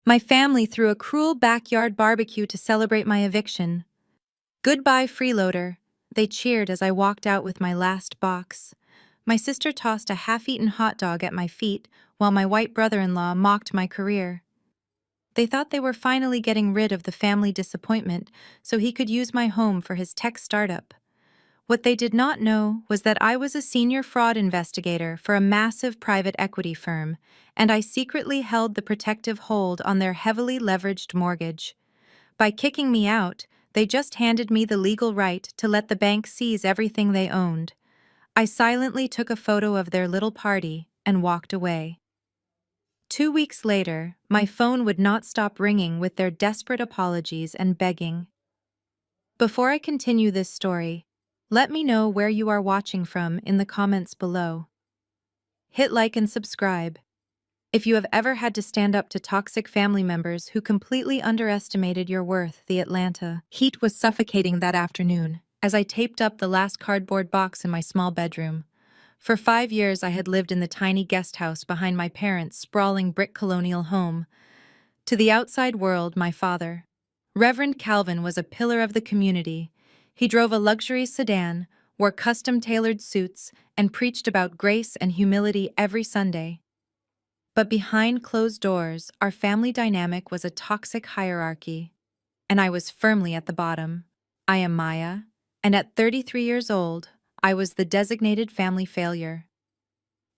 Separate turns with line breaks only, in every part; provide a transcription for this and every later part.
My family threw a cruel backyard barbecue to celebrate my eviction. Goodbye, freeloader. They cheered as I walked out with my last box. My sister tossed a half-eaten hot dog at my feet, while my white brother-in-law mocked my career. They thought they were finally getting rid of the family disappointment so he could use my home for his tech startup. What they did not know was that I was a senior fraud investigator for a massive private equity firm, and I secretly held the protective hold on their heavily leveraged mortgage. By kicking me out, they just handed me the legal right to let the bank seize everything they owned. I silently took a photo of their little party and walked away. 2 weeks later, my phone would not stop ringing with their desperate apologies and begging. Before I continue this story, let me know where you are watching from in the comments below. Hit like and subscribe. If you have ever had to stand up to toxic family members who completely underestimated your worth, the Atlanta heat was suffocating that afternoon as I taped up the last cardboard box in my small bedroom. For 5 years, I had lived in the tiny guest house behind my parents' sprawling brick colonial home. To the outside world, my father, Reverend Calvin, was a pillar of the community. He drove a luxury sedan, wore custom-tailored suits, and preached about grace and humility every Sunday. But behind closed doors, our family dynamic was a toxic hierarchy, and I was firmly at the bottom. I am Maya, and at 33 years old, I was the designated family failure.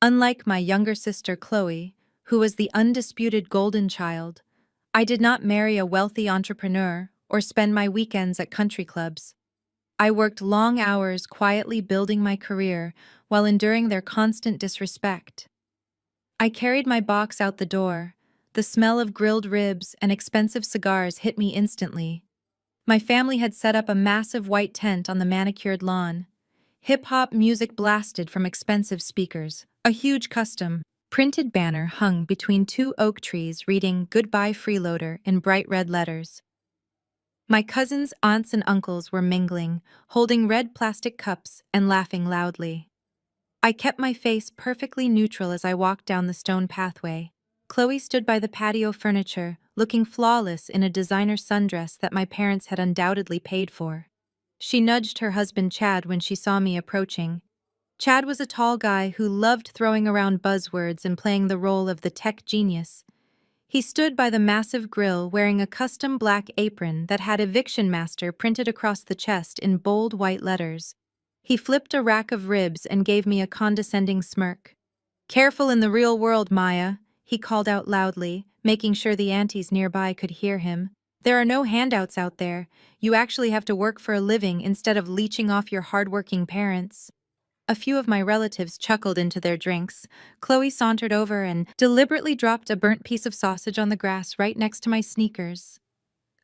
Unlike my younger sister Chloe, who was the undisputed golden child, I did not marry a wealthy entrepreneur or spend my weekends at country clubs. I worked long hours quietly building my career while enduring their constant disrespect. I carried my box out the door. The smell of grilled ribs and expensive cigars hit me instantly. My family had set up a massive white tent on the manicured lawn. Hip-hop music blasted from expensive speakers. A huge custom printed banner hung between two oak trees reading "Goodbye, Freeloader" in bright red letters. My cousins, aunts, and uncles were mingling, holding red plastic cups and laughing loudly. I kept my face perfectly neutral as I walked down the stone pathway. Chloe stood by the patio furniture, looking flawless in a designer sundress that my parents had undoubtedly paid for. She nudged her husband Chad when she saw me approaching. Chad was a tall guy who loved throwing around buzzwords and playing the role of the tech genius. He stood by the massive grill wearing a custom black apron that had "Eviction Master" printed across the chest in bold white letters. He flipped a rack of ribs and gave me a condescending smirk. "Careful in the real world, Maya," he called out loudly, making sure the aunties nearby could hear him. "There are no handouts out there. You actually have to work for a living instead of leeching off your hardworking parents." A few of my relatives chuckled into their drinks. Chloe sauntered over and deliberately dropped a burnt piece of sausage on the grass right next to my sneakers.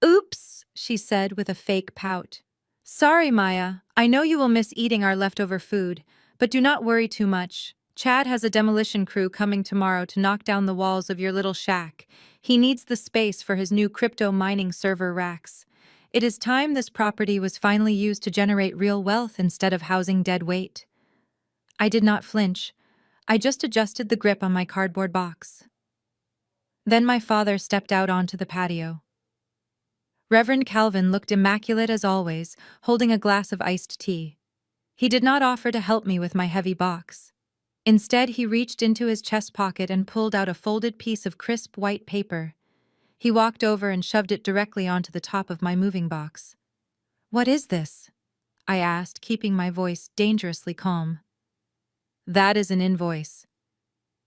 "Oops," she said with a fake pout. "Sorry, Maya. I know you will miss eating our leftover food, but do not worry too much. Chad has a demolition crew coming tomorrow to knock down the walls of your little shack. He needs the space for his new crypto mining server racks. It is time this property was finally used to generate real wealth instead of housing dead weight." I did not flinch. I just adjusted the grip on my cardboard box. Then my father stepped out onto the patio. Reverend Calvin looked immaculate as always, holding a glass of iced tea. He did not offer to help me with my heavy box. Instead, he reached into his chest pocket and pulled out a folded piece of crisp white paper. He walked over and shoved it directly onto the top of my moving box. "What is this?" I asked, keeping my voice dangerously calm. "That is an invoice,"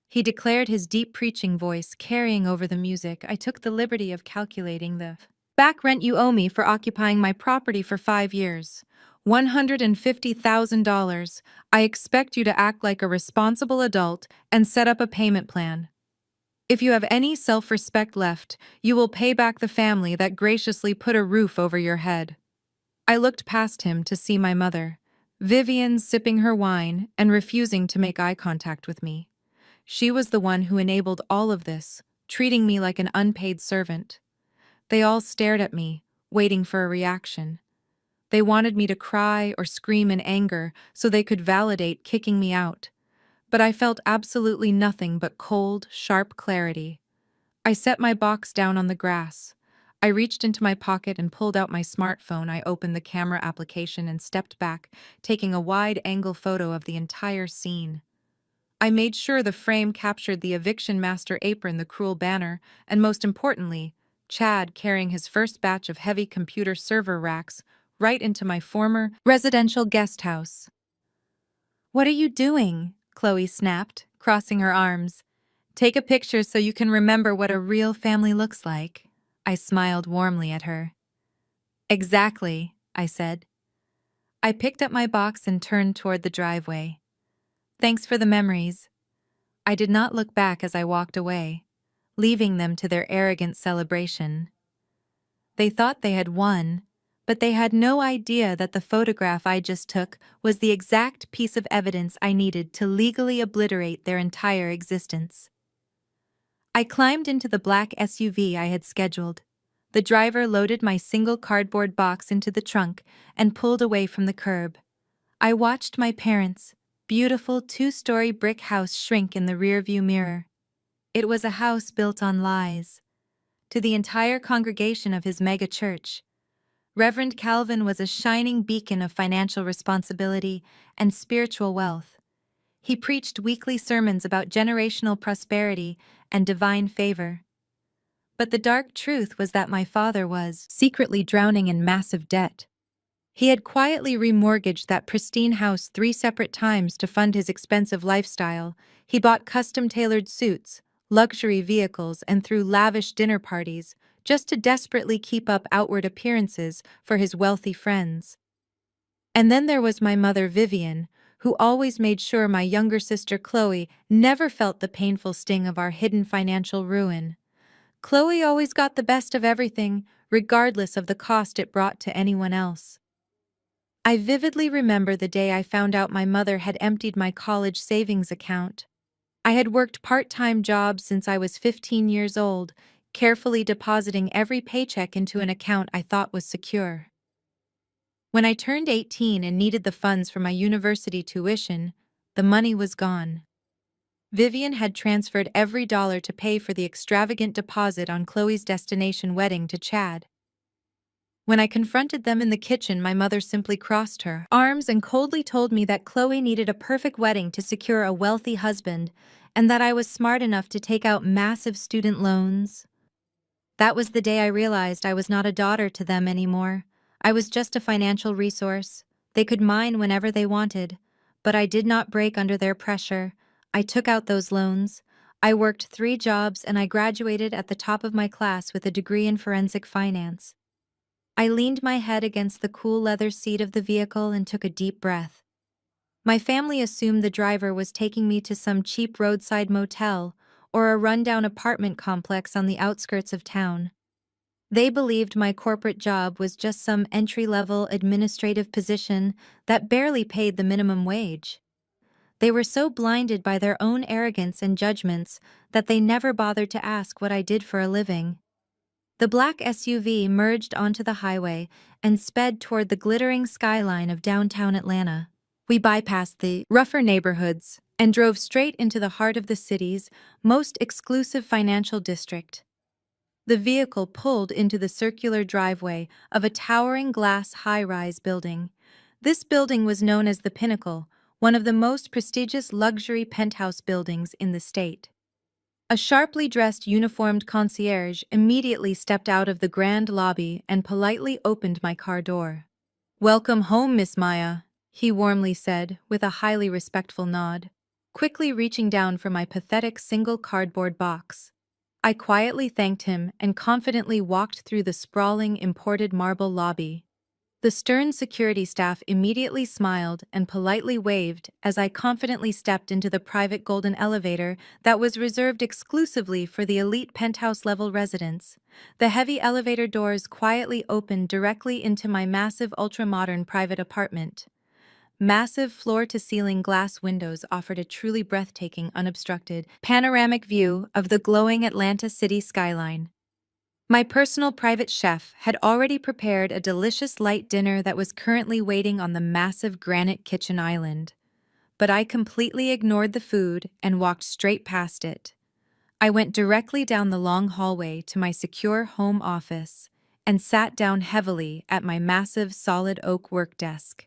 he declared, his deep preaching voice carrying over the music. I took the liberty of calculating the back rent you owe me for occupying my property for 5 years. $150,000. I expect you to act like a responsible adult and set up a payment plan. If you have any self-respect left, you will pay back the family that graciously put a roof over your head. I looked past him to see my mother, Vivian, sipping her wine and refusing to make eye contact with me. She was the one who enabled all of this, treating me like an unpaid servant. They all stared at me, waiting for a reaction. They wanted me to cry or scream in anger so they could validate kicking me out. But I felt absolutely nothing but cold, sharp clarity. I set my box down on the grass. I reached into my pocket and pulled out my smartphone. I opened the camera application and stepped back, taking a wide-angle photo of the entire scene. I made sure the frame captured the eviction master apron, the cruel banner, and most importantly, Chad carrying his first batch of heavy computer server racks right into my former residential guest house. "What are you doing?" Chloe snapped, crossing her arms. "Take a picture so you can remember what a real family looks like." I smiled warmly at her. "Exactly," I said. I picked up my box and turned toward the driveway. "Thanks for the memories." I did not look back as I walked away, leaving them to their arrogant celebration. They thought they had won, but they had no idea that the photograph I just took was the exact piece of evidence I needed to legally obliterate their entire existence. I climbed into the black SUV I had scheduled. The driver loaded my single cardboard box into the trunk and pulled away from the curb. I watched my parents' beautiful two-story brick house shrink in the rearview mirror. It was a house built on lies. To the entire congregation of his mega church, Reverend Calvin was a shining beacon of financial responsibility and spiritual wealth. He preached weekly sermons about generational prosperity and divine favor. But the dark truth was that my father was secretly drowning in massive debt. He had quietly remortgaged that pristine house 3 separate times to fund his expensive lifestyle. He bought custom-tailored suits, luxury vehicles, and threw lavish dinner parties just to desperately keep up outward appearances for his wealthy friends. And then there was my mother Vivian, who always made sure my younger sister Chloe never felt the painful sting of our hidden financial ruin. Chloe always got the best of everything, regardless of the cost it brought to anyone else. I vividly remember the day I found out my mother had emptied my college savings account. I had worked part-time jobs since I was 15 years old, carefully depositing every paycheck into an account I thought was secure. When I turned 18 and needed the funds for my university tuition, the money was gone. Vivian had transferred every dollar to pay for the extravagant deposit on Chloe's destination wedding to Chad. When I confronted them in the kitchen, my mother simply crossed her arms and coldly told me that Chloe needed a perfect wedding to secure a wealthy husband, and that I was smart enough to take out massive student loans. That was the day I realized I was not a daughter to them anymore. I was just a financial resource. They could mine whenever they wanted, but I did not break under their pressure. I took out those loans. I worked 3 jobs and I graduated at the top of my class with a degree in forensic finance. I leaned my head against the cool leather seat of the vehicle and took a deep breath. My family assumed the driver was taking me to some cheap roadside motel or a rundown apartment complex on the outskirts of town. They believed my corporate job was just some entry-level administrative position that barely paid the minimum wage. They were so blinded by their own arrogance and judgments that they never bothered to ask what I did for a living. The black SUV merged onto the highway and sped toward the glittering skyline of downtown Atlanta. We bypassed the rougher neighborhoods and drove straight into the heart of the city's most exclusive financial district. The vehicle pulled into the circular driveway of a towering glass high-rise building. This building was known as the Pinnacle, one of the most prestigious luxury penthouse buildings in the state. A sharply dressed uniformed concierge immediately stepped out of the grand lobby and politely opened my car door. "Welcome home, Miss Maya," he warmly said, with a highly respectful nod, quickly reaching down for my pathetic single cardboard box. I quietly thanked him and confidently walked through the sprawling imported marble lobby. The stern security staff immediately smiled and politely waved as I confidently stepped into the private golden elevator that was reserved exclusively for the elite penthouse-level residents. The heavy elevator doors quietly opened directly into my massive ultra-modern private apartment. Massive floor-to-ceiling glass windows offered a truly breathtaking, unobstructed, panoramic view of the glowing Atlanta city skyline. My personal private chef had already prepared a delicious light dinner that was currently waiting on the massive granite kitchen island. But I completely ignored the food and walked straight past it. I went directly down the long hallway to my secure home office and sat down heavily at my massive solid oak work desk.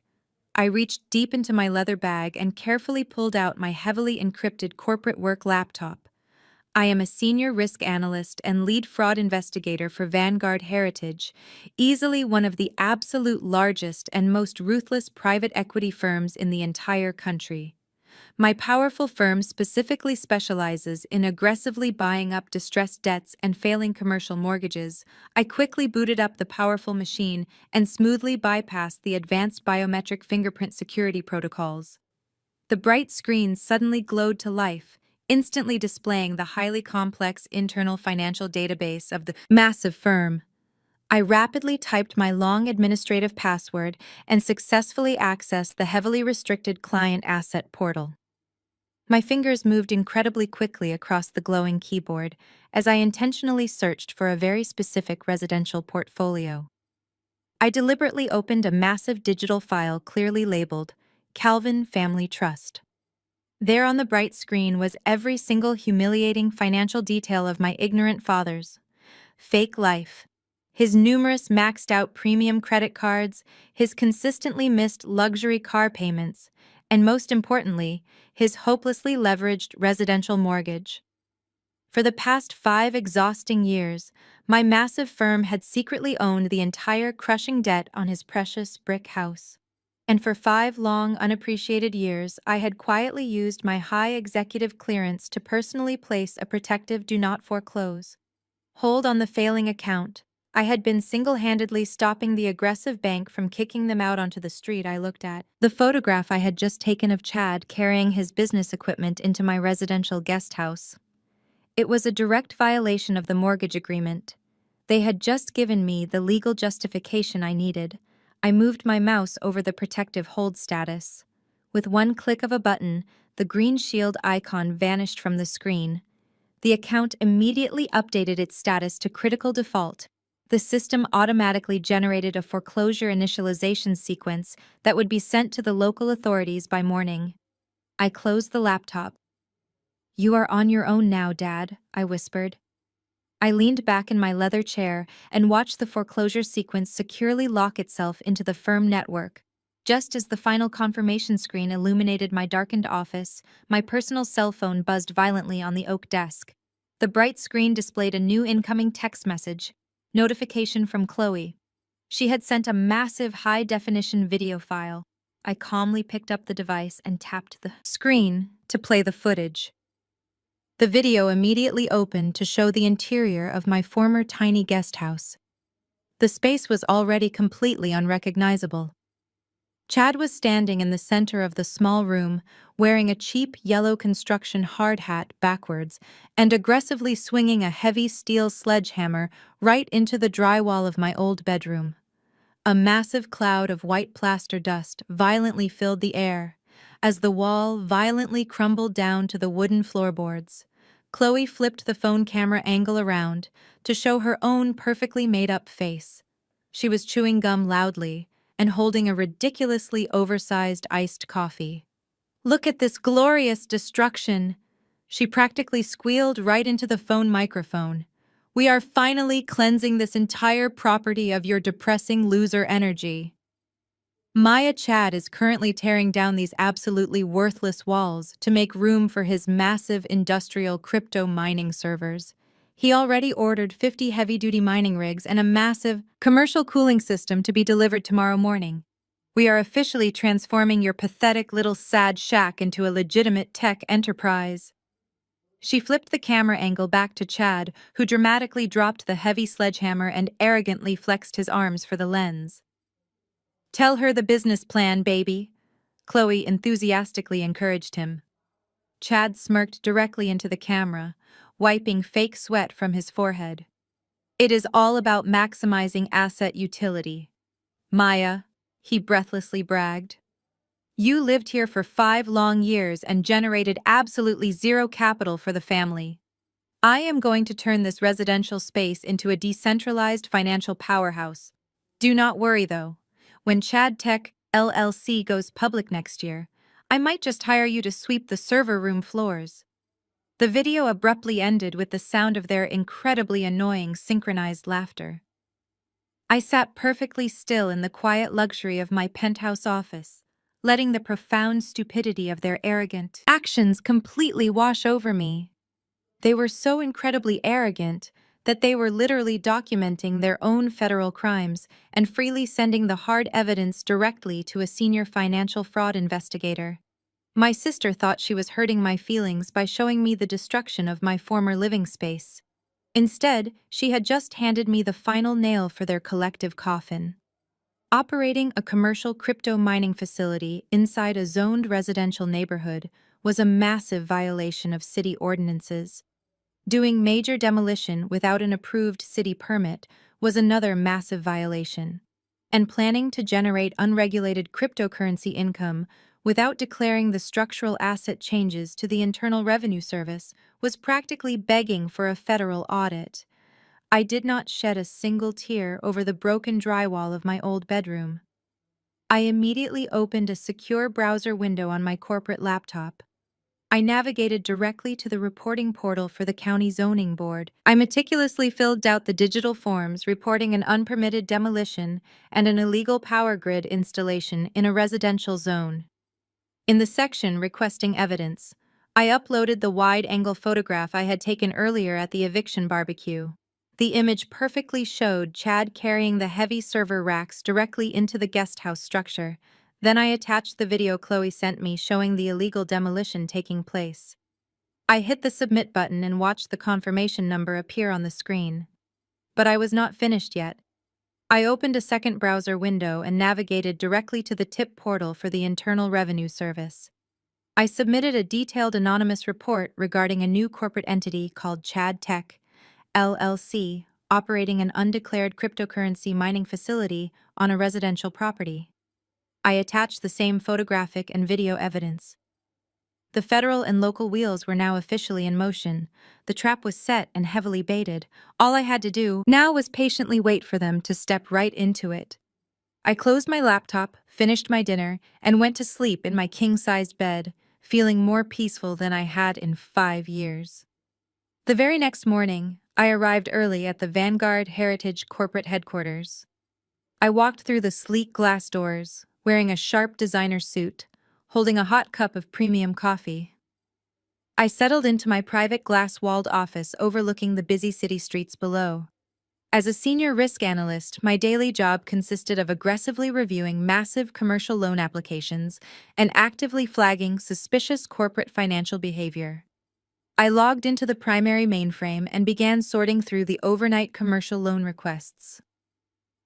I reached deep into my leather bag and carefully pulled out my heavily encrypted corporate work laptop. I am a senior risk analyst and lead fraud investigator for Vanguard Heritage, easily one of the absolute largest and most ruthless private equity firms in the entire country. My powerful firm specifically specializes in aggressively buying up distressed debts and failing commercial mortgages. I quickly booted up the powerful machine and smoothly bypassed the advanced biometric fingerprint security protocols. The bright screen suddenly glowed to life, instantly displaying the highly complex internal financial database of the massive firm. I rapidly typed my long administrative password and successfully accessed the heavily restricted client asset portal. My fingers moved incredibly quickly across the glowing keyboard as I intentionally searched for a very specific residential portfolio. I deliberately opened a massive digital file clearly labeled Calvin Family Trust. There on the bright screen was every single humiliating financial detail of my ignorant father's fake life. His numerous maxed-out premium credit cards, his consistently missed luxury car payments, and most importantly, his hopelessly leveraged residential mortgage. For the past 5 exhausting years, my massive firm had secretly owned the entire crushing debt on his precious brick house. And for 5 long, unappreciated years, I had quietly used my high executive clearance to personally place a protective do not foreclose hold on the failing account. I had been single-handedly stopping the aggressive bank from kicking them out onto the street. I looked at the photograph I had just taken of Chad carrying his business equipment into my residential guest house. It was a direct violation of the mortgage agreement. They had just given me the legal justification I needed. I moved my mouse over the protective hold status. With one click of a button, the green shield icon vanished from the screen. The account immediately updated its status to critical default. The system automatically generated a foreclosure initialization sequence that would be sent to the local authorities by morning. I closed the laptop. "You are on your own now, Dad," I whispered. I leaned back in my leather chair and watched the foreclosure sequence securely lock itself into the firm network. Just as the final confirmation screen illuminated my darkened office, my personal cell phone buzzed violently on the oak desk. The bright screen displayed a new incoming text message, notification from Chloe. She had sent a massive high-definition video file. I calmly picked up the device and tapped the screen to play the footage. The video immediately opened to show the interior of my former tiny guest house. The space was already completely unrecognizable. Chad was standing in the center of the small room, wearing a cheap yellow construction hard hat backwards and aggressively swinging a heavy steel sledgehammer right into the drywall of my old bedroom. A massive cloud of white plaster dust violently filled the air as the wall violently crumbled down to the wooden floorboards. Chloe flipped the phone camera angle around to show her own perfectly made-up face. She was chewing gum loudly and holding a ridiculously oversized iced coffee. "Look at this glorious destruction!" She practically squealed right into the phone microphone. "We are finally cleansing this entire property of your depressing loser energy." Chad is currently tearing down these absolutely worthless walls to make room for his massive industrial crypto mining servers. He already ordered 50 heavy-duty mining rigs and a massive commercial cooling system to be delivered tomorrow morning. We are officially transforming your pathetic little sad shack into a legitimate tech enterprise. She flipped the camera angle back to Chad, who dramatically dropped the heavy sledgehammer and arrogantly flexed his arms for the lens. "Tell her the business plan, baby," Chloe enthusiastically encouraged him. Chad smirked directly into the camera, wiping fake sweat from his forehead. "It is all about maximizing asset utility. Maya," he breathlessly bragged. "You lived here for 5 long years and generated absolutely zero capital for the family. I am going to turn this residential space into a decentralized financial powerhouse. Do not worry, though. When Chad Tech LLC goes public next year, I might just hire you to sweep the server room floors." The video abruptly ended with the sound of their incredibly annoying synchronized laughter. I sat perfectly still in the quiet luxury of my penthouse office, letting the profound stupidity of their arrogant actions completely wash over me. They were so incredibly arrogant that they were literally documenting their own federal crimes and freely sending the hard evidence directly to a senior financial fraud investigator. My sister thought she was hurting my feelings by showing me the destruction of my former living space. Instead, she had just handed me the final nail for their collective coffin. Operating a commercial crypto mining facility inside a zoned residential neighborhood was a massive violation of city ordinances. Doing major demolition without an approved city permit was another massive violation. And planning to generate unregulated cryptocurrency income without declaring the structural asset changes to the Internal Revenue Service was practically begging for a federal audit. I did not shed a single tear over the broken drywall of my old bedroom. I immediately opened a secure browser window on my corporate laptop. I navigated directly to the reporting portal for the county zoning board. I meticulously filled out the digital forms reporting an unpermitted demolition and an illegal power grid installation in a residential zone. In the section requesting evidence, I uploaded the wide-angle photograph I had taken earlier at the Eviction barbecue. The image perfectly showed Chad carrying the heavy server racks directly into the guest house structure. Then I attached the video Chloe sent me showing the illegal demolition taking place. I hit the submit button and watched the confirmation number appear on the screen. But I was not finished yet. I opened a second browser window and navigated directly to the tip portal for the Internal Revenue Service. I submitted a detailed anonymous report regarding a new corporate entity called Chad Tech, LLC, operating an undeclared cryptocurrency mining facility on a residential property. I attached the same photographic and video evidence. The federal and local wheels were now officially in motion. The trap was set and heavily baited. All I had to do now was patiently wait for them to step right into it. I closed my laptop, finished my dinner, and went to sleep in my king-sized bed, feeling more peaceful than I had in 5 years. The very next morning, I arrived early at the Vanguard Heritage corporate headquarters. I walked through the sleek glass doors, wearing a sharp designer suit, holding a hot cup of premium coffee. I settled into my private glass-walled office overlooking the busy city streets below. As a senior risk analyst, my daily job consisted of aggressively reviewing massive commercial loan applications and actively flagging suspicious corporate financial behavior. I logged into the primary mainframe and began sorting through the overnight commercial loan requests.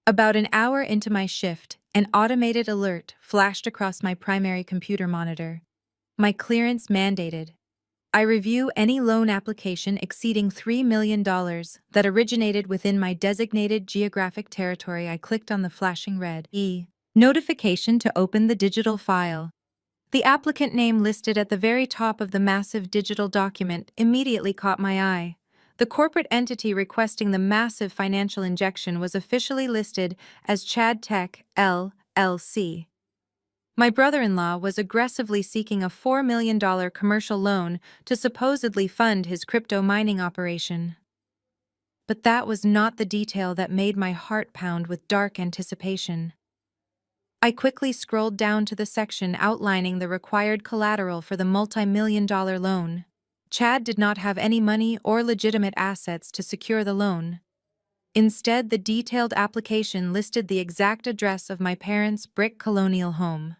About an hour into my shift, an automated alert flashed across my primary computer monitor. My clearance mandated. I review any loan application exceeding $3 million that originated within my designated geographic territory. I clicked on the flashing red notification to open the digital file. The applicant name listed at the very top of the massive digital document immediately caught my eye. The corporate entity requesting the massive financial injection was officially listed as Chad Tech, LLC. My brother-in-law was aggressively seeking a $4 million commercial loan to supposedly fund his crypto mining operation. But that was not the detail that made my heart pound with dark anticipation. I quickly scrolled down to the section outlining the required collateral for the multi-million-dollar loan. Chad did not have any money or legitimate assets to secure the loan. Instead, the detailed application listed the exact address of my parents' brick colonial home.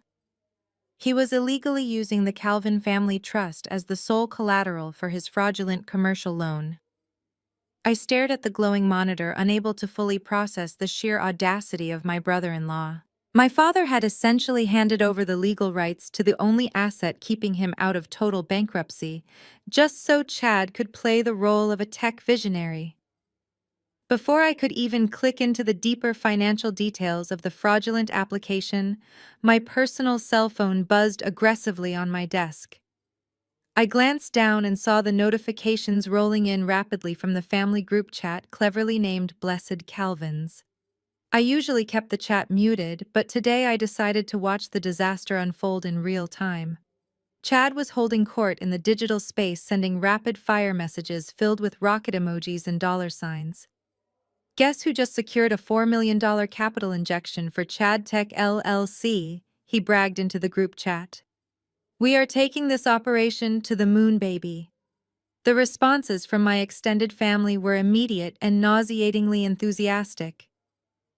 He was illegally using the Calvin Family Trust as the sole collateral for his fraudulent commercial loan. I stared at the glowing monitor, unable to fully process the sheer audacity of my brother-in-law. My father had essentially handed over the legal rights to the only asset keeping him out of total bankruptcy, just so Chad could play the role of a tech visionary. Before I could even click into the deeper financial details of the fraudulent application, my personal cell phone buzzed aggressively on my desk. I glanced down and saw the notifications rolling in rapidly from the family group chat cleverly named Blessed Calvins. I usually kept the chat muted, but today I decided to watch the disaster unfold in real time. Chad was holding court in the digital space, sending rapid-fire messages filled with rocket emojis and dollar signs. Guess who just secured a $4 million capital injection for Chad Tech LLC? He bragged into the group chat. We are taking this operation to the moon, baby. The responses from my extended family were immediate and nauseatingly enthusiastic.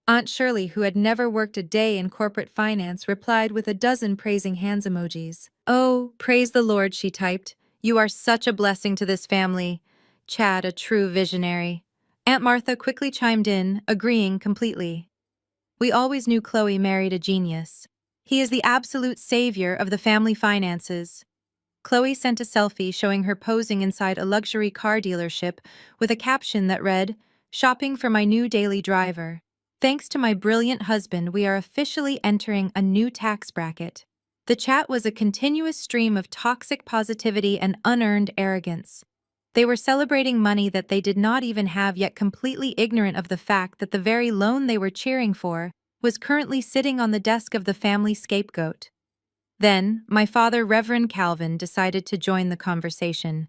Aunt Shirley, who had never worked a day in corporate finance, replied with a dozen praising hands emojis. Oh, praise the Lord, she typed. You are such a blessing to this family. Chad, a true visionary. Aunt Martha quickly chimed in, agreeing completely. We always knew Chloe married a genius. He is the absolute savior of the family finances. Chloe sent a selfie showing her posing inside a luxury car dealership with a caption that read, "Shopping for my new daily driver. Thanks to my brilliant husband, we are officially entering a new tax bracket." The chat was a continuous stream of toxic positivity and unearned arrogance. They were celebrating money that they did not even have, yet completely ignorant of the fact that the very loan they were cheering for was currently sitting on the desk of the family scapegoat. Then, my father, Reverend Calvin, decided to join the conversation.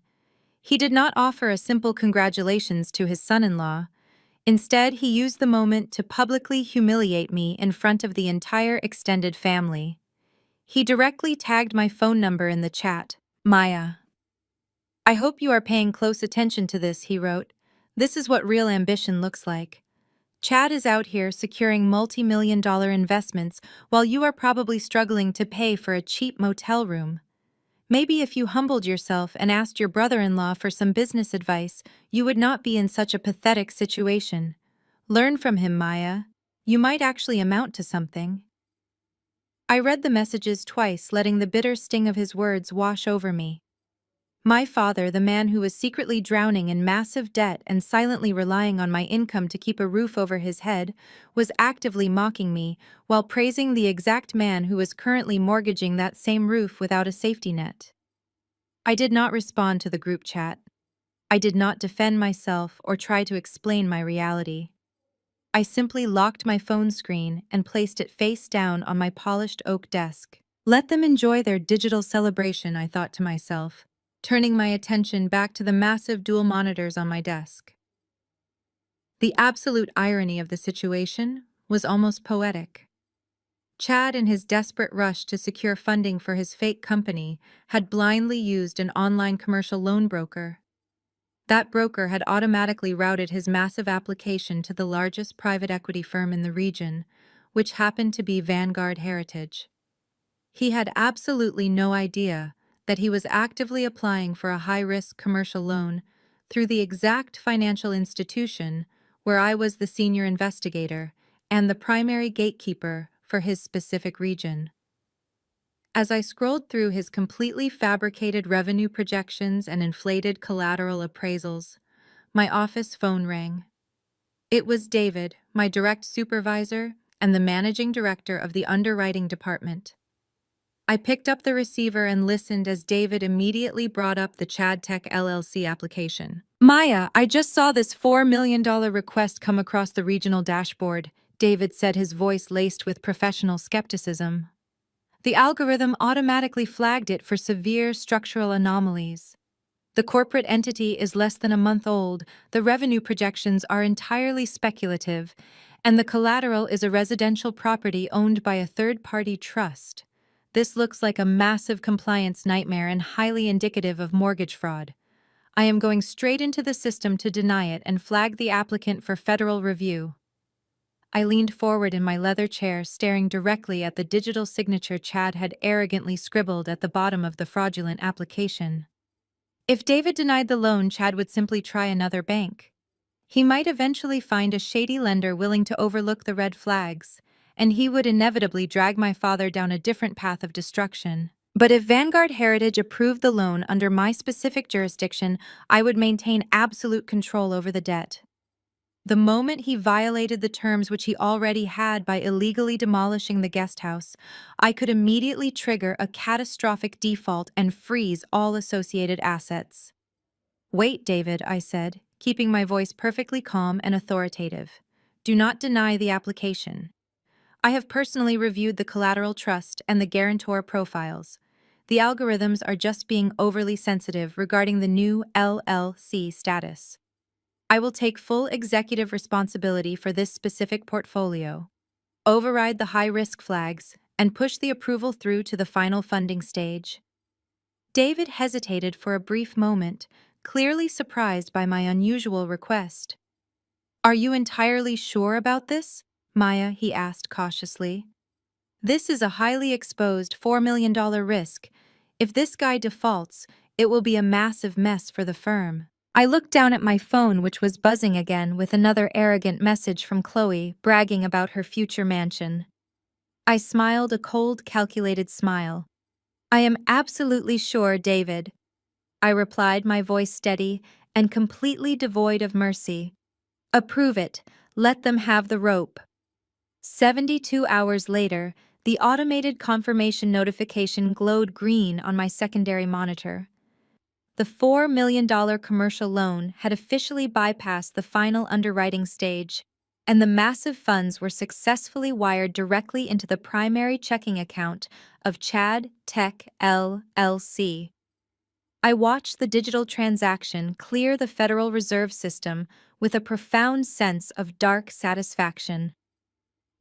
He did not offer a simple congratulations to his son-in-law. Instead, he used the moment to publicly humiliate me in front of the entire extended family. He directly tagged my phone number in the chat. Maya. I hope you are paying close attention to this, he wrote. This is what real ambition looks like. Chad is out here securing multi-million-dollar investments while you are probably struggling to pay for a cheap motel room. Maybe if you humbled yourself and asked your brother-in-law for some business advice, you would not be in such a pathetic situation. Learn from him, Maya. You might actually amount to something. I read the messages twice, letting the bitter sting of his words wash over me. My father, the man who was secretly drowning in massive debt and silently relying on my income to keep a roof over his head, was actively mocking me while praising the exact man who was currently mortgaging that same roof without a safety net. I did not respond to the group chat. I did not defend myself or try to explain my reality. I simply locked my phone screen and placed it face down on my polished oak desk. Let them enjoy their digital celebration, I thought to myself, turning my attention back to the massive dual monitors on my desk. The absolute irony of the situation was almost poetic. Chad, in his desperate rush to secure funding for his fake company, had blindly used an online commercial loan broker. That broker had automatically routed his massive application to the largest private equity firm in the region, which happened to be Vanguard Heritage. He had absolutely no idea that he was actively applying for a high-risk commercial loan through the exact financial institution where I was the senior investigator and the primary gatekeeper for his specific region. As I scrolled through his completely fabricated revenue projections and inflated collateral appraisals, my office phone rang. It was David, my direct supervisor and the managing director of the underwriting department. I picked up the receiver and listened as David immediately brought up the Chad Tech LLC application. Maya, I just saw this $4 million request come across the regional dashboard, David said, his voice laced with professional skepticism. The algorithm automatically flagged it for severe structural anomalies. The corporate entity is less than a month old, the revenue projections are entirely speculative, and the collateral is a residential property owned by a third-party trust. This looks like a massive compliance nightmare and highly indicative of mortgage fraud. I am going straight into the system to deny it and flag the applicant for federal review. I leaned forward in my leather chair, staring directly at the digital signature Chad had arrogantly scribbled at the bottom of the fraudulent application. If David denied the loan, Chad would simply try another bank. He might eventually find a shady lender willing to overlook the red flags, and he would inevitably drag my father down a different path of destruction. But if Vanguard Heritage approved the loan under my specific jurisdiction, I would maintain absolute control over the debt. The moment he violated the terms which he already had by illegally demolishing the guest house, I could immediately trigger a catastrophic default and freeze all associated assets. Wait, David, I said, keeping my voice perfectly calm and authoritative. Do not deny the application. I have personally reviewed the collateral trust and the guarantor profiles. The algorithms are just being overly sensitive regarding the new LLC status. I will take full executive responsibility for this specific portfolio, override the high-risk flags, and push the approval through to the final funding stage. David hesitated for a brief moment, clearly surprised by my unusual request. "Are you entirely sure about this, Maya?" he asked cautiously. "This is a highly exposed $4 million risk. If this guy defaults, it will be a massive mess for the firm." I looked down at my phone, which was buzzing again with another arrogant message from Chloe bragging about her future mansion. I smiled a cold, calculated smile. "I am absolutely sure, David," I replied, my voice steady and completely devoid of mercy. "Approve it. Let them have the rope." 72 hours later, the automated confirmation notification glowed green on my secondary monitor. The $4 million commercial loan had officially bypassed the final underwriting stage, and the massive funds were successfully wired directly into the primary checking account of Chad Tech LLC. I watched the digital transaction clear the Federal Reserve System with a profound sense of dark satisfaction.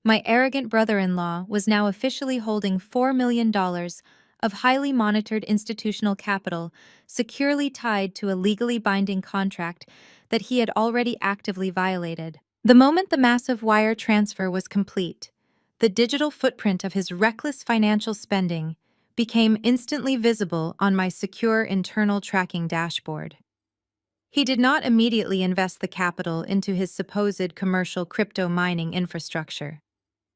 My arrogant brother-in-law was now officially holding $4 million of highly monitored institutional capital securely tied to a legally binding contract that he had already actively violated. The moment the massive wire transfer was complete, the digital footprint of his reckless financial spending became instantly visible on my secure internal tracking dashboard. He did not immediately invest the capital into his supposed commercial crypto mining infrastructure.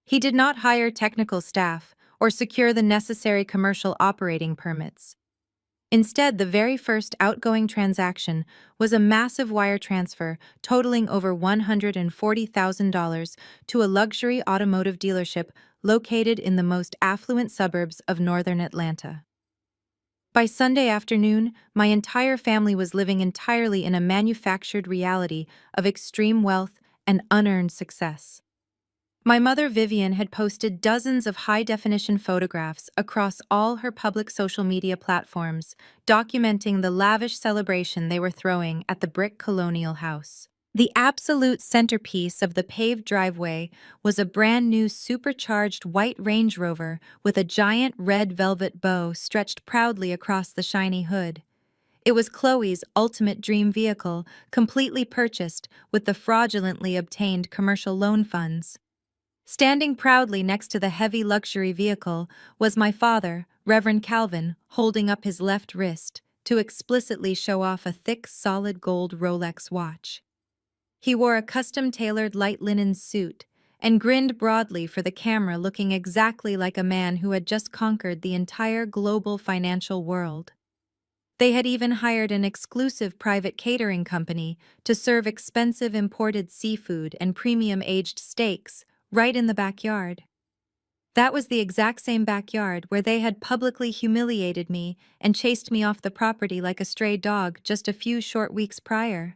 He did not hire technical staff or secure the necessary commercial operating permits. Instead, the very first outgoing transaction was a massive wire transfer totaling over $140,000 to a luxury automotive dealership located in the most affluent suburbs of northern Atlanta. By Sunday afternoon, my entire family was living entirely in a manufactured reality of extreme wealth and unearned success. My mother, Vivian, had posted dozens of high-definition photographs across all her public social media platforms, documenting the lavish celebration they were throwing at the brick colonial house. The absolute centerpiece of the paved driveway was a brand-new supercharged white Range Rover with a giant red velvet bow stretched proudly across the shiny hood. It was Chloe's ultimate dream vehicle, completely purchased with the fraudulently obtained commercial loan funds. Standing proudly next to the heavy luxury vehicle was my father, Reverend Calvin, holding up his left wrist to explicitly show off a thick, solid gold Rolex watch. He wore a custom-tailored light linen suit and grinned broadly for the camera, looking exactly like a man who had just conquered the entire global financial world. They had even hired an exclusive private catering company to serve expensive imported seafood and premium-aged steaks right in the backyard. That was the exact same backyard where they had publicly humiliated me and chased me off the property like a stray dog just a few short weeks prior.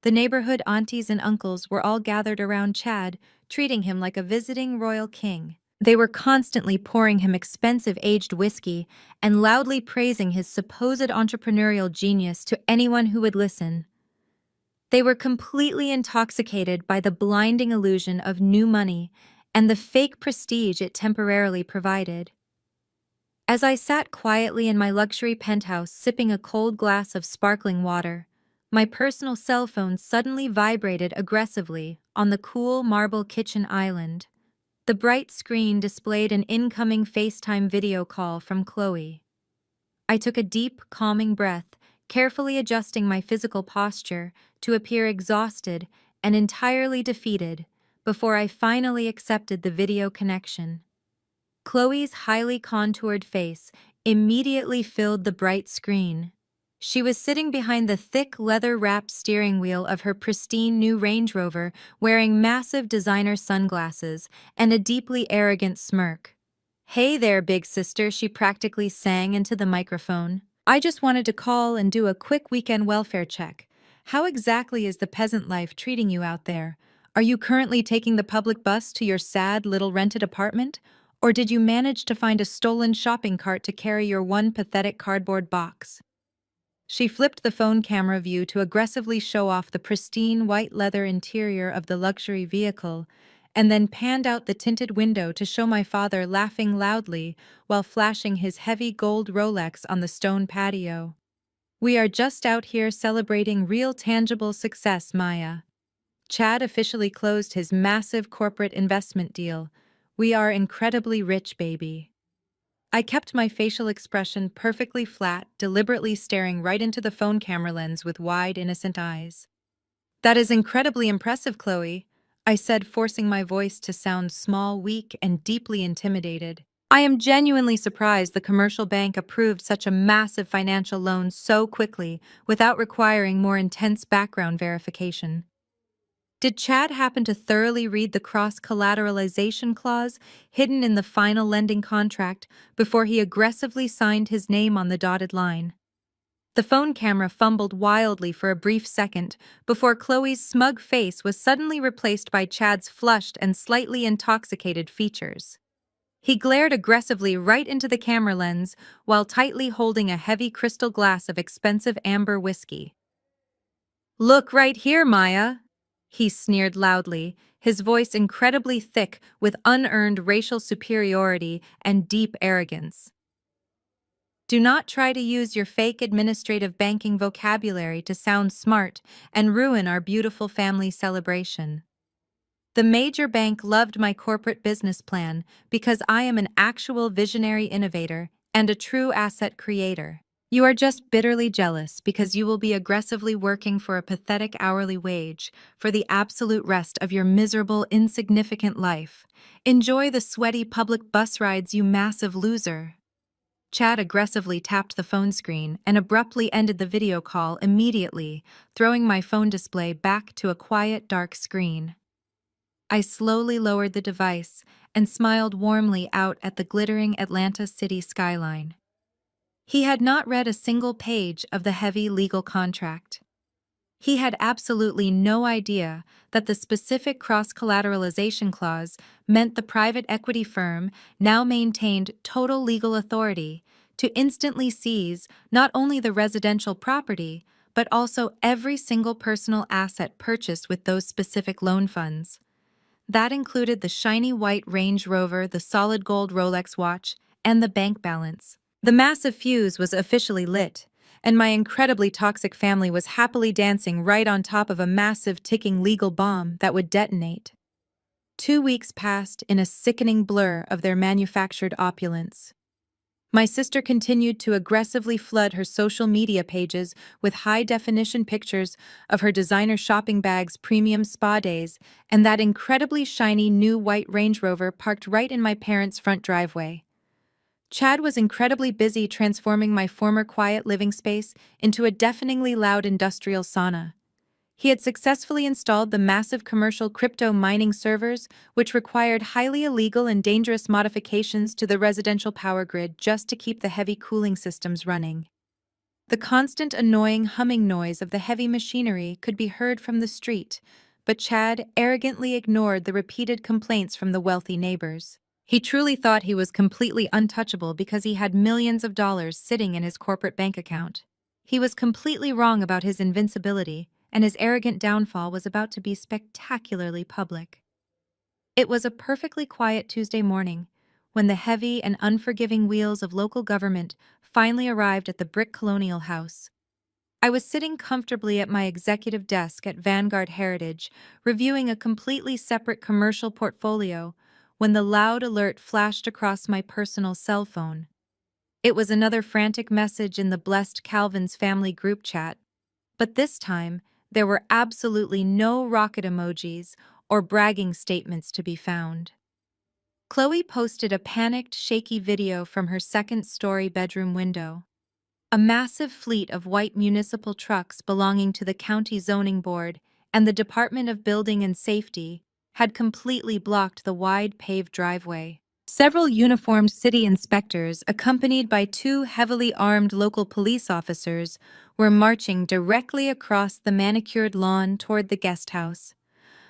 The neighborhood aunties and uncles were all gathered around Chad, treating him like a visiting royal king. They were constantly pouring him expensive aged whiskey and loudly praising his supposed entrepreneurial genius to anyone who would listen. They were completely intoxicated by the blinding illusion of new money and the fake prestige it temporarily provided. As I sat quietly in my luxury penthouse sipping a cold glass of sparkling water, my personal cell phone suddenly vibrated aggressively on the cool marble kitchen island. The bright screen displayed an incoming FaceTime video call from Chloe. I took a deep, calming breath, carefully adjusting my physical posture to appear exhausted and entirely defeated before I finally accepted the video connection. Chloe's highly contoured face immediately filled the bright screen. She was sitting behind the thick leather-wrapped steering wheel of her pristine new Range Rover, wearing massive designer sunglasses and a deeply arrogant smirk. "Hey there, big sister," she practically sang into the microphone. "I just wanted to call and do a quick weekend welfare check. How exactly is the peasant life treating you out there? Are you currently taking the public bus to your sad little rented apartment? Or did you manage to find a stolen shopping cart to carry your one pathetic cardboard box? She flipped the phone camera view to aggressively show off the pristine white leather interior of the luxury vehicle, and then panned out the tinted window to show my father laughing loudly while flashing his heavy gold Rolex on the stone patio. We are just out here celebrating real tangible success, Maya. Chad officially closed his massive corporate investment deal. We are incredibly rich, baby. I kept my facial expression perfectly flat, deliberately staring right into the phone camera lens with wide, innocent eyes. That is incredibly impressive, Chloe, I said, forcing my voice to sound small, weak, and deeply intimidated. I am genuinely surprised the commercial bank approved such a massive financial loan so quickly without requiring more intense background verification. Did Chad happen to thoroughly read the cross-collateralization clause hidden in the final lending contract before he aggressively signed his name on the dotted line? The phone camera fumbled wildly for a brief second before Chloe's smug face was suddenly replaced by Chad's flushed and slightly intoxicated features. He glared aggressively right into the camera lens while tightly holding a heavy crystal glass of expensive amber whiskey. "Look right here, Maya," he sneered loudly, his voice incredibly thick with unearned racial superiority and deep arrogance. Do not try to use your fake administrative banking vocabulary to sound smart and ruin our beautiful family celebration. The major bank loved my corporate business plan because I am an actual visionary innovator and a true asset creator. You are just bitterly jealous because you will be aggressively working for a pathetic hourly wage for the absolute rest of your miserable, insignificant life. Enjoy the sweaty public bus rides, you massive loser. Chad aggressively tapped the phone screen and abruptly ended the video call immediately, throwing my phone display back to a quiet, dark screen. I slowly lowered the device and smiled warmly out at the glittering Atlanta city skyline. He had not read a single page of the heavy legal contract. He had absolutely no idea that the specific cross-collateralization clause meant the private equity firm now maintained total legal authority to instantly seize not only the residential property, but also every single personal asset purchased with those specific loan funds. That included the shiny white Range Rover, the solid gold Rolex watch, and the bank balance. The massive fuse was officially lit, and my incredibly toxic family was happily dancing right on top of a massive ticking legal bomb that would detonate. 2 weeks passed in a sickening blur of their manufactured opulence. My sister continued to aggressively flood her social media pages with high-definition pictures of her designer shopping bags, premium spa days, and that incredibly shiny new white Range Rover parked right in my parents' front driveway. Chad was incredibly busy transforming my former quiet living space into a deafeningly loud industrial sauna. He had successfully installed the massive commercial crypto mining servers, which required highly illegal and dangerous modifications to the residential power grid just to keep the heavy cooling systems running. The constant annoying humming noise of the heavy machinery could be heard from the street, but Chad arrogantly ignored the repeated complaints from the wealthy neighbors. He truly thought he was completely untouchable because he had millions of dollars sitting in his corporate bank account. He was completely wrong about his invincibility, and his arrogant downfall was about to be spectacularly public. It was a perfectly quiet Tuesday morning when the heavy and unforgiving wheels of local government finally arrived at the brick colonial house. I was sitting comfortably at my executive desk at Vanguard Heritage, reviewing a completely separate commercial portfolio, when the loud alert flashed across my personal cell phone. It was another frantic message in the blessed Calvin's family group chat, but this time there were absolutely no rocket emojis or bragging statements to be found. Chloe posted a panicked, shaky video from her second-story bedroom window. A massive fleet of white municipal trucks belonging to the county zoning board and the Department of Building and Safety had completely blocked the wide paved driveway. Several uniformed city inspectors, accompanied by 2 heavily armed local police officers, were marching directly across the manicured lawn toward the guest house.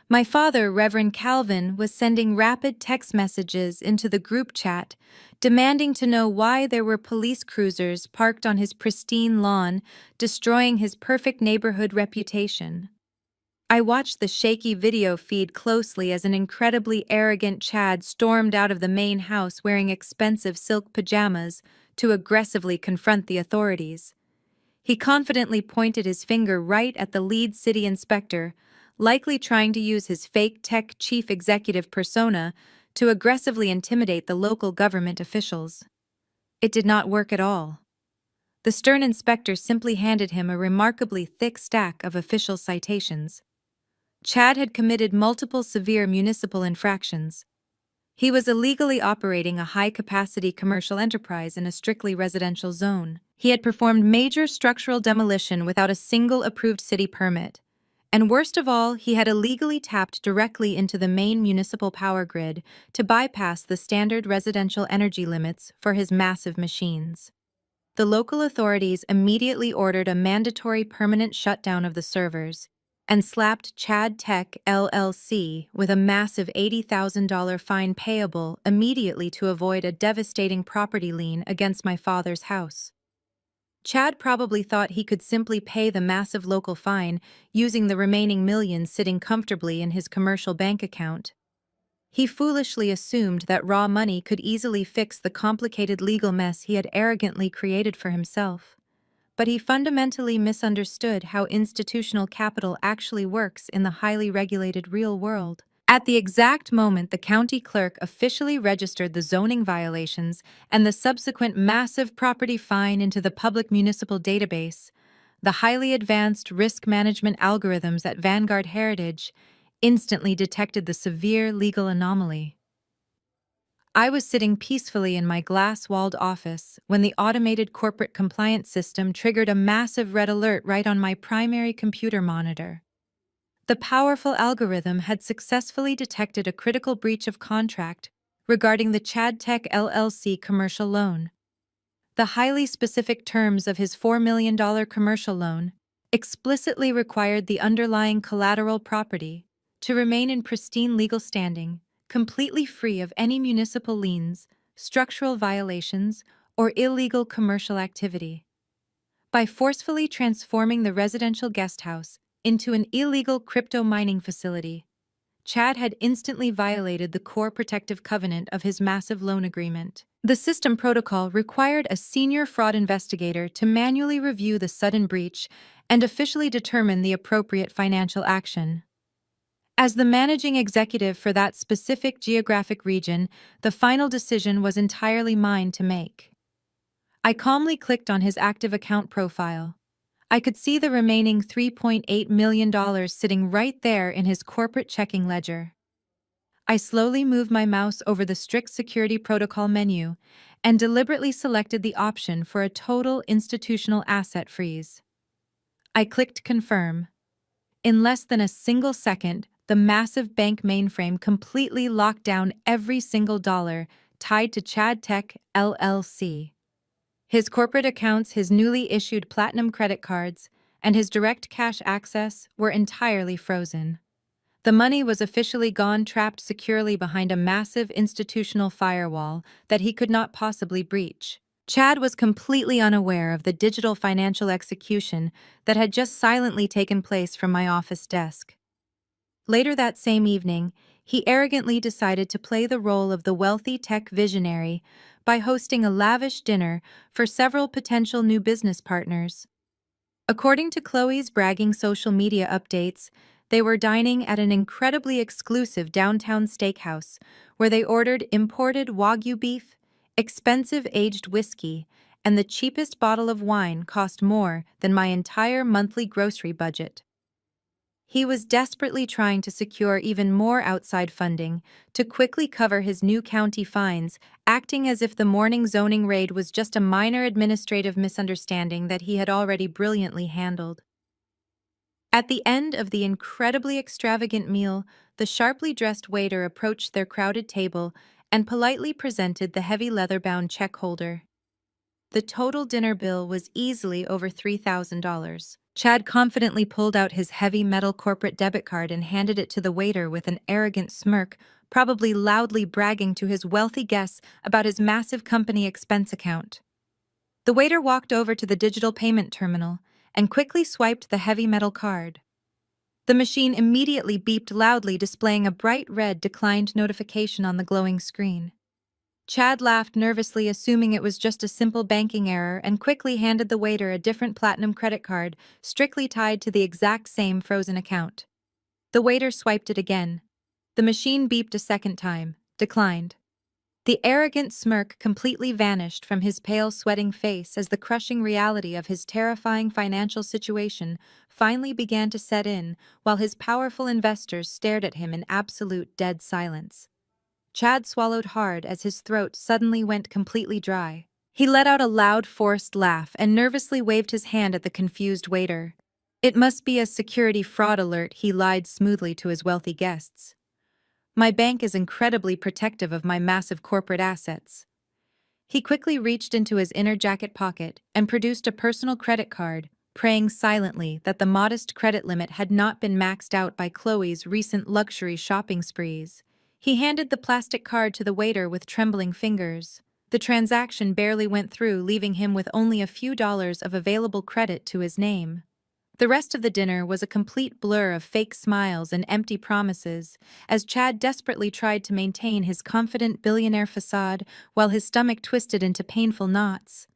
My father, Reverend Calvin, was sending rapid text messages into the group chat, demanding to know why there were police cruisers parked on his pristine lawn, destroying his perfect neighborhood reputation. I watched the shaky video feed closely as an incredibly arrogant Chad stormed out of the main house wearing expensive silk pajamas to aggressively confront the authorities. He confidently pointed his finger right at the lead city inspector, likely trying to use his fake tech chief executive persona to aggressively intimidate the local government officials. It did not work at all. The stern inspector simply handed him a remarkably thick stack of official citations. Chad had committed multiple severe municipal infractions. He was illegally operating a high-capacity commercial enterprise in a strictly residential zone. He had performed major structural demolition without a single approved city permit. And worst of all, he had illegally tapped directly into the main municipal power grid to bypass the standard residential energy limits for his massive machines. The local authorities immediately ordered a mandatory permanent shutdown of the servers and slapped Chad Tech LLC with a massive $80,000 fine payable immediately to avoid a devastating property lien against my father's house. Chad probably thought he could simply pay the massive local fine using the remaining millions sitting comfortably in his commercial bank account. He foolishly assumed that raw money could easily fix the complicated legal mess he had arrogantly created for himself. But he fundamentally misunderstood how institutional capital actually works in the highly regulated real world. At the exact moment the county clerk officially registered the zoning violations and the subsequent massive property fine into the public municipal database, the highly advanced risk management algorithms at Vanguard Heritage instantly detected the severe legal anomaly. I was sitting peacefully in my glass-walled office when the automated corporate compliance system triggered a massive red alert right on my primary computer monitor. The powerful algorithm had successfully detected a critical breach of contract regarding the Chad Tech LLC commercial loan. The highly specific terms of his $4 million commercial loan explicitly required the underlying collateral property to remain in pristine legal standing, completely free of any municipal liens, structural violations, or illegal commercial activity. By forcefully transforming the residential guesthouse into an illegal crypto mining facility, Chad had instantly violated the core protective covenant of his massive loan agreement. The system protocol required a senior fraud investigator to manually review the sudden breach and officially determine the appropriate financial action. As the managing executive for that specific geographic region, the final decision was entirely mine to make. I calmly clicked on his active account profile. I could see the remaining $3.8 million sitting right there in his corporate checking ledger. I slowly moved my mouse over the strict security protocol menu and deliberately selected the option for a total institutional asset freeze. I clicked confirm. In less than a single second, the massive bank mainframe completely locked down every single dollar tied to Chad Tech LLC. His corporate accounts, his newly issued platinum credit cards, and his direct cash access were entirely frozen. The money was officially gone, trapped securely behind a massive institutional firewall that he could not possibly breach. Chad was completely unaware of the digital financial execution that had just silently taken place from my office desk. Later that same evening, he arrogantly decided to play the role of the wealthy tech visionary by hosting a lavish dinner for several potential new business partners. According to Chloe's bragging social media updates, they were dining at an incredibly exclusive downtown steakhouse where they ordered imported Wagyu beef, expensive aged whiskey, and the cheapest bottle of wine cost more than my entire monthly grocery budget. He was desperately trying to secure even more outside funding to quickly cover his new county fines, acting as if the morning zoning raid was just a minor administrative misunderstanding that he had already brilliantly handled. At the end of the incredibly extravagant meal, the sharply dressed waiter approached their crowded table and politely presented the heavy leather-bound check holder. The total dinner bill was easily over $3,000. Chad confidently pulled out his heavy metal corporate debit card and handed it to the waiter with an arrogant smirk, probably loudly bragging to his wealthy guests about his massive company expense account. The waiter walked over to the digital payment terminal and quickly swiped the heavy metal card. The machine immediately beeped loudly, displaying a bright red declined notification on the glowing screen. Chad laughed nervously, assuming it was just a simple banking error, and quickly handed the waiter a different platinum credit card, strictly tied to the exact same frozen account. The waiter swiped it again. The machine beeped a second time, declined. The arrogant smirk completely vanished from his pale, sweating face as the crushing reality of his terrifying financial situation finally began to set in, while his powerful investors stared at him in absolute dead silence. Chad swallowed hard as his throat suddenly went completely dry. He let out a loud, forced laugh and nervously waved his hand at the confused waiter. "It must be a security fraud alert," he lied smoothly to his wealthy guests. "My bank is incredibly protective of my massive corporate assets." He quickly reached into his inner jacket pocket and produced a personal credit card, praying silently that the modest credit limit had not been maxed out by Chloe's recent luxury shopping sprees. He handed the plastic card to the waiter with trembling fingers. The transaction barely went through, leaving him with only a few dollars of available credit to his name. The rest of the dinner was a complete blur of fake smiles and empty promises, as Chad desperately tried to maintain his confident billionaire facade while his stomach twisted into painful knots.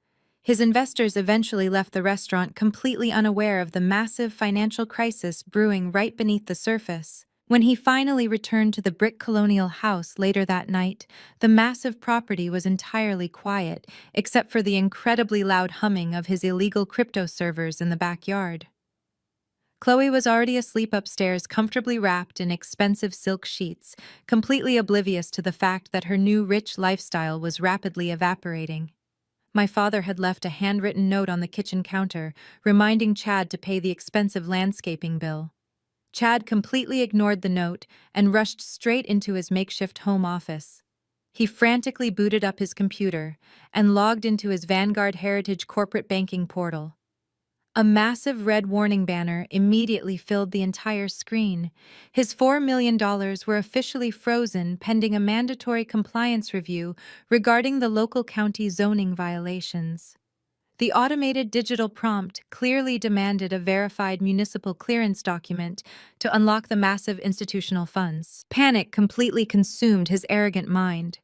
His investors eventually left the restaurant completely unaware of the massive financial crisis brewing right beneath the surface. When he finally returned to the brick colonial house later that night, the massive property was entirely quiet, except for the incredibly loud humming of his illegal crypto servers in the backyard. Chloe was already asleep upstairs, comfortably wrapped in expensive silk sheets, completely oblivious to the fact that her new rich lifestyle was rapidly evaporating. My father had left a handwritten note on the kitchen counter, reminding Chad to pay the expensive landscaping bill. Chad completely ignored the note and rushed straight into his makeshift home office. He frantically booted up his computer and logged into his Vanguard Heritage corporate banking portal. A massive red warning banner immediately filled the entire screen. His $4 million were officially frozen pending a mandatory compliance review regarding the local county zoning violations. The automated digital prompt clearly demanded a verified municipal clearance document to unlock the massive institutional funds. Panic completely consumed his arrogant mind.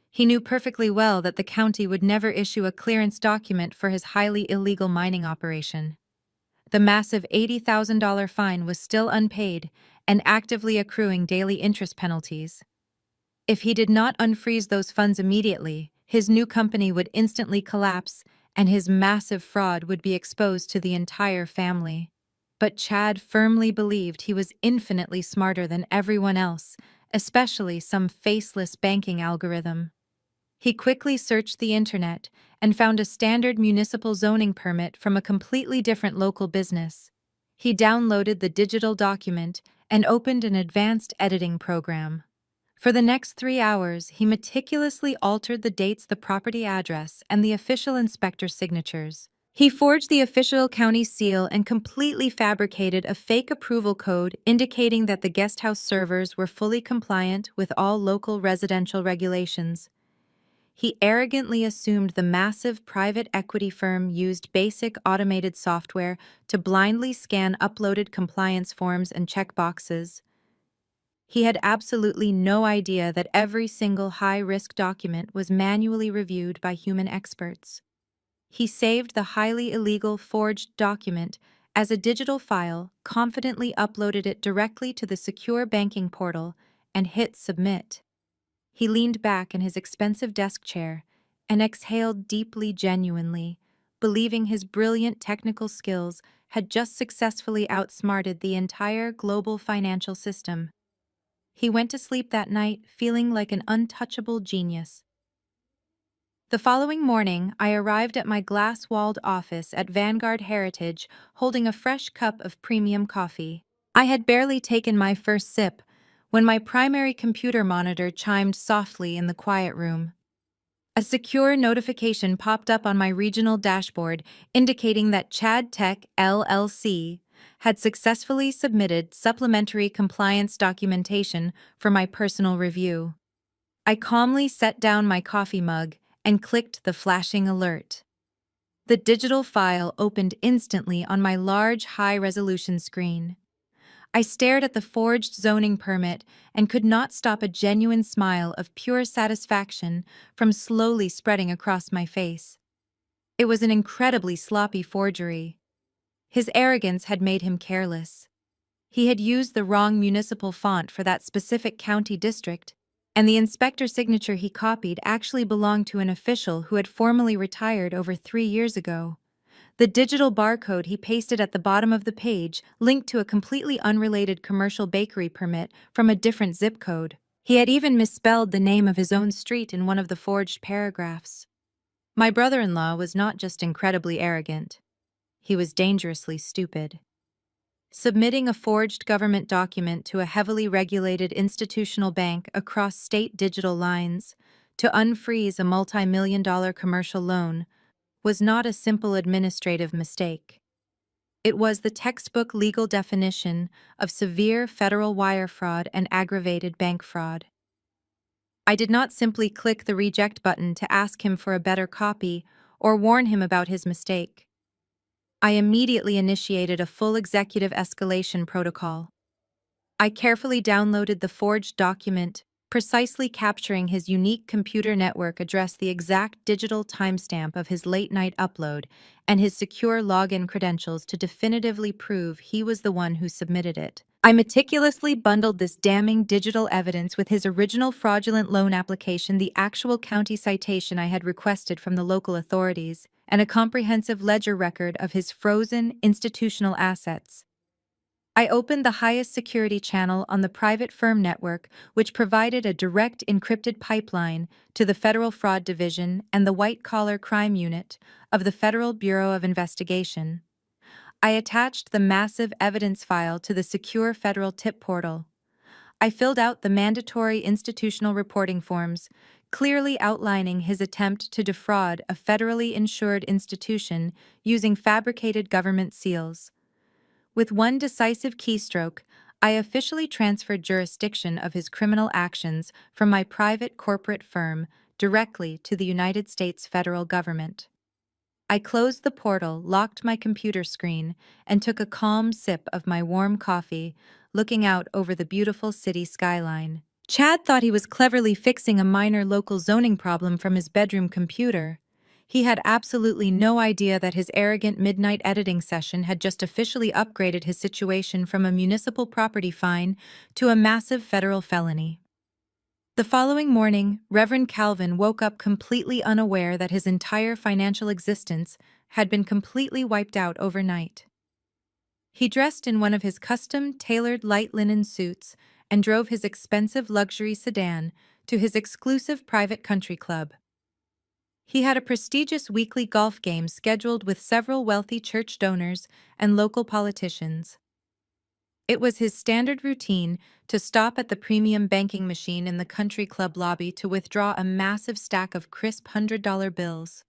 He knew perfectly well that the county would never issue a clearance document for his highly illegal mining operation. The massive $80,000 fine was still unpaid and actively accruing daily interest penalties. If he did not unfreeze those funds immediately, his new company would instantly collapse and his massive fraud would be exposed to the entire family. But Chad firmly believed he was infinitely smarter than everyone else, especially some faceless banking algorithm. He quickly searched the internet and found a standard municipal zoning permit from a completely different local business. He downloaded the digital document and opened an advanced editing program. For the next 3 hours, he meticulously altered the dates, the property address, and the official inspector's signatures. He forged the official county seal and completely fabricated a fake approval code indicating that the guesthouse servers were fully compliant with all local residential regulations. He arrogantly assumed the massive private equity firm used basic automated software to blindly scan uploaded compliance forms and checkboxes. He had absolutely no idea that every single high-risk document was manually reviewed by human experts. He saved the highly illegal forged document as a digital file, confidently uploaded it directly to the secure banking portal, and hit submit. He leaned back in his expensive desk chair and exhaled deeply, genuinely, believing his brilliant technical skills had just successfully outsmarted the entire global financial system. He went to sleep that night feeling like an untouchable genius. The following morning, I arrived at my glass-walled office at Vanguard Heritage holding a fresh cup of premium coffee. I had barely taken my first sip when my primary computer monitor chimed softly in the quiet room. A secure notification popped up on my regional dashboard indicating that Chad Tech LLC had successfully submitted supplementary compliance documentation for my personal review. I calmly set down my coffee mug and clicked the flashing alert. The digital file opened instantly on my large, high-resolution screen. I stared at the forged zoning permit and could not stop a genuine smile of pure satisfaction from slowly spreading across my face. It was an incredibly sloppy forgery. His arrogance had made him careless. He had used the wrong municipal font for that specific county district, and the inspector's signature he copied actually belonged to an official who had formally retired over 3 years ago. The digital barcode he pasted at the bottom of the page linked to a completely unrelated commercial bakery permit from a different zip code. He had even misspelled the name of his own street in one of the forged paragraphs. My brother-in-law was not just incredibly arrogant. He was dangerously stupid. Submitting a forged government document to a heavily regulated institutional bank across state digital lines to unfreeze a multi-million-dollar commercial loan was not a simple administrative mistake. It was the textbook legal definition of severe federal wire fraud and aggravated bank fraud. I did not simply click the reject button to ask him for a better copy or warn him about his mistake. I immediately initiated a full executive escalation protocol. I carefully downloaded the forged document, precisely capturing his unique computer network address, the exact digital timestamp of his late-night upload, and his secure login credentials to definitively prove he was the one who submitted it. I meticulously bundled this damning digital evidence with his original fraudulent loan application, the actual county citation I had requested from the local authorities, and a comprehensive ledger record of his frozen institutional assets. I opened the highest security channel on the private firm network, which provided a direct encrypted pipeline to the Federal Fraud Division and the White-Collar Crime Unit of the Federal Bureau of Investigation. I attached the massive evidence file to the secure federal tip portal. I filled out the mandatory institutional reporting forms, clearly outlining his attempt to defraud a federally insured institution using fabricated government seals. With one decisive keystroke, I officially transferred jurisdiction of his criminal actions from my private corporate firm directly to the United States federal government. I closed the portal, locked my computer screen, and took a calm sip of my warm coffee, looking out over the beautiful city skyline. Chad thought he was cleverly fixing a minor local zoning problem from his bedroom computer. He had absolutely no idea that his arrogant midnight editing session had just officially upgraded his situation from a municipal property fine to a massive federal felony. The following morning, Reverend Calvin woke up completely unaware that his entire financial existence had been completely wiped out overnight. He dressed in one of his custom-tailored light linen suits and drove his expensive luxury sedan to his exclusive private country club. He had a prestigious weekly golf game scheduled with several wealthy church donors and local politicians. It was his standard routine to stop at the premium banking machine in the country club lobby to withdraw a massive stack of crisp $100 bills.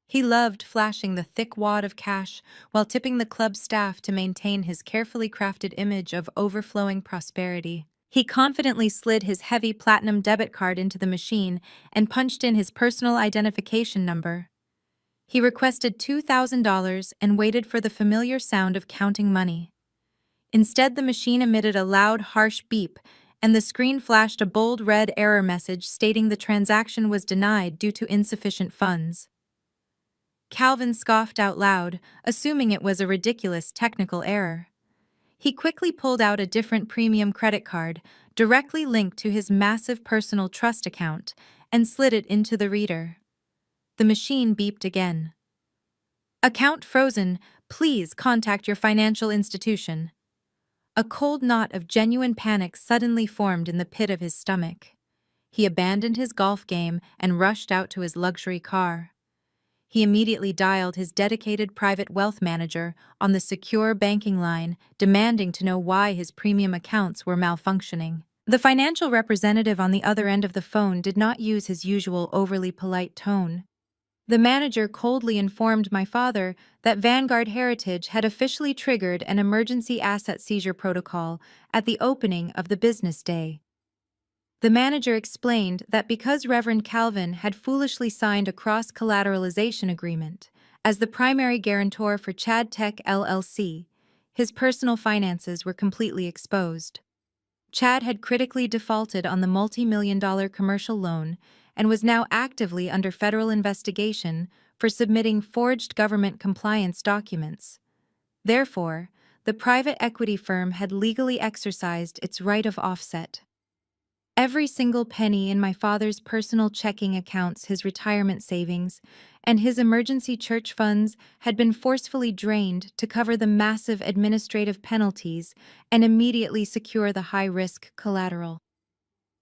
He loved flashing the thick wad of cash while tipping the club staff to maintain his carefully crafted image of overflowing prosperity. He confidently slid his heavy platinum debit card into the machine and punched in his personal identification number. He requested $2,000 and waited for the familiar sound of counting money. Instead, the machine emitted a loud, harsh beep, and the screen flashed a bold red error message stating the transaction was denied due to insufficient funds. Calvin scoffed out loud, assuming it was a ridiculous technical error. He quickly pulled out a different premium credit card, directly linked to his massive personal trust account, and slid it into the reader. The machine beeped again. "Account frozen. Please contact your financial institution." A cold knot of genuine panic suddenly formed in the pit of his stomach. He abandoned his golf game and rushed out to his luxury car. He immediately dialed his dedicated private wealth manager on the secure banking line, demanding to know why his premium accounts were malfunctioning. The financial representative on the other end of the phone did not use his usual overly polite tone. The manager coldly informed my father that Vanguard Heritage had officially triggered an emergency asset seizure protocol at the opening of the business day. The manager explained that because Reverend Calvin had foolishly signed a cross-collateralization agreement as the primary guarantor for Chad Tech LLC, his personal finances were completely exposed. Chad had critically defaulted on the multi-million-dollar commercial loan and was now actively under federal investigation for submitting forged government compliance documents. Therefore, the private equity firm had legally exercised its right of offset. Every single penny in my father's personal checking accounts, his retirement savings, and his emergency church funds had been forcefully drained to cover the massive administrative penalties and immediately secure the high-risk collateral.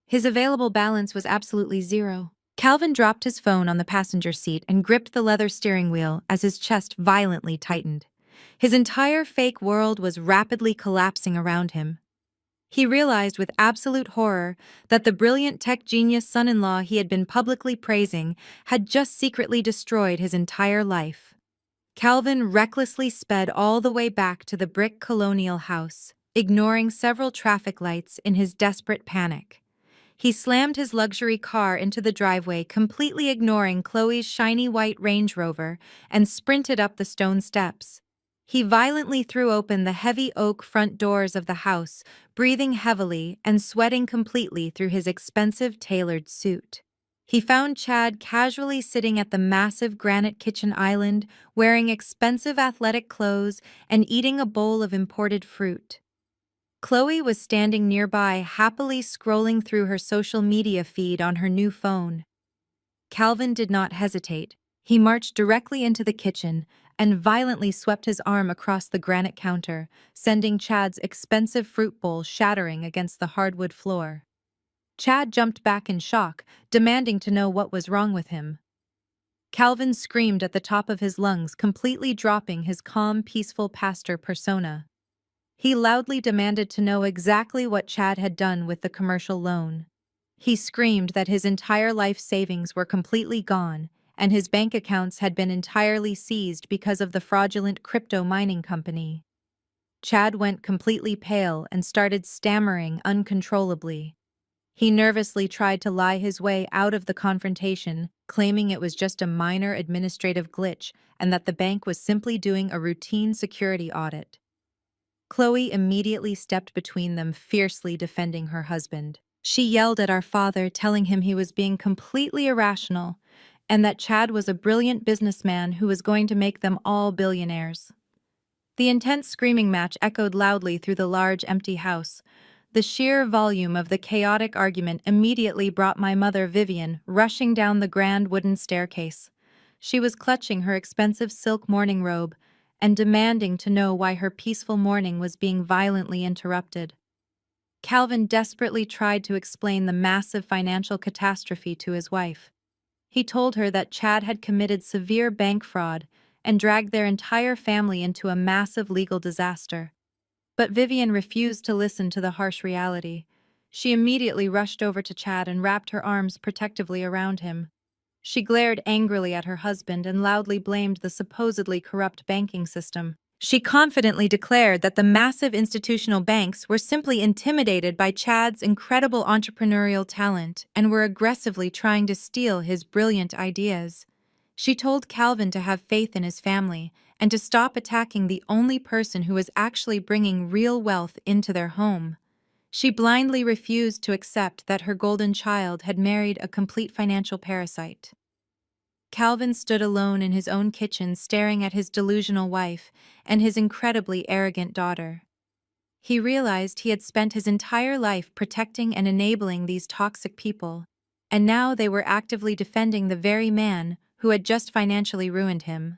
His available balance was absolutely zero. Calvin dropped his phone on the passenger seat and gripped the leather steering wheel as his chest violently tightened. His entire fake world was rapidly collapsing around him. He realized with absolute horror that the brilliant tech genius son-in-law he had been publicly praising had just secretly destroyed his entire life. Calvin recklessly sped all the way back to the brick colonial house, ignoring several traffic lights in his desperate panic. He slammed his luxury car into the driveway, completely ignoring Chloe's shiny white Range Rover, and sprinted up the stone steps. He violently threw open the heavy oak front doors of the house, breathing heavily and sweating completely through his expensive tailored suit. He found Chad casually sitting at the massive granite kitchen island, wearing expensive athletic clothes and eating a bowl of imported fruit. Chloe was standing nearby, happily scrolling through her social media feed on her new phone. Calvin did not hesitate. He marched directly into the kitchen and violently swept his arm across the granite counter, sending Chad's expensive fruit bowl shattering against the hardwood floor. Chad jumped back in shock, demanding to know what was wrong with him. Calvin screamed at the top of his lungs, completely dropping his calm, peaceful pastor persona. He loudly demanded to know exactly what Chad had done with the commercial loan. He screamed that his entire life savings were completely gone, and his bank accounts had been entirely seized because of the fraudulent crypto mining company. Chad went completely pale and started stammering uncontrollably. He nervously tried to lie his way out of the confrontation, claiming it was just a minor administrative glitch and that the bank was simply doing a routine security audit. Chloe immediately stepped between them, fiercely defending her husband. She yelled at our father, telling him he was being completely irrational and that Chad was a brilliant businessman who was going to make them all billionaires. The intense screaming match echoed loudly through the large, empty house. The sheer volume of the chaotic argument immediately brought my mother, Vivian, rushing down the grand wooden staircase. She was clutching her expensive silk morning robe and demanding to know why her peaceful morning was being violently interrupted. Calvin desperately tried to explain the massive financial catastrophe to his wife. He told her that Chad had committed severe bank fraud and dragged their entire family into a massive legal disaster. But Vivian refused to listen to the harsh reality. She immediately rushed over to Chad and wrapped her arms protectively around him. She glared angrily at her husband and loudly blamed the supposedly corrupt banking system. She confidently declared that the massive institutional banks were simply intimidated by Chad's incredible entrepreneurial talent and were aggressively trying to steal his brilliant ideas. She told Calvin to have faith in his family and to stop attacking the only person who was actually bringing real wealth into their home. She blindly refused to accept that her golden child had married a complete financial parasite. Calvin stood alone in his own kitchen, staring at his delusional wife and his incredibly arrogant daughter. He realized he had spent his entire life protecting and enabling these toxic people, and now they were actively defending the very man who had just financially ruined him.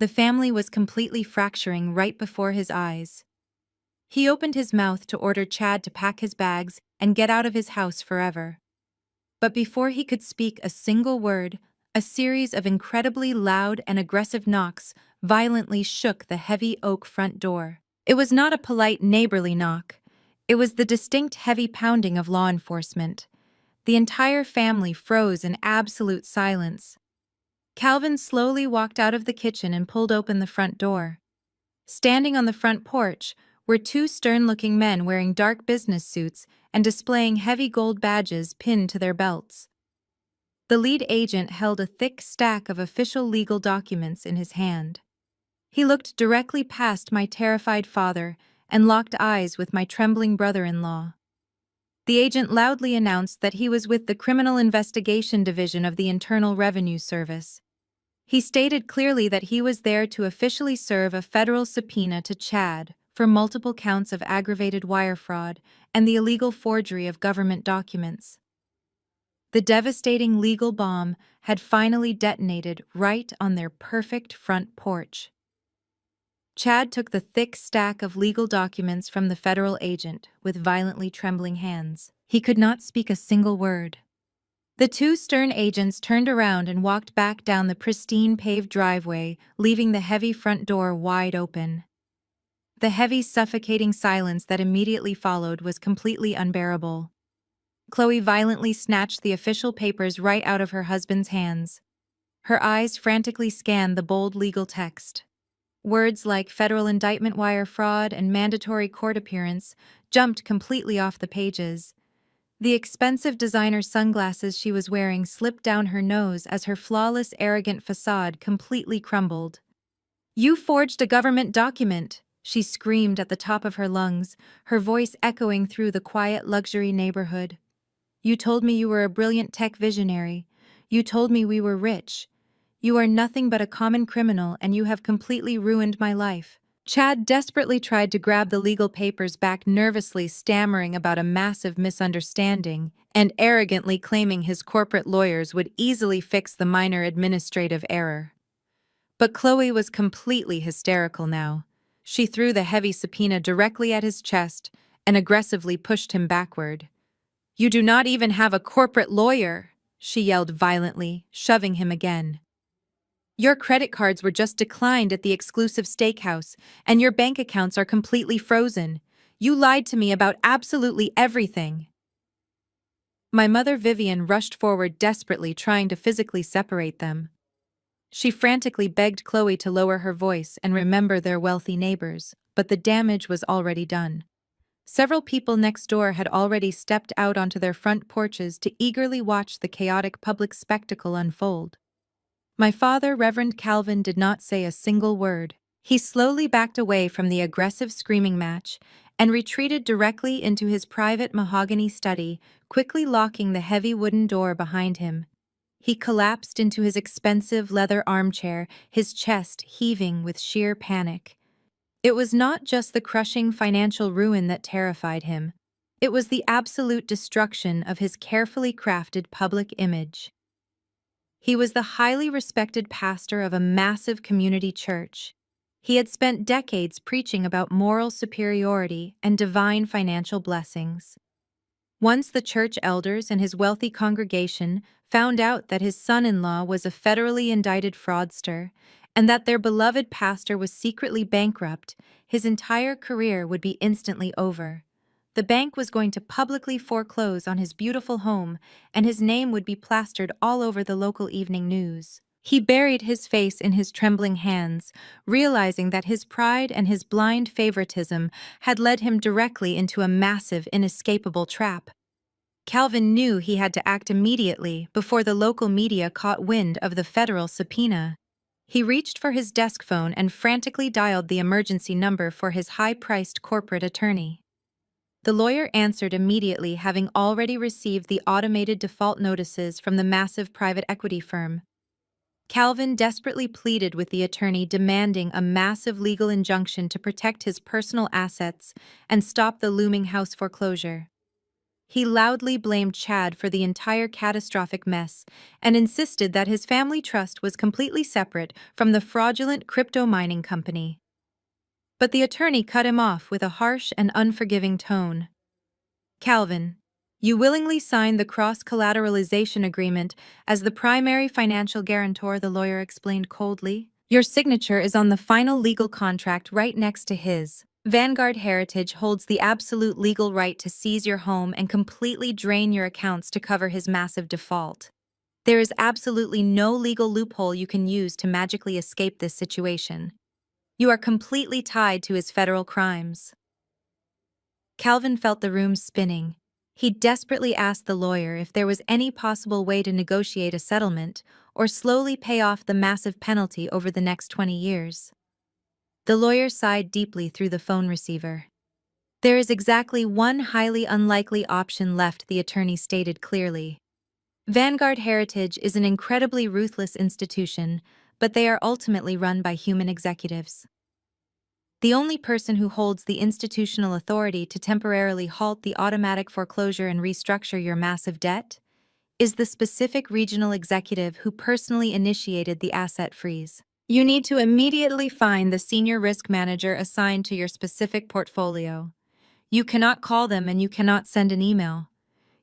The family was completely fracturing right before his eyes. He opened his mouth to order Chad to pack his bags and get out of his house forever. But before he could speak a single word, a series of incredibly loud and aggressive knocks violently shook the heavy oak front door. It was not a polite neighborly knock. It was the distinct heavy pounding of law enforcement. The entire family froze in absolute silence. Calvin slowly walked out of the kitchen and pulled open the front door. Standing on the front porch were two stern-looking men wearing dark business suits and displaying heavy gold badges pinned to their belts. The lead agent held a thick stack of official legal documents in his hand. He looked directly past my terrified father and locked eyes with my trembling brother-in-law. The agent loudly announced that he was with the Criminal Investigation Division of the Internal Revenue Service. He stated clearly that he was there to officially serve a federal subpoena to Chad for multiple counts of aggravated wire fraud and the illegal forgery of government documents. The devastating legal bomb had finally detonated right on their perfect front porch. Chad took the thick stack of legal documents from the federal agent with violently trembling hands. He could not speak a single word. The two stern agents turned around and walked back down the pristine paved driveway, leaving the heavy front door wide open. The heavy, suffocating silence that immediately followed was completely unbearable. Chloe violently snatched the official papers right out of her husband's hands. Her eyes frantically scanned the bold legal text. Words like federal indictment wire fraud and mandatory court appearance jumped completely off the pages. The expensive designer sunglasses she was wearing slipped down her nose as her flawless, arrogant facade completely crumbled. "You forged a government document!" she screamed at the top of her lungs, her voice echoing through the quiet luxury neighborhood. "You told me you were a brilliant tech visionary. You told me we were rich. You are nothing but a common criminal, and you have completely ruined my life." Chad desperately tried to grab the legal papers back, nervously stammering about a massive misunderstanding and arrogantly claiming his corporate lawyers would easily fix the minor administrative error. But Chloe was completely hysterical now. She threw the heavy subpoena directly at his chest and aggressively pushed him backward. "You do not even have a corporate lawyer," she yelled violently, shoving him again. "Your credit cards were just declined at the exclusive steakhouse, and your bank accounts are completely frozen. You lied to me about absolutely everything." My mother Vivian rushed forward desperately, trying to physically separate them. She frantically begged Chloe to lower her voice and remember their wealthy neighbors, but the damage was already done. Several people next door had already stepped out onto their front porches to eagerly watch the chaotic public spectacle unfold. My father, Reverend Calvin, did not say a single word. He slowly backed away from the aggressive screaming match and retreated directly into his private mahogany study, quickly locking the heavy wooden door behind him. He collapsed into his expensive leather armchair, his chest heaving with sheer panic. It was not just the crushing financial ruin that terrified him. It was the absolute destruction of his carefully crafted public image. He was the highly respected pastor of a massive community church. He had spent decades preaching about moral superiority and divine financial blessings. Once the church elders and his wealthy congregation found out that his son-in-law was a federally indicted fraudster and that their beloved pastor was secretly bankrupt, his entire career would be instantly over. The bank was going to publicly foreclose on his beautiful home, and his name would be plastered all over the local evening news. He buried his face in his trembling hands, realizing that his pride and his blind favoritism had led him directly into a massive, inescapable trap. Calvin knew he had to act immediately before the local media caught wind of the federal subpoena. He reached for his desk phone and frantically dialed the emergency number for his high-priced corporate attorney. The lawyer answered immediately, having already received the automated default notices from the massive private equity firm. Calvin desperately pleaded with the attorney, demanding a massive legal injunction to protect his personal assets and stop the looming house foreclosure. He loudly blamed Chad for the entire catastrophic mess and insisted that his family trust was completely separate from the fraudulent crypto mining company. But the attorney cut him off with a harsh and unforgiving tone. "Calvin, you willingly signed the cross-collateralization agreement as the primary financial guarantor," the lawyer explained coldly. "Your signature is on the final legal contract right next to his." Vanguard Heritage holds the absolute legal right to seize your home and completely drain your accounts to cover his massive default. There is absolutely no legal loophole you can use to magically escape this situation. You are completely tied to his federal crimes. Calvin felt the room spinning. He desperately asked the lawyer if there was any possible way to negotiate a settlement or slowly pay off the massive penalty over the next 20 years. The lawyer sighed deeply through the phone receiver. There is exactly one highly unlikely option left, the attorney stated clearly. Vanguard Heritage is an incredibly ruthless institution, but they are ultimately run by human executives. The only person who holds the institutional authority to temporarily halt the automatic foreclosure and restructure your massive debt is the specific regional executive who personally initiated the asset freeze. You need to immediately find the senior risk manager assigned to your specific portfolio. You cannot call them and you cannot send an email.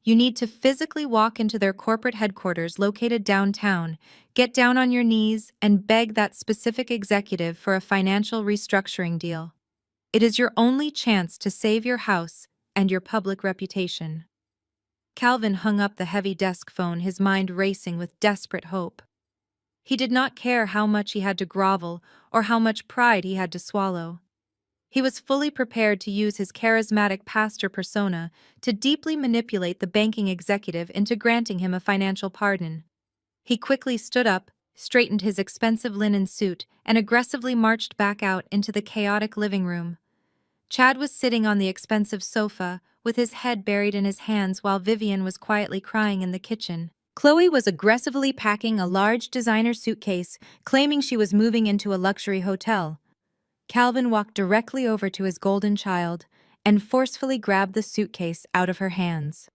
You need to physically walk into their corporate headquarters located downtown, get down on your knees, and beg that specific executive for a financial restructuring deal. It is your only chance to save your house and your public reputation. Calvin hung up the heavy desk phone, his mind racing with desperate hope. He did not care how much he had to grovel or how much pride he had to swallow. He was fully prepared to use his charismatic pastor persona to deeply manipulate the banking executive into granting him a financial pardon. He quickly stood up, straightened his expensive linen suit, and aggressively marched back out into the chaotic living room. Chad was sitting on the expensive sofa, with his head buried in his hands while Vivian was quietly crying in the kitchen. Chloe was aggressively packing a large designer suitcase, claiming she was moving into a luxury hotel. Calvin walked directly over to his golden child and forcefully grabbed the suitcase out of her hands.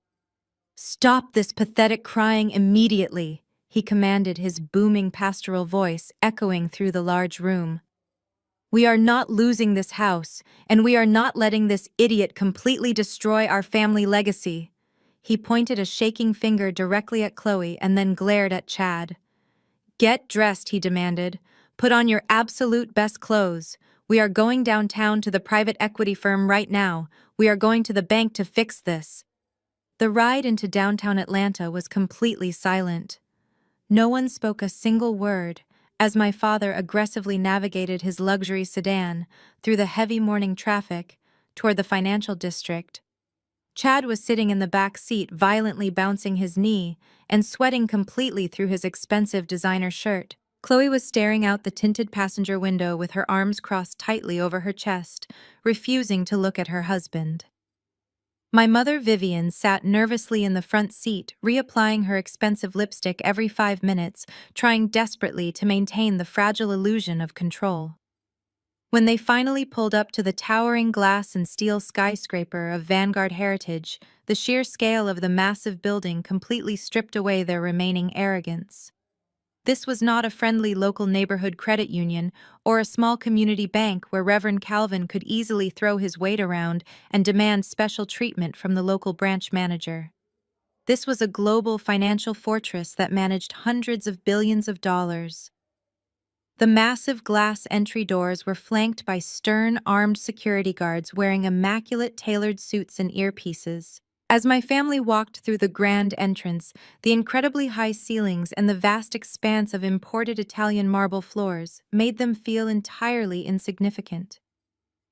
"Stop this pathetic crying immediately," he commanded, his booming pastoral voice echoing through the large room. "We are not losing this house, and we are not letting this idiot completely destroy our family legacy." He pointed a shaking finger directly at Chloe and then glared at Chad. "Get dressed," he demanded. "Put on your absolute best clothes. We are going downtown to the private equity firm right now. We are going to the bank to fix this." The ride into downtown Atlanta was completely silent. No one spoke a single word as my father aggressively navigated his luxury sedan through the heavy morning traffic toward the financial district. Chad was sitting in the back seat, violently bouncing his knee and sweating completely through his expensive designer shirt. Chloe was staring out the tinted passenger window with her arms crossed tightly over her chest, refusing to look at her husband. My mother, Vivian, sat nervously in the front seat, reapplying her expensive lipstick every 5 minutes, trying desperately to maintain the fragile illusion of control. When they finally pulled up to the towering glass and steel skyscraper of Vanguard Heritage, the sheer scale of the massive building completely stripped away their remaining arrogance. This was not a friendly local neighborhood credit union or a small community bank where Reverend Calvin could easily throw his weight around and demand special treatment from the local branch manager. This was a global financial fortress that managed hundreds of billions of dollars. The massive glass entry doors were flanked by stern, armed security guards wearing immaculate tailored suits and earpieces. As my family walked through the grand entrance, the incredibly high ceilings and the vast expanse of imported Italian marble floors made them feel entirely insignificant.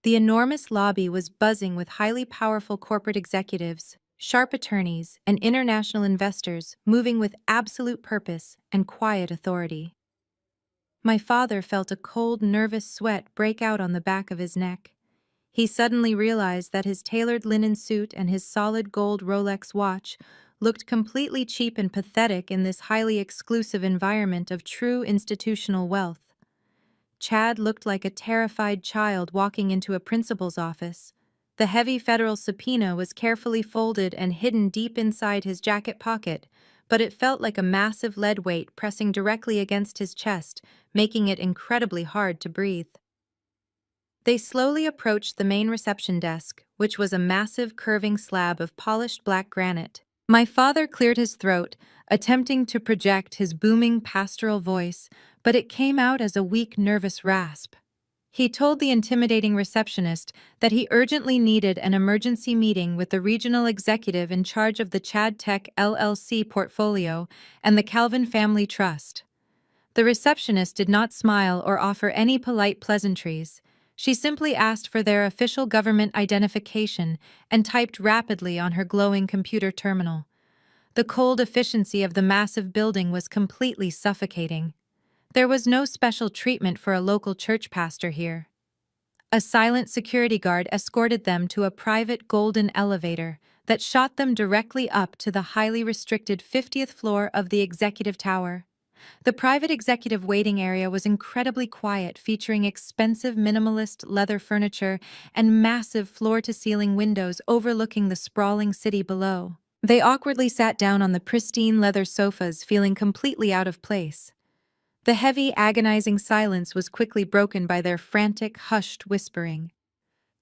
The enormous lobby was buzzing with highly powerful corporate executives, sharp attorneys, and international investors moving with absolute purpose and quiet authority. My father felt a cold, nervous sweat break out on the back of his neck. He suddenly realized that his tailored linen suit and his solid gold Rolex watch looked completely cheap and pathetic in this highly exclusive environment of true institutional wealth. Chad looked like a terrified child walking into a principal's office. The heavy federal subpoena was carefully folded and hidden deep inside his jacket pocket, but it felt like a massive lead weight pressing directly against his chest, making it incredibly hard to breathe. They slowly approached the main reception desk, which was a massive curving slab of polished black granite. My father cleared his throat, attempting to project his booming pastoral voice, but it came out as a weak, nervous rasp. He told the intimidating receptionist that he urgently needed an emergency meeting with the regional executive in charge of the Chad Tech LLC portfolio and the Calvin Family Trust. The receptionist did not smile or offer any polite pleasantries. She simply asked for their official government identification and typed rapidly on her glowing computer terminal. The cold efficiency of the massive building was completely suffocating. There was no special treatment for a local church pastor here. A silent security guard escorted them to a private golden elevator that shot them directly up to the highly restricted 50th floor of the executive tower. The private executive waiting area was incredibly quiet, featuring expensive minimalist leather furniture and massive floor-to-ceiling windows overlooking the sprawling city below. They awkwardly sat down on the pristine leather sofas, feeling completely out of place. The heavy, agonizing silence was quickly broken by their frantic, hushed whispering.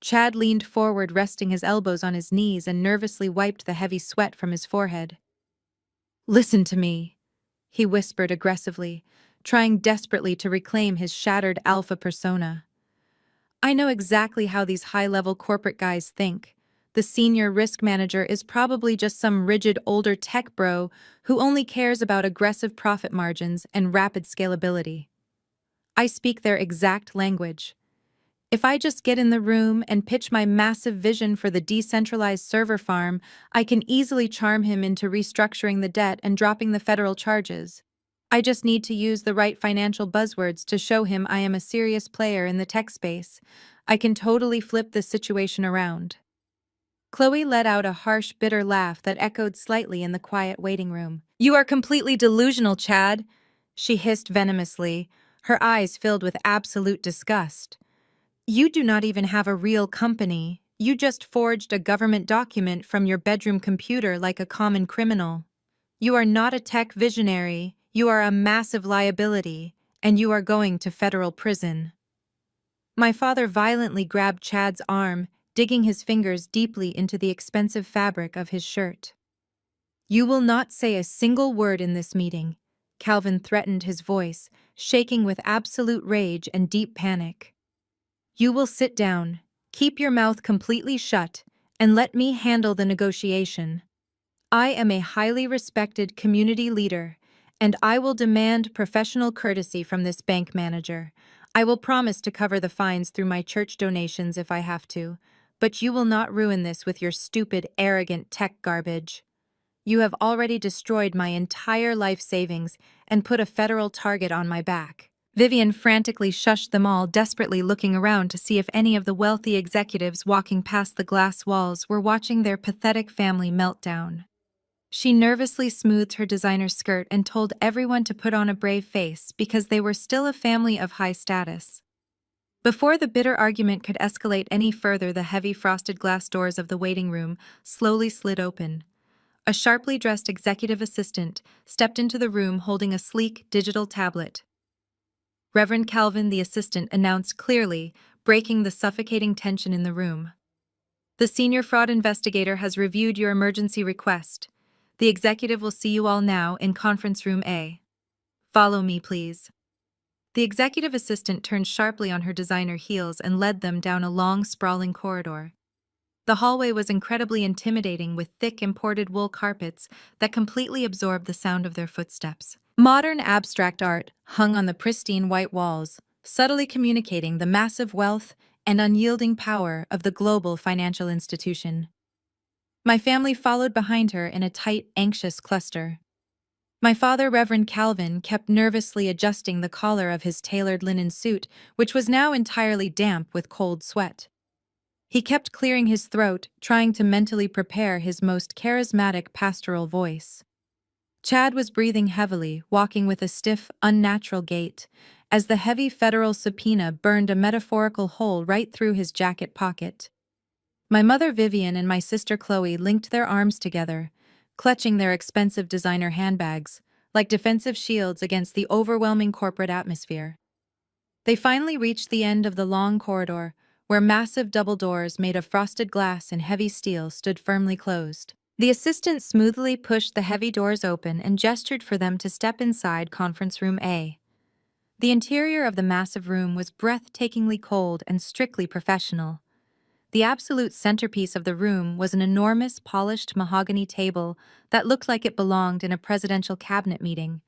Chad leaned forward, resting his elbows on his knees, and nervously wiped the heavy sweat from his forehead. "Listen to me," he whispered aggressively, trying desperately to reclaim his shattered alpha persona. "I know exactly how these high-level corporate guys think. The senior risk manager is probably just some rigid older tech bro who only cares about aggressive profit margins and rapid scalability. I speak their exact language. If I just get in the room and pitch my massive vision for the decentralized server farm, I can easily charm him into restructuring the debt and dropping the federal charges. I just need to use the right financial buzzwords to show him I am a serious player in the tech space. I can totally flip this situation around." Chloe let out a harsh, bitter laugh that echoed slightly in the quiet waiting room. "You are completely delusional, Chad," she hissed venomously, her eyes filled with absolute disgust. "You do not even have a real company. You just forged a government document from your bedroom computer like a common criminal. You are not a tech visionary, you are a massive liability, and you are going to federal prison." My father violently grabbed Chad's arm, digging his fingers deeply into the expensive fabric of his shirt. "You will not say a single word in this meeting," Calvin threatened, his voice shaking with absolute rage and deep panic. "You will sit down, keep your mouth completely shut, and let me handle the negotiation. I am a highly respected community leader, and I will demand professional courtesy from this bank manager. I will promise to cover the fines through my church donations if I have to, but you will not ruin this with your stupid, arrogant tech garbage. You have already destroyed my entire life savings and put a federal target on my back." Vivian frantically shushed them all, desperately looking around to see if any of the wealthy executives walking past the glass walls were watching their pathetic family meltdown. She nervously smoothed her designer skirt and told everyone to put on a brave face because they were still a family of high status. Before the bitter argument could escalate any further, the heavy frosted glass doors of the waiting room slowly slid open. A sharply dressed executive assistant stepped into the room holding a sleek digital tablet. Reverend Calvin, the assistant, announced clearly, breaking the suffocating tension in the room. "The senior fraud investigator has reviewed your emergency request. The executive will see you all now in conference room A. Follow me, please." The executive assistant turned sharply on her designer heels and led them down a long, sprawling corridor. The hallway was incredibly intimidating, with thick imported wool carpets that completely absorbed the sound of their footsteps. Modern abstract art hung on the pristine white walls, subtly communicating the massive wealth and unyielding power of the global financial institution. My family followed behind her in a tight, anxious cluster. My father, Reverend Calvin, kept nervously adjusting the collar of his tailored linen suit, which was now entirely damp with cold sweat. He kept clearing his throat, trying to mentally prepare his most charismatic pastoral voice. Chad was breathing heavily, walking with a stiff, unnatural gait, as the heavy federal subpoena burned a metaphorical hole right through his jacket pocket. My mother Vivian and my sister Chloe linked their arms together, clutching their expensive designer handbags, like defensive shields against the overwhelming corporate atmosphere. They finally reached the end of the long corridor, where massive double doors made of frosted glass and heavy steel stood firmly closed. The assistant smoothly pushed the heavy doors open and gestured for them to step inside conference room A. The interior of the massive room was breathtakingly cold and strictly professional. The absolute centerpiece of the room was an enormous polished mahogany table that looked like it belonged in a presidential cabinet meeting.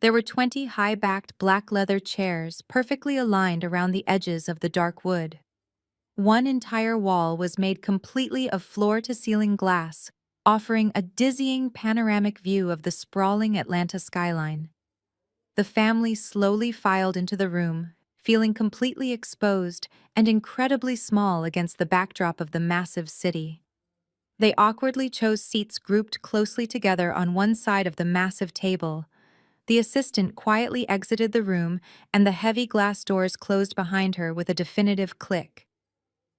There were 20 high-backed black leather chairs perfectly aligned around the edges of the dark wood. One entire wall was made completely of floor-to-ceiling glass, offering a dizzying panoramic view of the sprawling Atlanta skyline. The family slowly filed into the room, feeling completely exposed and incredibly small against the backdrop of the massive city. They awkwardly chose seats grouped closely together on one side of the massive table. The assistant quietly exited the room, and the heavy glass doors closed behind her with a definitive click.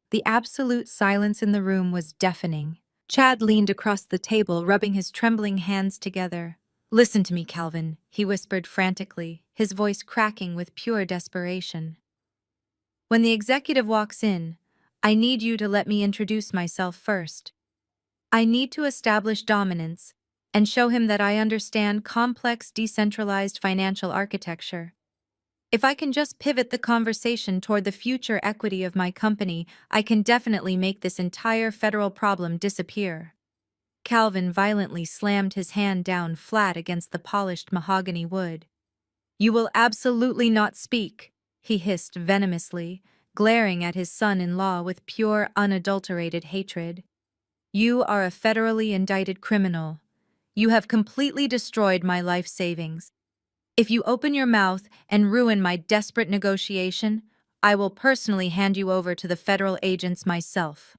The absolute silence in the room was deafening. Chad leaned across the table, rubbing his trembling hands together. "Listen to me, Calvin," he whispered frantically, his voice cracking with pure desperation. "When the executive walks in, I need you to let me introduce myself first. I need to establish dominance and show him that I understand complex decentralized financial architecture. If I can just pivot the conversation toward the future equity of my company, I can definitely make this entire federal problem disappear." Calvin violently slammed his hand down flat against the polished mahogany wood. "You will absolutely not speak," he hissed venomously, glaring at his son-in-law with pure, unadulterated hatred. "You are a federally indicted criminal. You have completely destroyed my life savings. If you open your mouth and ruin my desperate negotiation, I will personally hand you over to the federal agents myself."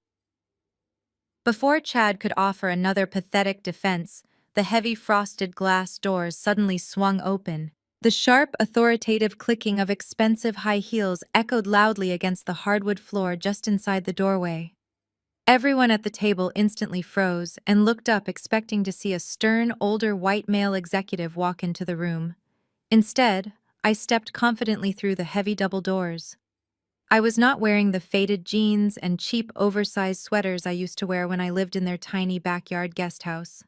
Before Chad could offer another pathetic defense, the heavy frosted glass doors suddenly swung open. The sharp, authoritative clicking of expensive high heels echoed loudly against the hardwood floor just inside the doorway. Everyone at the table instantly froze and looked up, expecting to see a stern, older white male executive walk into the room. Instead, I stepped confidently through the heavy double doors. I was not wearing the faded jeans and cheap oversized sweaters I used to wear when I lived in their tiny backyard guest house.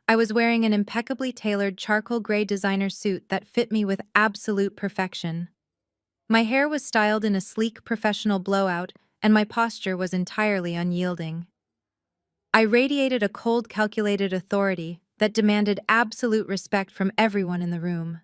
I was wearing an impeccably tailored charcoal gray designer suit that fit me with absolute perfection. My hair was styled in a sleek professional blowout, and my posture was entirely unyielding. I radiated a cold, calculated authority that demanded absolute respect from everyone in the room.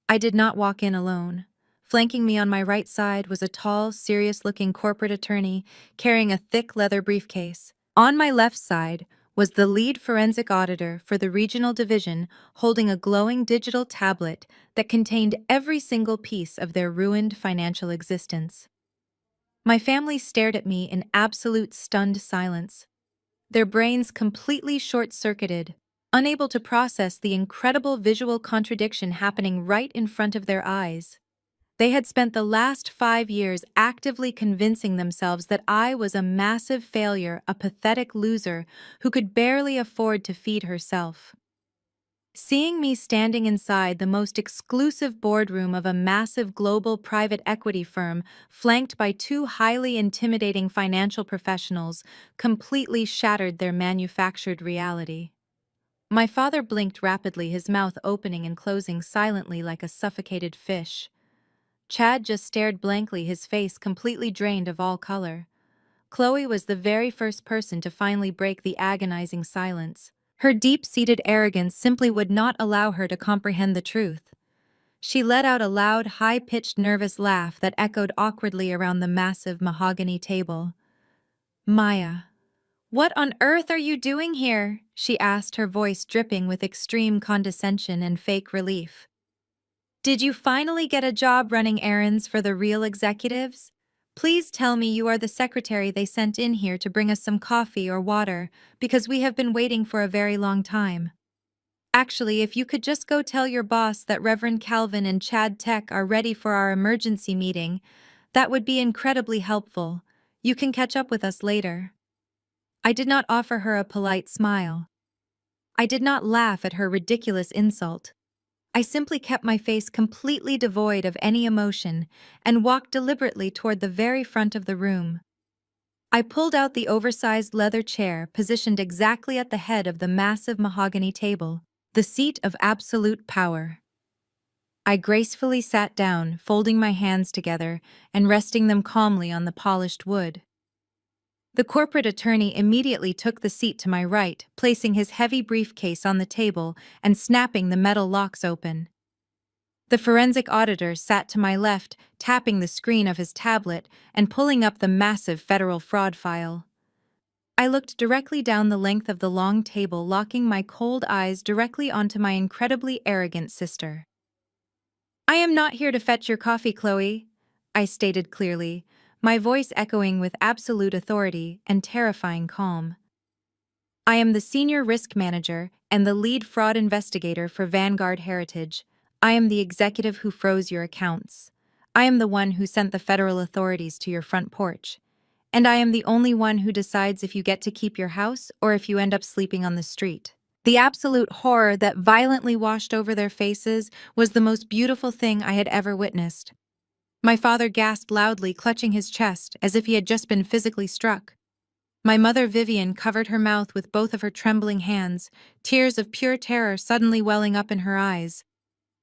I did not walk in alone. Flanking me on my right side was a tall, serious-looking corporate attorney carrying a thick leather briefcase. On my left side was the lead forensic auditor for the regional division, holding a glowing digital tablet that contained every single piece of their ruined financial existence. My family stared at me in absolute stunned silence, their brains completely short-circuited, unable to process the incredible visual contradiction happening right in front of their eyes. They had spent the last 5 years actively convincing themselves that I was a massive failure, a pathetic loser who could barely afford to feed herself. Seeing me standing inside the most exclusive boardroom of a massive global private equity firm, flanked by two highly intimidating financial professionals, completely shattered their manufactured reality. My father blinked rapidly, his mouth opening and closing silently like a suffocated fish. Chad just stared blankly, his face completely drained of all color. Chloe was the very first person to finally break the agonizing silence. Her deep-seated arrogance simply would not allow her to comprehend the truth. She let out a loud, high-pitched, nervous laugh that echoed awkwardly around the massive mahogany table. "Maya, what on earth are you doing here?" she asked, her voice dripping with extreme condescension and fake relief. "Did you finally get a job running errands for the real executives? Please tell me you are the secretary they sent in here to bring us some coffee or water, because we have been waiting for a very long time. Actually, if you could just go tell your boss that Reverend Calvin and Chad Tech are ready for our emergency meeting, that would be incredibly helpful. You can catch up with us later." I did not offer her a polite smile. I did not laugh at her ridiculous insult. I simply kept my face completely devoid of any emotion and walked deliberately toward the very front of the room. I pulled out the oversized leather chair positioned exactly at the head of the massive mahogany table, the seat of absolute power. I gracefully sat down, folding my hands together and resting them calmly on the polished wood. The corporate attorney immediately took the seat to my right, placing his heavy briefcase on the table and snapping the metal locks open. The forensic auditor sat to my left, tapping the screen of his tablet and pulling up the massive federal fraud file. I looked directly down the length of the long table, locking my cold eyes directly onto my incredibly arrogant sister. "I am not here to fetch your coffee, Chloe," I stated clearly, my voice echoing with absolute authority and terrifying calm. "I am the senior risk manager and the lead fraud investigator for Vanguard Heritage. I am the executive who froze your accounts. I am the one who sent the federal authorities to your front porch. And I am the only one who decides if you get to keep your house or if you end up sleeping on the street." The absolute horror that violently washed over their faces was the most beautiful thing I had ever witnessed. My father gasped loudly, clutching his chest as if he had just been physically struck. My mother Vivian covered her mouth with both of her trembling hands, tears of pure terror suddenly welling up in her eyes.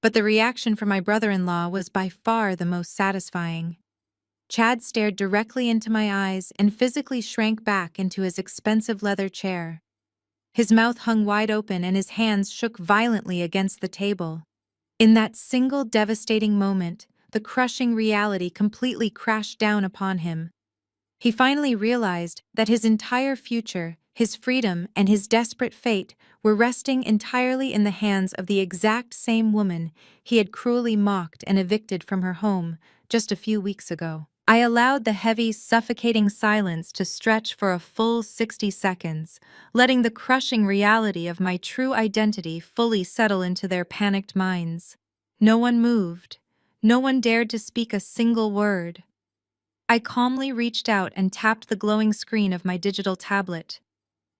But the reaction from my brother-in-law was by far the most satisfying. Chad stared directly into my eyes and physically shrank back into his expensive leather chair. His mouth hung wide open and his hands shook violently against the table. In that single devastating moment, the crushing reality completely crashed down upon him. He finally realized that his entire future, his freedom, and his desperate fate were resting entirely in the hands of the exact same woman he had cruelly mocked and evicted from her home just a few weeks ago. I allowed the heavy, suffocating silence to stretch for a full 60 seconds, letting the crushing reality of my true identity fully settle into their panicked minds. No one moved. No one dared to speak a single word. I calmly reached out and tapped the glowing screen of my digital tablet.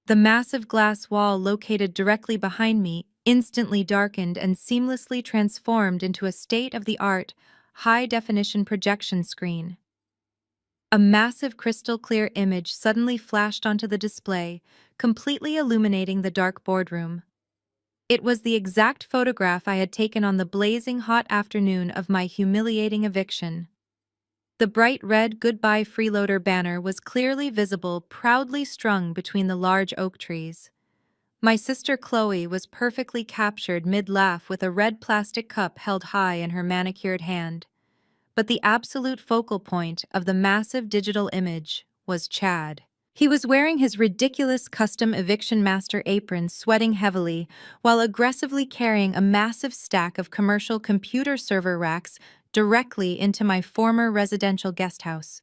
The massive glass wall located directly behind me instantly darkened and seamlessly transformed into a state-of-the-art, high-definition projection screen. A massive crystal-clear image suddenly flashed onto the display, completely illuminating the dark boardroom. It was the exact photograph I had taken on the blazing hot afternoon of my humiliating eviction. The bright red "Goodbye Freeloader" banner was clearly visible, proudly strung between the large oak trees. My sister Chloe was perfectly captured mid-laugh with a red plastic cup held high in her manicured hand. But the absolute focal point of the massive digital image was Chad. He was wearing his ridiculous custom Eviction Master apron, sweating heavily, while aggressively carrying a massive stack of commercial computer server racks directly into my former residential guest house.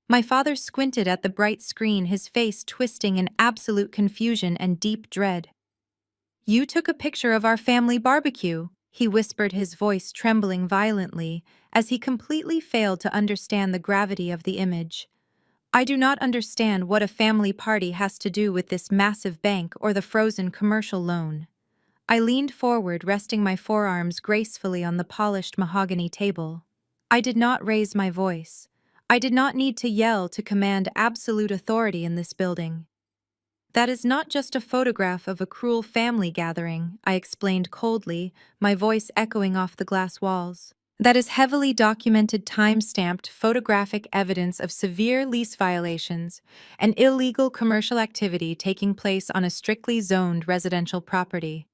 My father squinted at the bright screen, his face twisting in absolute confusion and deep dread. "You took a picture of our family barbecue," he whispered, his voice trembling violently, as he completely failed to understand the gravity of the image. "I do not understand what a family party has to do with this massive bank or the frozen commercial loan." I leaned forward, resting my forearms gracefully on the polished mahogany table. I did not raise my voice. I did not need to yell to command absolute authority in this building. "That is not just a photograph of a cruel family gathering," I explained coldly, my voice echoing off the glass walls. "That is heavily documented, time-stamped photographic evidence of severe lease violations and illegal commercial activity taking place on a strictly zoned residential property.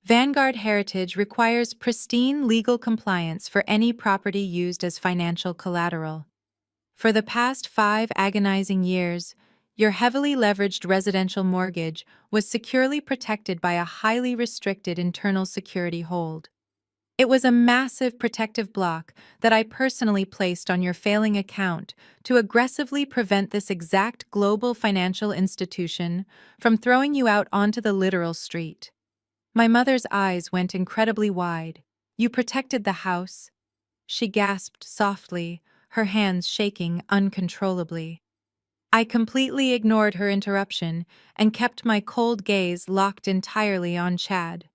Vanguard Heritage requires pristine legal compliance for any property used as financial collateral. For the past 5 agonizing years, your heavily leveraged residential mortgage was securely protected by a highly restricted internal security hold. It was a massive protective block that I personally placed on your failing account to aggressively prevent this exact global financial institution from throwing you out onto the literal street." My mother's eyes went incredibly wide. "You protected the house?" She gasped softly, her hands shaking uncontrollably. I completely ignored her interruption and kept my cold gaze locked entirely on Chad.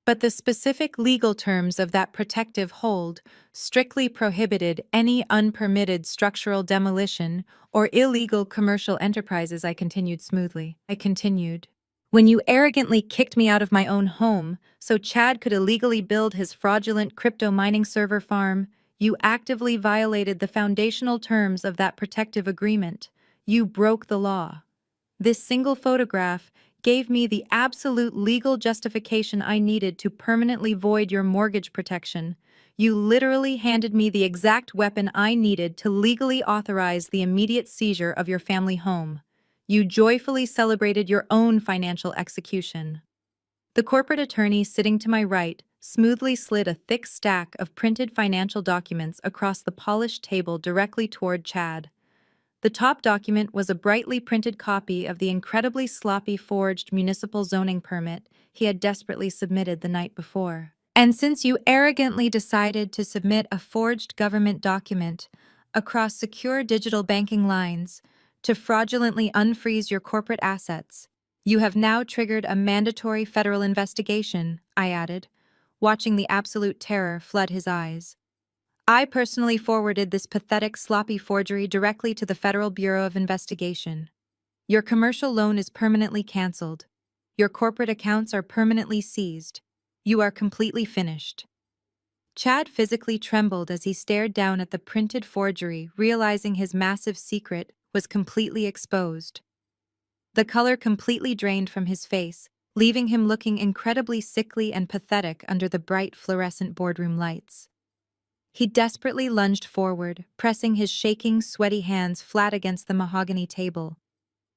"But the specific legal terms of that protective hold strictly prohibited any unpermitted structural demolition or illegal commercial enterprises," I continued smoothly. "When When you arrogantly kicked me out of my own home so Chad could illegally build his fraudulent crypto mining server farm, you actively violated the foundational terms of that protective agreement. You broke the law. This single photograph gave me the absolute legal justification I needed to permanently void your mortgage protection. You literally handed me the exact weapon I needed to legally authorize the immediate seizure of your family home. You joyfully celebrated your own financial execution. The corporate attorney sitting to my right smoothly slid a thick stack of printed financial documents across the polished table directly toward Chad. The top document was a brightly printed copy of the incredibly sloppy forged municipal zoning permit he had desperately submitted the night before. And since you arrogantly decided to submit a forged government document across secure digital banking lines to fraudulently unfreeze your corporate assets, you have now triggered a mandatory federal investigation, I added, watching the absolute terror flood his eyes. I personally forwarded this pathetic, sloppy forgery directly to the Federal Bureau of Investigation. Your commercial loan is permanently canceled. Your corporate accounts are permanently seized. You are completely finished. Chad physically trembled as he stared down at the printed forgery, realizing his massive secret was completely exposed. The color completely drained from his face, leaving him looking incredibly sickly and pathetic under the bright fluorescent boardroom lights. He desperately lunged forward, pressing his shaking, sweaty hands flat against the mahogany table.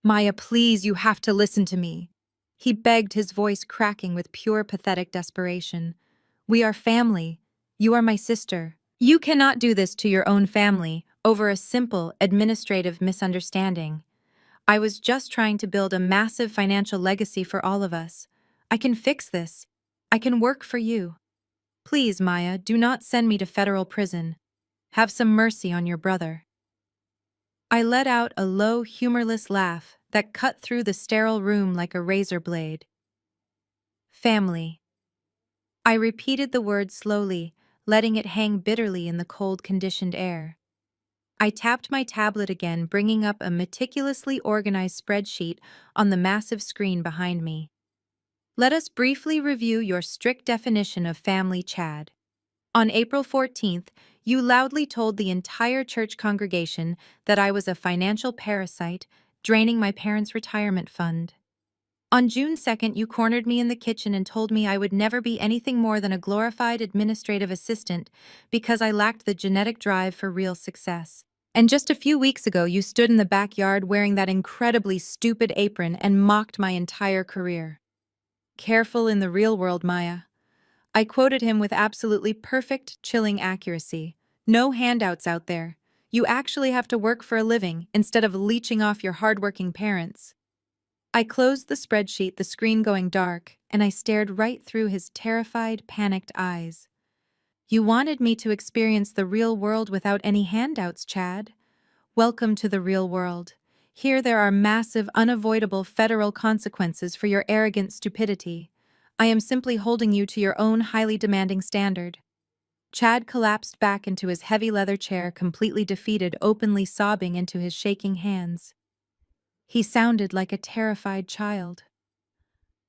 "Maya, please, you have to listen to me," he begged, his voice cracking with pure pathetic desperation. "We are family. You are my sister. You cannot do this to your own family over a simple administrative misunderstanding. I was just trying to build a massive financial legacy for all of us. I can fix this. I can work for you. Please, Maya, do not send me to federal prison. Have some mercy on your brother." I let out a low, humorless laugh that cut through the sterile room like a razor blade. Family. I repeated the word slowly, letting it hang bitterly in the cold, conditioned air. I tapped my tablet again, bringing up a meticulously organized spreadsheet on the massive screen behind me. Let us briefly review your strict definition of family, Chad. On April 14th, you loudly told the entire church congregation that I was a financial parasite, draining my parents' retirement fund. On June 2nd, you cornered me in the kitchen and told me I would never be anything more than a glorified administrative assistant because I lacked the genetic drive for real success. And just a few weeks ago, you stood in the backyard wearing that incredibly stupid apron and mocked my entire career. "Careful in the real world, Maya." I quoted him with absolutely perfect, chilling accuracy. "No handouts out there. You actually have to work for a living instead of leeching off your hardworking parents." I closed the spreadsheet, the screen going dark, and I stared right through his terrified, panicked eyes. "You wanted me to experience the real world without any handouts, Chad. Welcome to the real world. Here there are massive, unavoidable federal consequences for your arrogant stupidity. I am simply holding you to your own highly demanding standard." Chad collapsed back into his heavy leather chair, completely defeated, openly sobbing into his shaking hands. He sounded like a terrified child.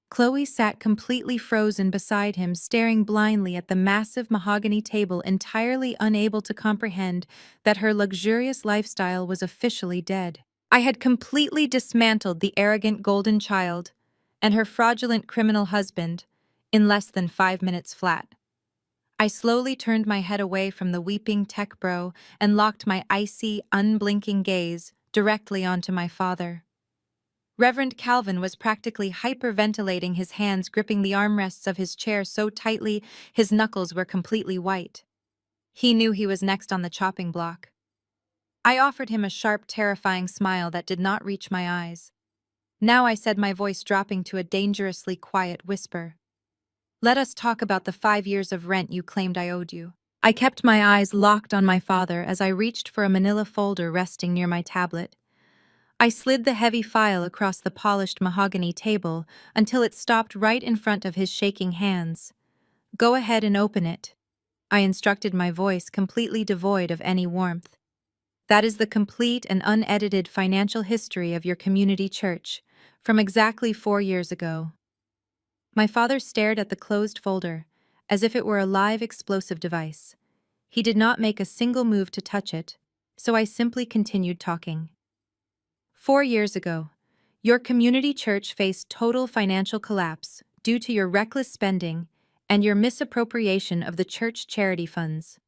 Chloe sat completely frozen beside him, staring blindly at the massive mahogany table, entirely unable to comprehend that her luxurious lifestyle was officially dead. I had completely dismantled the arrogant golden child and her fraudulent criminal husband in less than 5 minutes flat. I slowly turned my head away from the weeping tech bro and locked my icy, unblinking gaze directly onto my father. Reverend Calvin was practically hyperventilating, his hands gripping the armrests of his chair so tightly his knuckles were completely white. He knew he was next on the chopping block. I offered him a sharp, terrifying smile that did not reach my eyes. Now I said, my voice dropping to a dangerously quiet whisper. "Let us talk about the 5 years of rent you claimed I owed you." I kept my eyes locked on my father as I reached for a manila folder resting near my tablet. I slid the heavy file across the polished mahogany table until it stopped right in front of his shaking hands. "Go ahead and open it," I instructed, my voice completely devoid of any warmth. "That is the complete and unedited financial history of your community church. from exactly 4 years ago. My father stared at the closed folder, as if it were a live explosive device. He did not make a single move to touch it, so I simply continued talking. 4 years ago, your community church faced total financial collapse due to your reckless spending and your misappropriation of the church charity funds.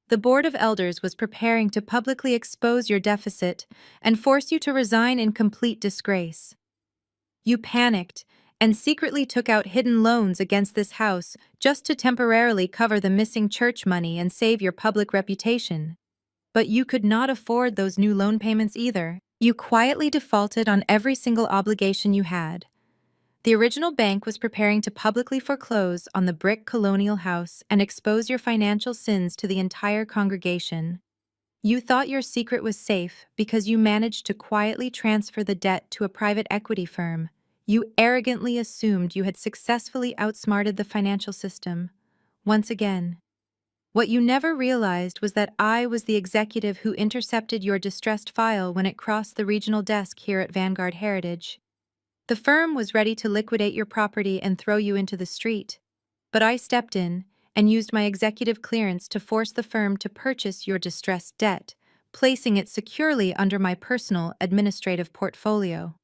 The Board of Elders was preparing to publicly expose your deficit and force you to resign in complete disgrace. You panicked and secretly took out hidden loans against this house just to temporarily cover the missing church money and save your public reputation. But you could not afford those new loan payments either. You quietly defaulted on every single obligation you had. The original bank was preparing to publicly foreclose on the brick colonial house and expose your financial sins to the entire congregation. You thought your secret was safe because you managed to quietly transfer the debt to a private equity firm. You arrogantly assumed you had successfully outsmarted the financial system. Once again. What you never realized was that I was the executive who intercepted your distressed file when it crossed the regional desk here at Vanguard Heritage. The firm was ready to liquidate your property and throw you into the street. But I stepped in and used my executive clearance to force the firm to purchase your distressed debt, placing it securely under my personal administrative portfolio.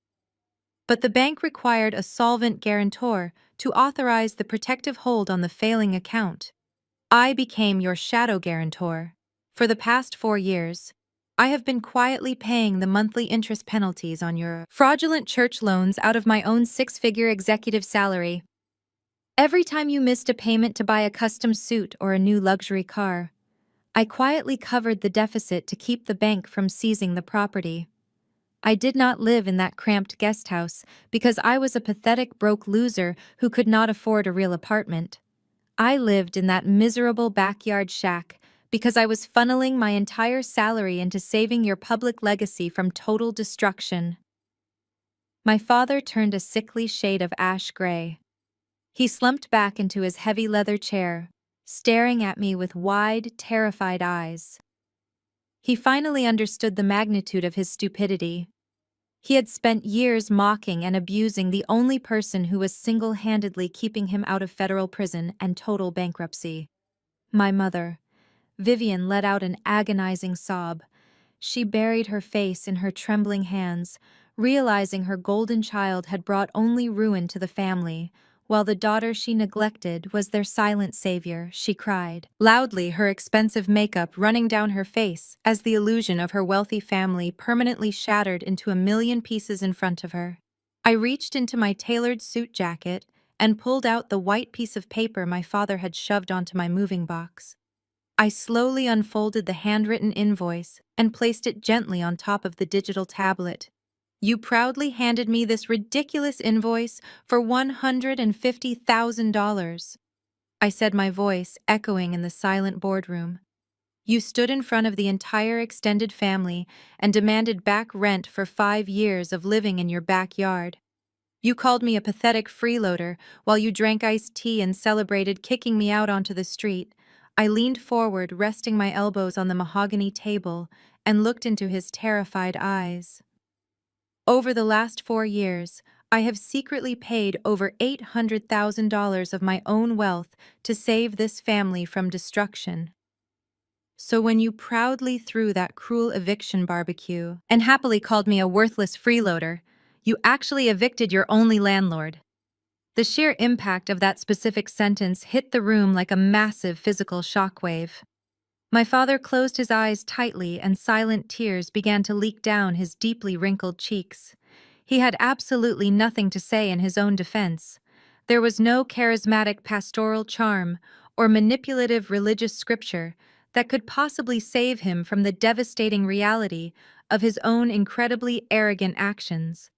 But the bank required a solvent guarantor to authorize the protective hold on the failing account. I became your shadow guarantor. For the past 4 years, I have been quietly paying the monthly interest penalties on your fraudulent church loans out of my own six-figure executive salary. Every time you missed a payment to buy a custom suit or a new luxury car, I quietly covered the deficit to keep the bank from seizing the property. I did not live in that cramped guest house because I was a pathetic broke loser who could not afford a real apartment. I lived in that miserable backyard shack because I was funneling my entire salary into saving your public legacy from total destruction. My father turned a sickly shade of ash gray. He slumped back into his heavy leather chair, staring at me with wide, terrified eyes. He finally understood the magnitude of his stupidity. He had spent years mocking and abusing the only person who was single-handedly keeping him out of federal prison and total bankruptcy. My mother. Vivian let out an agonizing sob. She buried her face in her trembling hands, realizing her golden child had brought only ruin to the family, while the daughter she neglected was their silent savior. She cried loudly, her expensive makeup running down her face as the illusion of her wealthy family permanently shattered into a million pieces in front of her. I reached into my tailored suit jacket and pulled out the white piece of paper my father had shoved onto my moving box. I slowly unfolded the handwritten invoice and placed it gently on top of the digital tablet. You proudly handed me this ridiculous invoice for $150,000. I said, my voice echoing in the silent boardroom. You stood in front of the entire extended family and demanded back rent for 5 years of living in your backyard. You called me a pathetic freeloader while you drank iced tea and celebrated kicking me out onto the street. I leaned forward, resting my elbows on the mahogany table, and looked into his terrified eyes. Over the last 4 years, I have secretly paid over $800,000 of my own wealth to save this family from destruction. So when you proudly threw that cruel eviction barbecue and happily called me a worthless freeloader, you actually evicted your only landlord. The sheer impact of that specific sentence hit the room like a massive physical shockwave. My father closed his eyes tightly and silent tears began to leak down his deeply wrinkled cheeks. He had absolutely nothing to say in his own defense. There was no charismatic pastoral charm or manipulative religious scripture that could possibly save him from the devastating reality of his own incredibly arrogant actions.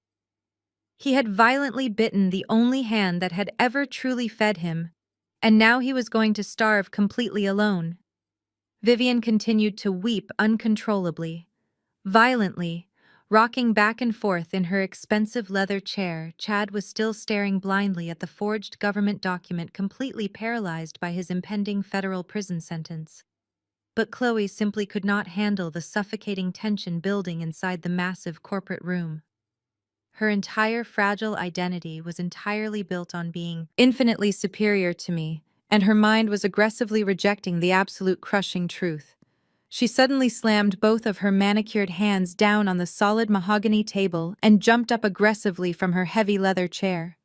He had violently bitten the only hand that had ever truly fed him, and now he was going to starve completely alone. Vivian continued to weep uncontrollably. Violently, rocking back and forth in her expensive leather chair, Chad was still staring blindly at the forged government document, completely paralyzed by his impending federal prison sentence. But Chloe simply could not handle the suffocating tension building inside the massive corporate room. Her entire fragile identity was entirely built on being infinitely superior to me, and her mind was aggressively rejecting the absolute crushing truth. She suddenly slammed both of her manicured hands down on the solid mahogany table and jumped up aggressively from her heavy leather chair.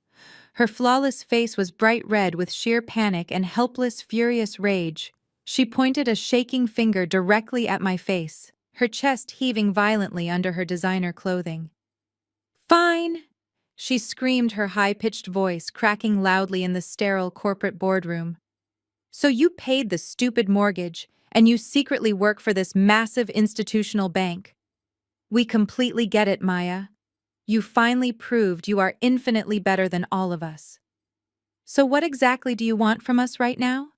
Her flawless face was bright red with sheer panic and helpless, furious rage. She pointed a shaking finger directly at my face, her chest heaving violently under her designer clothing. "Fine!" she screamed, her high-pitched voice cracking loudly in the sterile corporate boardroom. "So you paid the stupid mortgage, and you secretly work for this massive institutional bank. We completely get it, Maya. You finally proved you are infinitely better than all of us. So what exactly do you want from us right now?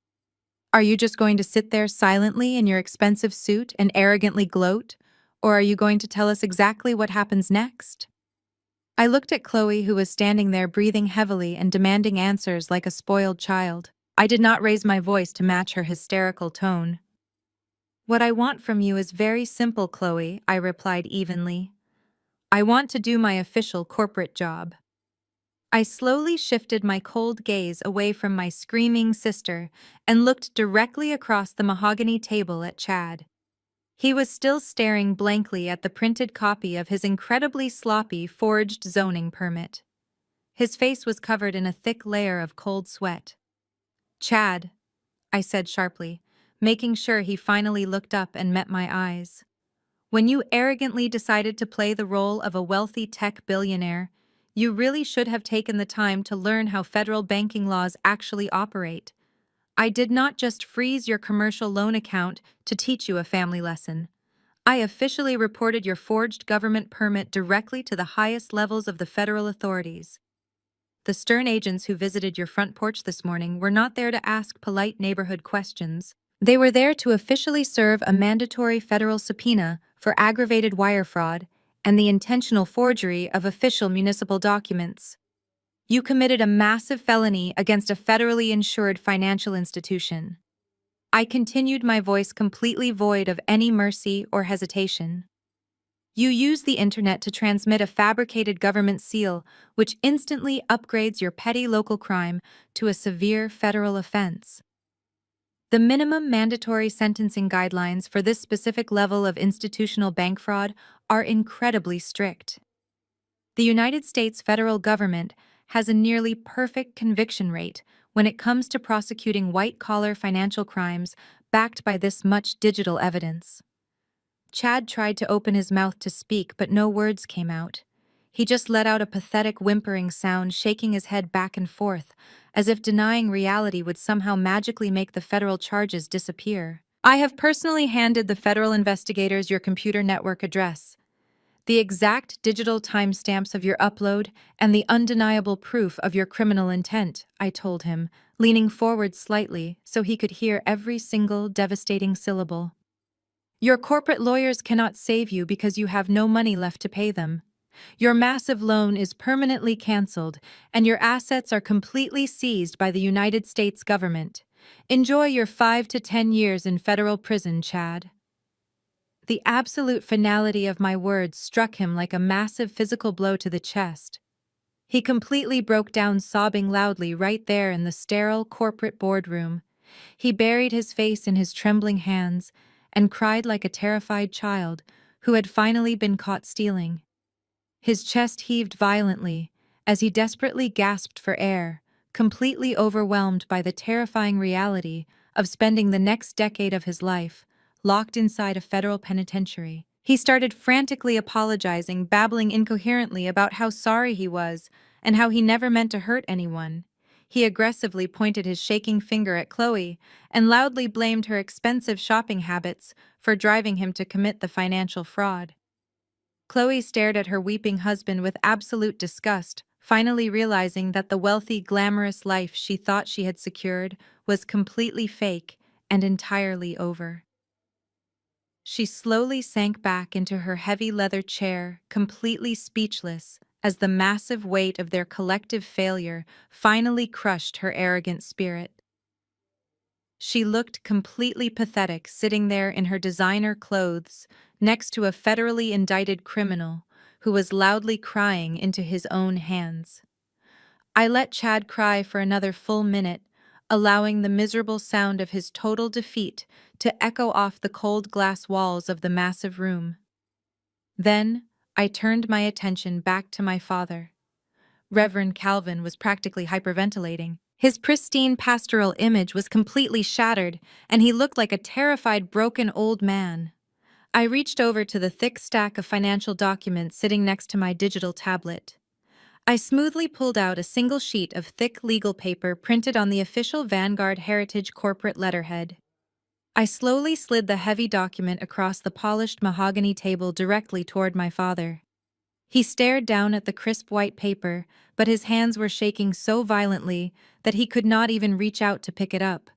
Are you just going to sit there silently in your expensive suit and arrogantly gloat, or are you going to tell us exactly what happens next?" I looked at Chloe, who was standing there breathing heavily and demanding answers like a spoiled child. I did not raise my voice to match her hysterical tone. "What I want from you is very simple, Chloe," I replied evenly. "I want to do my official corporate job." I slowly shifted my cold gaze away from my screaming sister and looked directly across the mahogany table at Chad. He was still staring blankly at the printed copy of his incredibly sloppy forged zoning permit. His face was covered in a thick layer of cold sweat. "Chad," I said sharply, making sure he finally looked up and met my eyes. "When you arrogantly decided to play the role of a wealthy tech billionaire, you really should have taken the time to learn how federal banking laws actually operate. I did not just freeze your commercial loan account to teach you a family lesson. I officially reported your forged government permit directly to the highest levels of the federal authorities. The stern agents who visited your front porch this morning were not there to ask polite neighborhood questions. They were there to officially serve a mandatory federal subpoena for aggravated wire fraud and the intentional forgery of official municipal documents. You committed a massive felony against a federally insured financial institution." I continued, my voice completely void of any mercy or hesitation. "You use the internet to transmit a fabricated government seal, which instantly upgrades your petty local crime to a severe federal offense. The minimum mandatory sentencing guidelines for this specific level of institutional bank fraud are incredibly strict. The United States federal government has a nearly perfect conviction rate when it comes to prosecuting white-collar financial crimes backed by this much digital evidence." Chad tried to open his mouth to speak, but no words came out. He just let out a pathetic whimpering sound, shaking his head back and forth, as if denying reality would somehow magically make the federal charges disappear. "I have personally handed the federal investigators your computer network address, the exact digital timestamps of your upload, and the undeniable proof of your criminal intent," I told him, leaning forward slightly so he could hear every single devastating syllable. "Your corporate lawyers cannot save you because you have no money left to pay them. Your massive loan is permanently canceled, and your assets are completely seized by the United States government. Enjoy your 5 to 10 years in federal prison, Chad." The absolute finality of my words struck him like a massive physical blow to the chest. He completely broke down, sobbing loudly right there in the sterile corporate boardroom. He buried his face in his trembling hands and cried like a terrified child who had finally been caught stealing. His chest heaved violently as he desperately gasped for air, completely overwhelmed by the terrifying reality of spending the next decade of his life locked inside a federal penitentiary. He started frantically apologizing, babbling incoherently about how sorry he was and how he never meant to hurt anyone. He aggressively pointed his shaking finger at Chloe and loudly blamed her expensive shopping habits for driving him to commit the financial fraud. Chloe stared at her weeping husband with absolute disgust, finally realizing that the wealthy, glamorous life she thought she had secured was completely fake and entirely over. She slowly sank back into her heavy leather chair, completely speechless, as the massive weight of their collective failure finally crushed her arrogant spirit. She looked completely pathetic, sitting there in her designer clothes next to a federally indicted criminal who was loudly crying into his own hands. I let Chad cry for another full minute, allowing the miserable sound of his total defeat to echo off the cold glass walls of the massive room. Then, I turned my attention back to my father. Reverend Calvin was practically hyperventilating. His pristine pastoral image was completely shattered, and he looked like a terrified, broken old man. I reached over to the thick stack of financial documents sitting next to my digital tablet. I smoothly pulled out a single sheet of thick legal paper printed on the official Vanguard Heritage corporate letterhead. I slowly slid the heavy document across the polished mahogany table directly toward my father. He stared down at the crisp white paper, but his hands were shaking so violently that he could not even reach out to pick it up.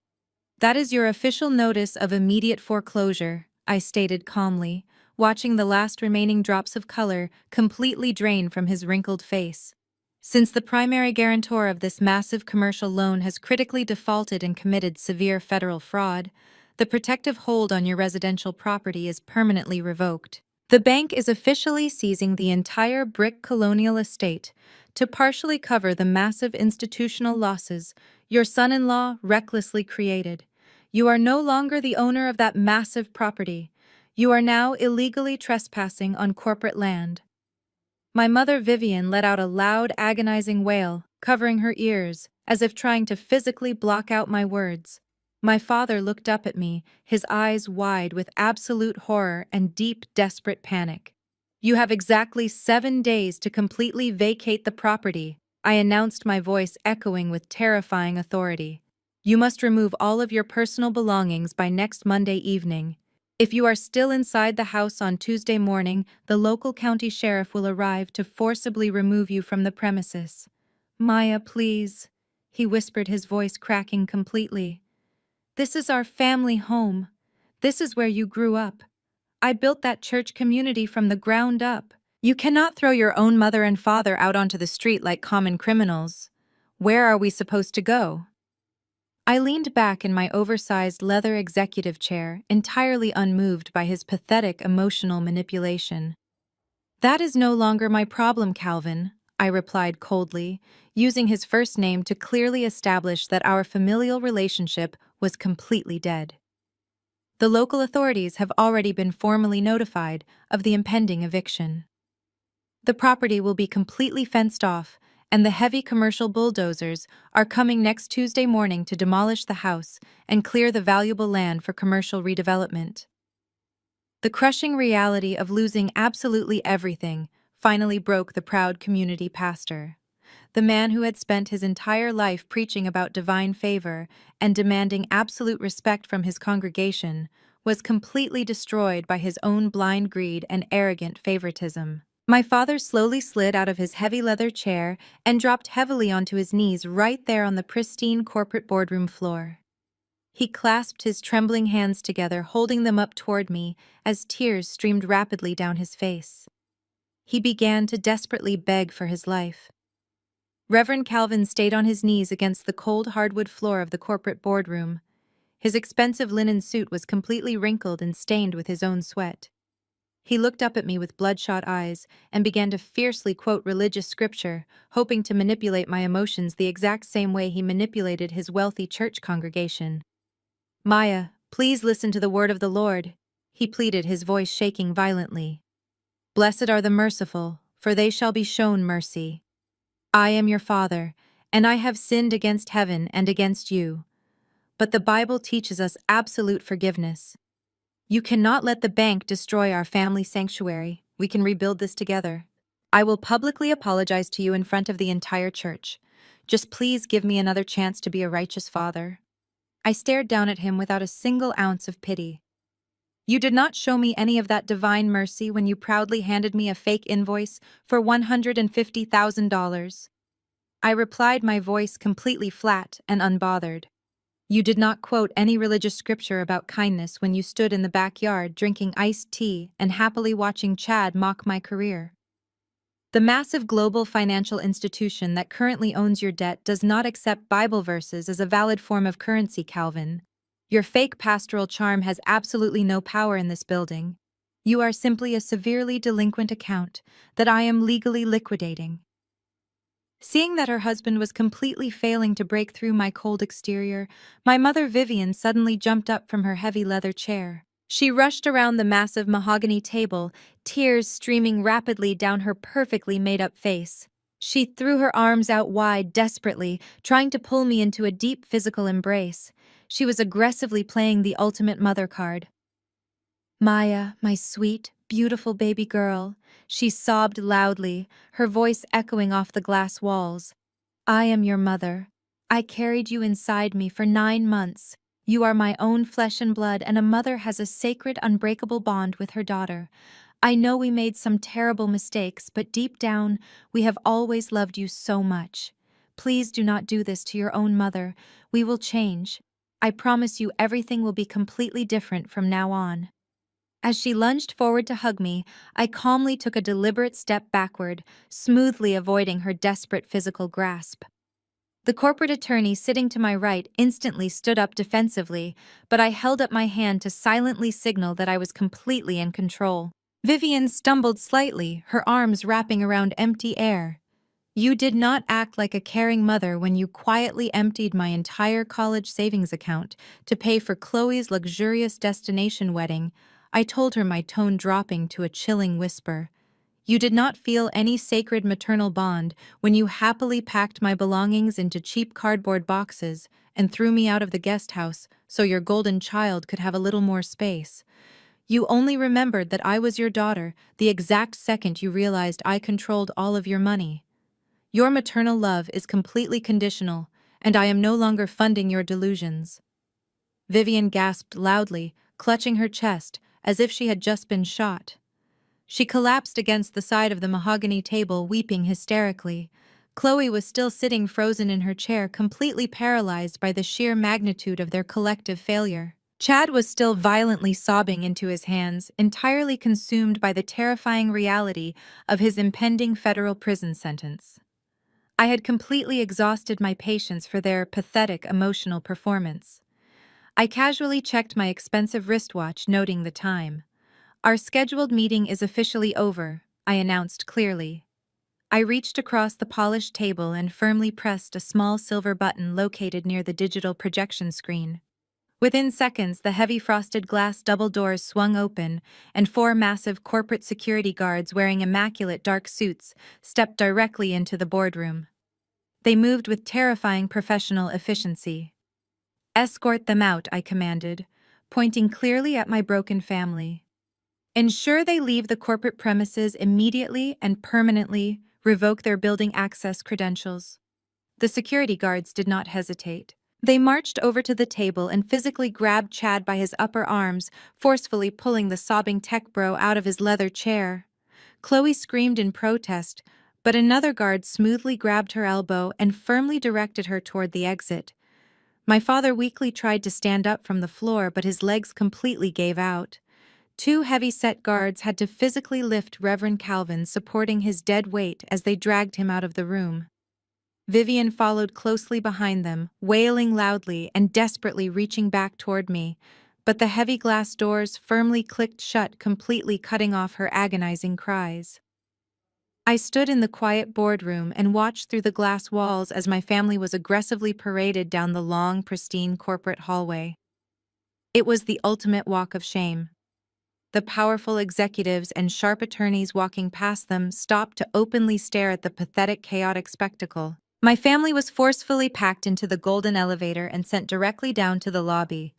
"That is your official notice of immediate foreclosure," I stated calmly, watching the last remaining drops of color completely drain from his wrinkled face. "Since the primary guarantor of this massive commercial loan has critically defaulted and committed severe federal fraud, the protective hold on your residential property is permanently revoked. The bank is officially seizing the entire brick colonial estate to partially cover the massive institutional losses your son-in-law recklessly created. You are no longer the owner of that massive property. You are now illegally trespassing on corporate land." My mother Vivian let out a loud, agonizing wail, covering her ears, as if trying to physically block out my words. My father looked up at me, his eyes wide with absolute horror and deep, desperate panic. "You have exactly 7 days to completely vacate the property," I announced, my voice echoing with terrifying authority. "You must remove all of your personal belongings by next Monday evening. If you are still inside the house on Tuesday morning, the local county sheriff will arrive to forcibly remove you from the premises." "Maya, please," he whispered, his voice cracking completely. "This is our family home. This is where you grew up. I built that church community from the ground up. You cannot throw your own mother and father out onto the street like common criminals. Where are we supposed to go?" I leaned back in my oversized leather executive chair, entirely unmoved by his pathetic emotional manipulation. "That is no longer my problem, Calvin," I replied coldly, using his first name to clearly establish that our familial relationship was completely dead. "The local authorities have already been formally notified of the impending eviction. The property will be completely fenced off, and the heavy commercial bulldozers are coming next Tuesday morning to demolish the house and clear the valuable land for commercial redevelopment." The crushing reality of losing absolutely everything finally broke the proud community pastor. The man who had spent his entire life preaching about divine favor and demanding absolute respect from his congregation was completely destroyed by his own blind greed and arrogant favoritism. My father slowly slid out of his heavy leather chair and dropped heavily onto his knees right there on the pristine corporate boardroom floor. He clasped his trembling hands together, holding them up toward me as tears streamed rapidly down his face. He began to desperately beg for his life. Reverend Calvin stayed on his knees against the cold hardwood floor of the corporate boardroom. His expensive linen suit was completely wrinkled and stained with his own sweat. He looked up at me with bloodshot eyes and began to fiercely quote religious scripture, hoping to manipulate my emotions the exact same way he manipulated his wealthy church congregation. "Maya, please listen to the word of the Lord," he pleaded, his voice shaking violently. "Blessed are the merciful, for they shall be shown mercy. I am your father, and I have sinned against heaven and against you. But the Bible teaches us absolute forgiveness. You cannot let the bank destroy our family sanctuary. We can rebuild this together. I will publicly apologize to you in front of the entire church. Just please give me another chance to be a righteous father." I stared down at him without a single ounce of pity. "You did not show me any of that divine mercy when you proudly handed me a fake invoice for $150,000. I replied, my voice completely flat and unbothered. "You did not quote any religious scripture about kindness when you stood in the backyard drinking iced tea and happily watching Chad mock my career. The massive global financial institution that currently owns your debt does not accept Bible verses as a valid form of currency, Calvin. Your fake pastoral charm has absolutely no power in this building. You are simply a severely delinquent account that I am legally liquidating." Seeing that her husband was completely failing to break through my cold exterior, my mother Vivian suddenly jumped up from her heavy leather chair. She rushed around the massive mahogany table, tears streaming rapidly down her perfectly made-up face. She threw her arms out wide desperately, trying to pull me into a deep physical embrace. She was aggressively playing the ultimate mother card. "Maya, my sweet, beautiful baby girl," she sobbed loudly, her voice echoing off the glass walls. "I am your mother. I carried you inside me for 9 months. You are my own flesh and blood, and a mother has a sacred, unbreakable bond with her daughter. I know we made some terrible mistakes, but deep down, we have always loved you so much. Please do not do this to your own mother. We will change. I promise you everything will be completely different from now on." As she lunged forward to hug me, I calmly took a deliberate step backward, smoothly avoiding her desperate physical grasp. The corporate attorney sitting to my right instantly stood up defensively, but I held up my hand to silently signal that I was completely in control. Vivian stumbled slightly, her arms wrapping around empty air. "You did not act like a caring mother when you quietly emptied my entire college savings account to pay for Chloe's luxurious destination wedding," I told her, my tone dropping to a chilling whisper. "You did not feel any sacred maternal bond when you happily packed my belongings into cheap cardboard boxes and threw me out of the guest house so your golden child could have a little more space. You only remembered that I was your daughter the exact second you realized I controlled all of your money. Your maternal love is completely conditional, and I am no longer funding your delusions." Vivian gasped loudly, clutching her chest, as if she had just been shot. She collapsed against the side of the mahogany table, weeping hysterically. Chloe was still sitting frozen in her chair, completely paralyzed by the sheer magnitude of their collective failure. Chad was still violently sobbing into his hands, entirely consumed by the terrifying reality of his impending federal prison sentence. I had completely exhausted my patience for their pathetic emotional performance. I casually checked my expensive wristwatch, noting the time. "Our scheduled meeting is officially over," I announced clearly. I reached across the polished table and firmly pressed a small silver button located near the digital projection screen. Within seconds, the heavy frosted glass double doors swung open, and 4 massive corporate security guards wearing immaculate dark suits stepped directly into the boardroom. They moved with terrifying professional efficiency. "Escort them out," I commanded, pointing clearly at my broken family. "Ensure they leave the corporate premises immediately and permanently. Revoke their building access credentials." The security guards did not hesitate. They marched over to the table and physically grabbed Chad by his upper arms, forcefully pulling the sobbing tech bro out of his leather chair. Chloe screamed in protest, but another guard smoothly grabbed her elbow and firmly directed her toward the exit. My father weakly tried to stand up from the floor, but his legs completely gave out. 2 heavy-set guards had to physically lift Reverend Calvin, supporting his dead weight as they dragged him out of the room. Vivian followed closely behind them, wailing loudly and desperately reaching back toward me, but the heavy glass doors firmly clicked shut, completely cutting off her agonizing cries. I stood in the quiet boardroom and watched through the glass walls as my family was aggressively paraded down the long, pristine corporate hallway. It was the ultimate walk of shame. The powerful executives and sharp attorneys walking past them stopped to openly stare at the pathetic, chaotic spectacle. My family was forcefully packed into the golden elevator and sent directly down to the lobby.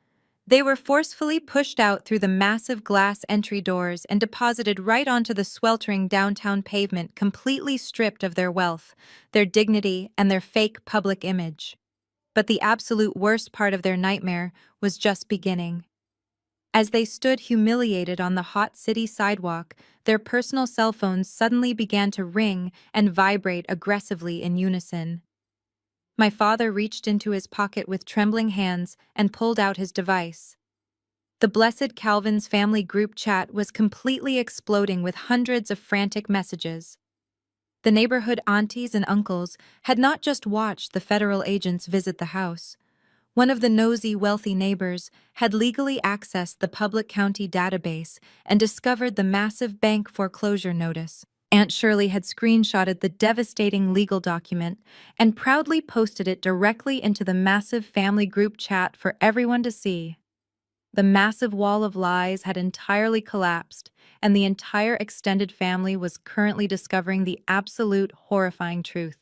They were forcefully pushed out through the massive glass entry doors and deposited right onto the sweltering downtown pavement, completely stripped of their wealth, their dignity, and their fake public image. But the absolute worst part of their nightmare was just beginning. As they stood humiliated on the hot city sidewalk, their personal cell phones suddenly began to ring and vibrate aggressively in unison. My father reached into his pocket with trembling hands and pulled out his device. The Blessed Calvin's family group chat was completely exploding with hundreds of frantic messages. The neighborhood aunties and uncles had not just watched the federal agents visit the house. One of the nosy, wealthy neighbors had legally accessed the public county database and discovered the massive bank foreclosure notice. Aunt Shirley had screenshotted the devastating legal document and proudly posted it directly into the massive family group chat for everyone to see. The massive wall of lies had entirely collapsed, and the entire extended family was currently discovering the absolute horrifying truth.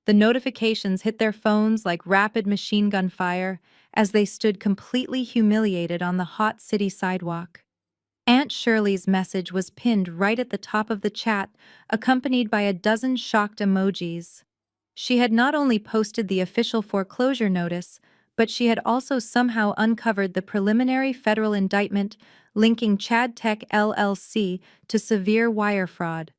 The notifications hit their phones like rapid machine gun fire as they stood completely humiliated on the hot city sidewalk. Aunt Shirley's message was pinned right at the top of the chat, accompanied by a dozen shocked emojis. She had not only posted the official foreclosure notice, but she had also somehow uncovered the preliminary federal indictment linking Chad Tech LLC to severe wire fraud.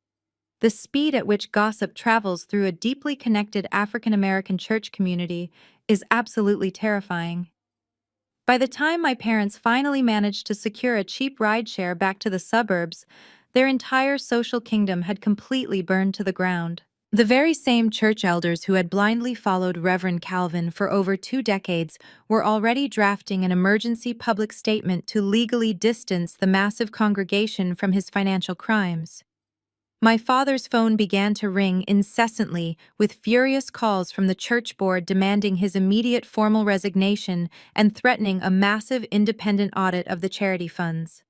The speed at which gossip travels through a deeply connected African American church community is absolutely terrifying. By the time my parents finally managed to secure a cheap rideshare back to the suburbs, their entire social kingdom had completely burned to the ground. The very same church elders who had blindly followed Reverend Calvin for over 2 decades were already drafting an emergency public statement to legally distance the massive congregation from his financial crimes. My father's phone began to ring incessantly with furious calls from the church board demanding his immediate formal resignation and threatening a massive independent audit of the charity funds.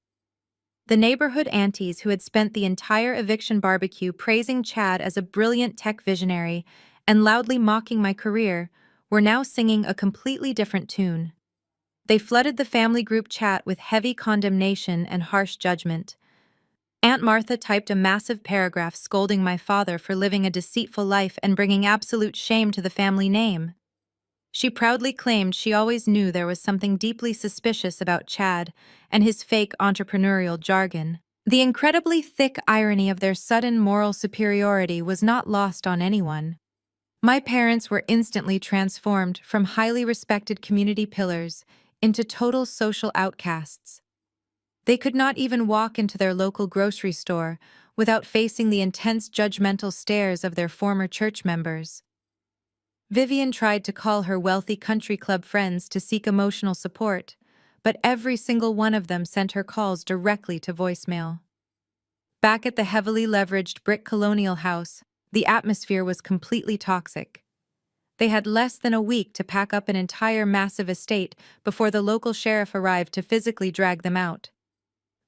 The neighborhood aunties who had spent the entire eviction barbecue praising Chad as a brilliant tech visionary and loudly mocking my career were now singing a completely different tune. They flooded the family group chat with heavy condemnation and harsh judgment. Aunt Martha typed a massive paragraph scolding my father for living a deceitful life and bringing absolute shame to the family name. She proudly claimed she always knew there was something deeply suspicious about Chad and his fake entrepreneurial jargon. The incredibly thick irony of their sudden moral superiority was not lost on anyone. My parents were instantly transformed from highly respected community pillars into total social outcasts. They could not even walk into their local grocery store without facing the intense judgmental stares of their former church members. Vivian tried to call her wealthy country club friends to seek emotional support, but every single one of them sent her calls directly to voicemail. Back at the heavily leveraged brick colonial house, the atmosphere was completely toxic. They had less than a week to pack up an entire massive estate before the local sheriff arrived to physically drag them out.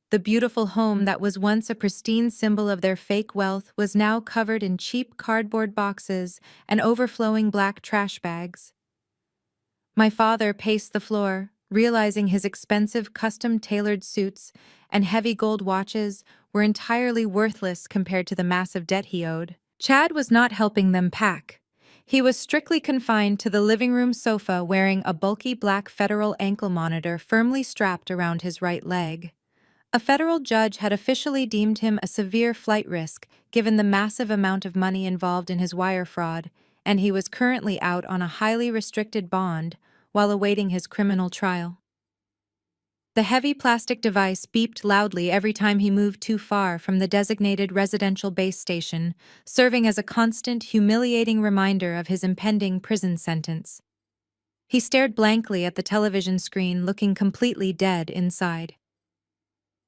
The beautiful home that was once a pristine symbol of their fake wealth was now covered in cheap cardboard boxes and overflowing black trash bags. My father paced the floor, realizing his expensive custom-tailored suits and heavy gold watches were entirely worthless compared to the massive debt he owed. Chad was not helping them pack. He was strictly confined to the living room sofa wearing a bulky black federal ankle monitor firmly strapped around his right leg. A federal judge had officially deemed him a severe flight risk given the massive amount of money involved in his wire fraud, and he was currently out on a highly restricted bond while awaiting his criminal trial. The heavy plastic device beeped loudly every time he moved too far from the designated residential base station, serving as a constant, humiliating reminder of his impending prison sentence. He stared blankly at the television screen, looking completely dead inside.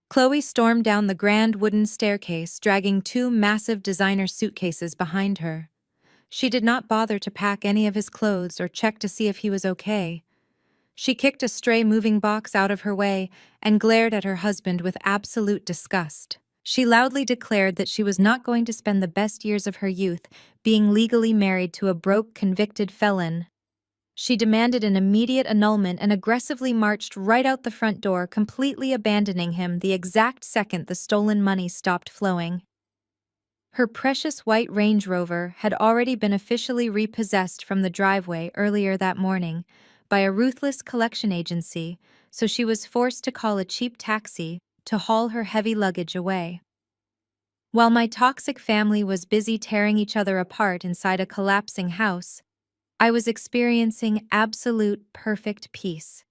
Chloe stormed down the grand wooden staircase, dragging 2 massive designer suitcases behind her. She did not bother to pack any of his clothes or check to see if he was okay. She kicked a stray moving box out of her way and glared at her husband with absolute disgust. She loudly declared that she was not going to spend the best years of her youth being legally married to a broke, convicted felon. She demanded an immediate annulment and aggressively marched right out the front door, completely abandoning him the exact second the stolen money stopped flowing. Her precious white Range Rover had already been officially repossessed from the driveway earlier that morning by a ruthless collection agency, so she was forced to call a cheap taxi to haul her heavy luggage away. While my toxic family was busy tearing each other apart inside a collapsing house, I was experiencing absolute perfect peace.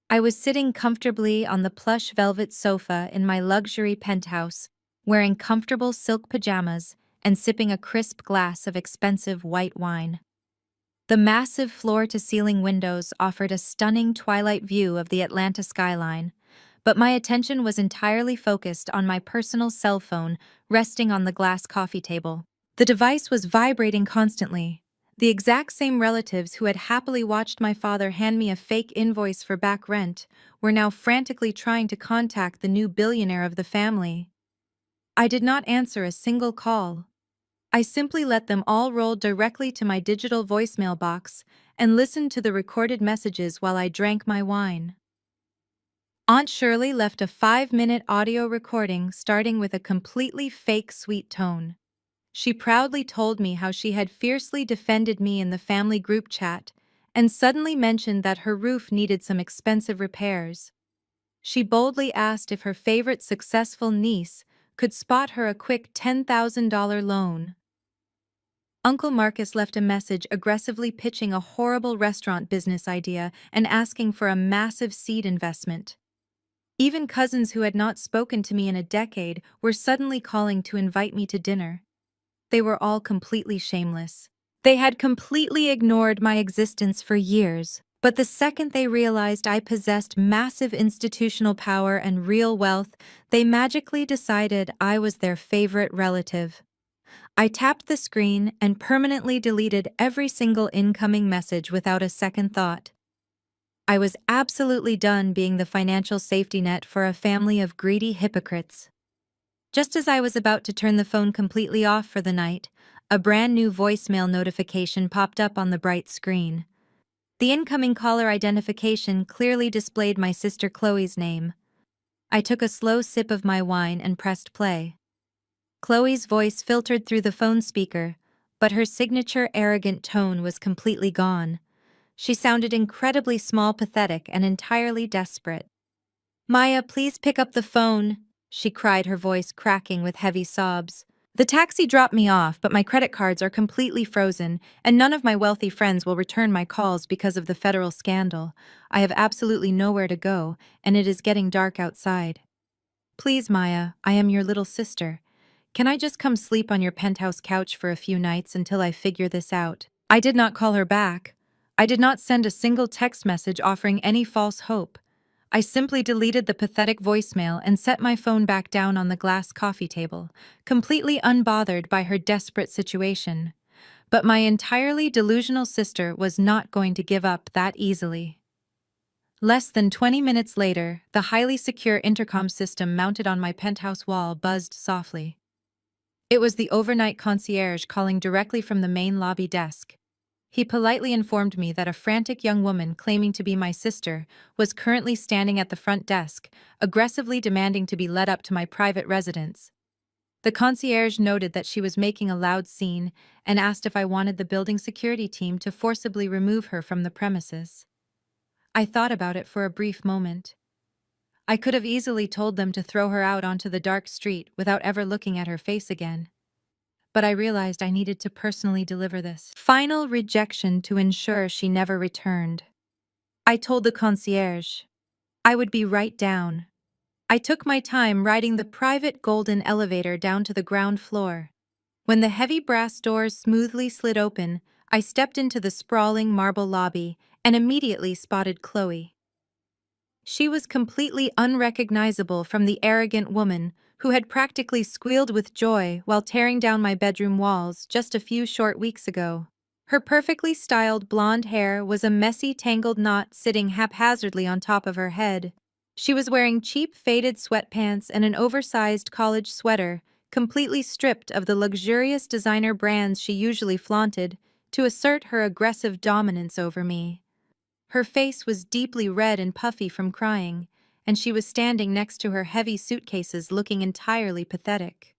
I was sitting comfortably on the plush velvet sofa in my luxury penthouse, wearing comfortable silk pajamas and sipping a crisp glass of expensive white wine. The massive floor-to-ceiling windows offered a stunning twilight view of the Atlanta skyline, but my attention was entirely focused on my personal cell phone resting on the glass coffee table. The device was vibrating constantly. The exact same relatives who had happily watched my father hand me a fake invoice for back rent were now frantically trying to contact the new billionaire of the family. I did not answer a single call. I simply let them all roll directly to my digital voicemail box and listened to the recorded messages while I drank my wine. Aunt Shirley left a 5-minute audio recording starting with a completely fake sweet tone. She proudly told me how she had fiercely defended me in the family group chat and suddenly mentioned that her roof needed some expensive repairs. She boldly asked if her favorite successful niece could spot her a quick $10,000 loan. Uncle Marcus left a message aggressively pitching a horrible restaurant business idea and asking for a massive seed investment. Even cousins who had not spoken to me in a decade were suddenly calling to invite me to dinner. They were all completely shameless. They had completely ignored my existence for years, but the second they realized I possessed massive institutional power and real wealth, they magically decided I was their favorite relative. I tapped the screen and permanently deleted every single incoming message without a second thought. I was absolutely done being the financial safety net for a family of greedy hypocrites. Just as I was about to turn the phone completely off for the night, a brand new voicemail notification popped up on the bright screen. The incoming caller identification clearly displayed my sister Chloe's name. I took a slow sip of my wine and pressed play. Chloe's voice filtered through the phone speaker, but her signature arrogant tone was completely gone. She sounded incredibly small, pathetic, and entirely desperate. "Maya, please pick up the phone," she cried, her voice cracking with heavy sobs. "The taxi dropped me off, but my credit cards are completely frozen, and none of my wealthy friends will return my calls because of the federal scandal. I have absolutely nowhere to go, and it is getting dark outside. Please, Maya, I am your little sister. Can I just come sleep on your penthouse couch for a few nights until I figure this out?" I did not call her back. I did not send a single text message offering any false hope. I simply deleted the pathetic voicemail and set my phone back down on the glass coffee table, completely unbothered by her desperate situation. But my entirely delusional sister was not going to give up that easily. Less than 20 minutes later, the highly secure intercom system mounted on my penthouse wall buzzed softly. It was the overnight concierge calling directly from the main lobby desk. He politely informed me that a frantic young woman claiming to be my sister was currently standing at the front desk, aggressively demanding to be led up to my private residence. The concierge noted that she was making a loud scene and asked if I wanted the building security team to forcibly remove her from the premises. I thought about it for a brief moment. I could have easily told them to throw her out onto the dark street without ever looking at her face again. But I realized I needed to personally deliver this final rejection to ensure she never returned. I told the concierge I would be right down. I took my time riding the private golden elevator down to the ground floor. When the heavy brass doors smoothly slid open, I stepped into the sprawling marble lobby and immediately spotted Chloe. She was completely unrecognizable from the arrogant woman who had practically squealed with joy while tearing down my bedroom walls just a few short weeks ago. Her perfectly styled blonde hair was a messy, tangled knot sitting haphazardly on top of her head. She was wearing cheap, faded sweatpants and an oversized college sweater, completely stripped of the luxurious designer brands she usually flaunted, to assert her aggressive dominance over me. Her face was deeply red and puffy from crying, and she was standing next to her heavy suitcases looking entirely pathetic.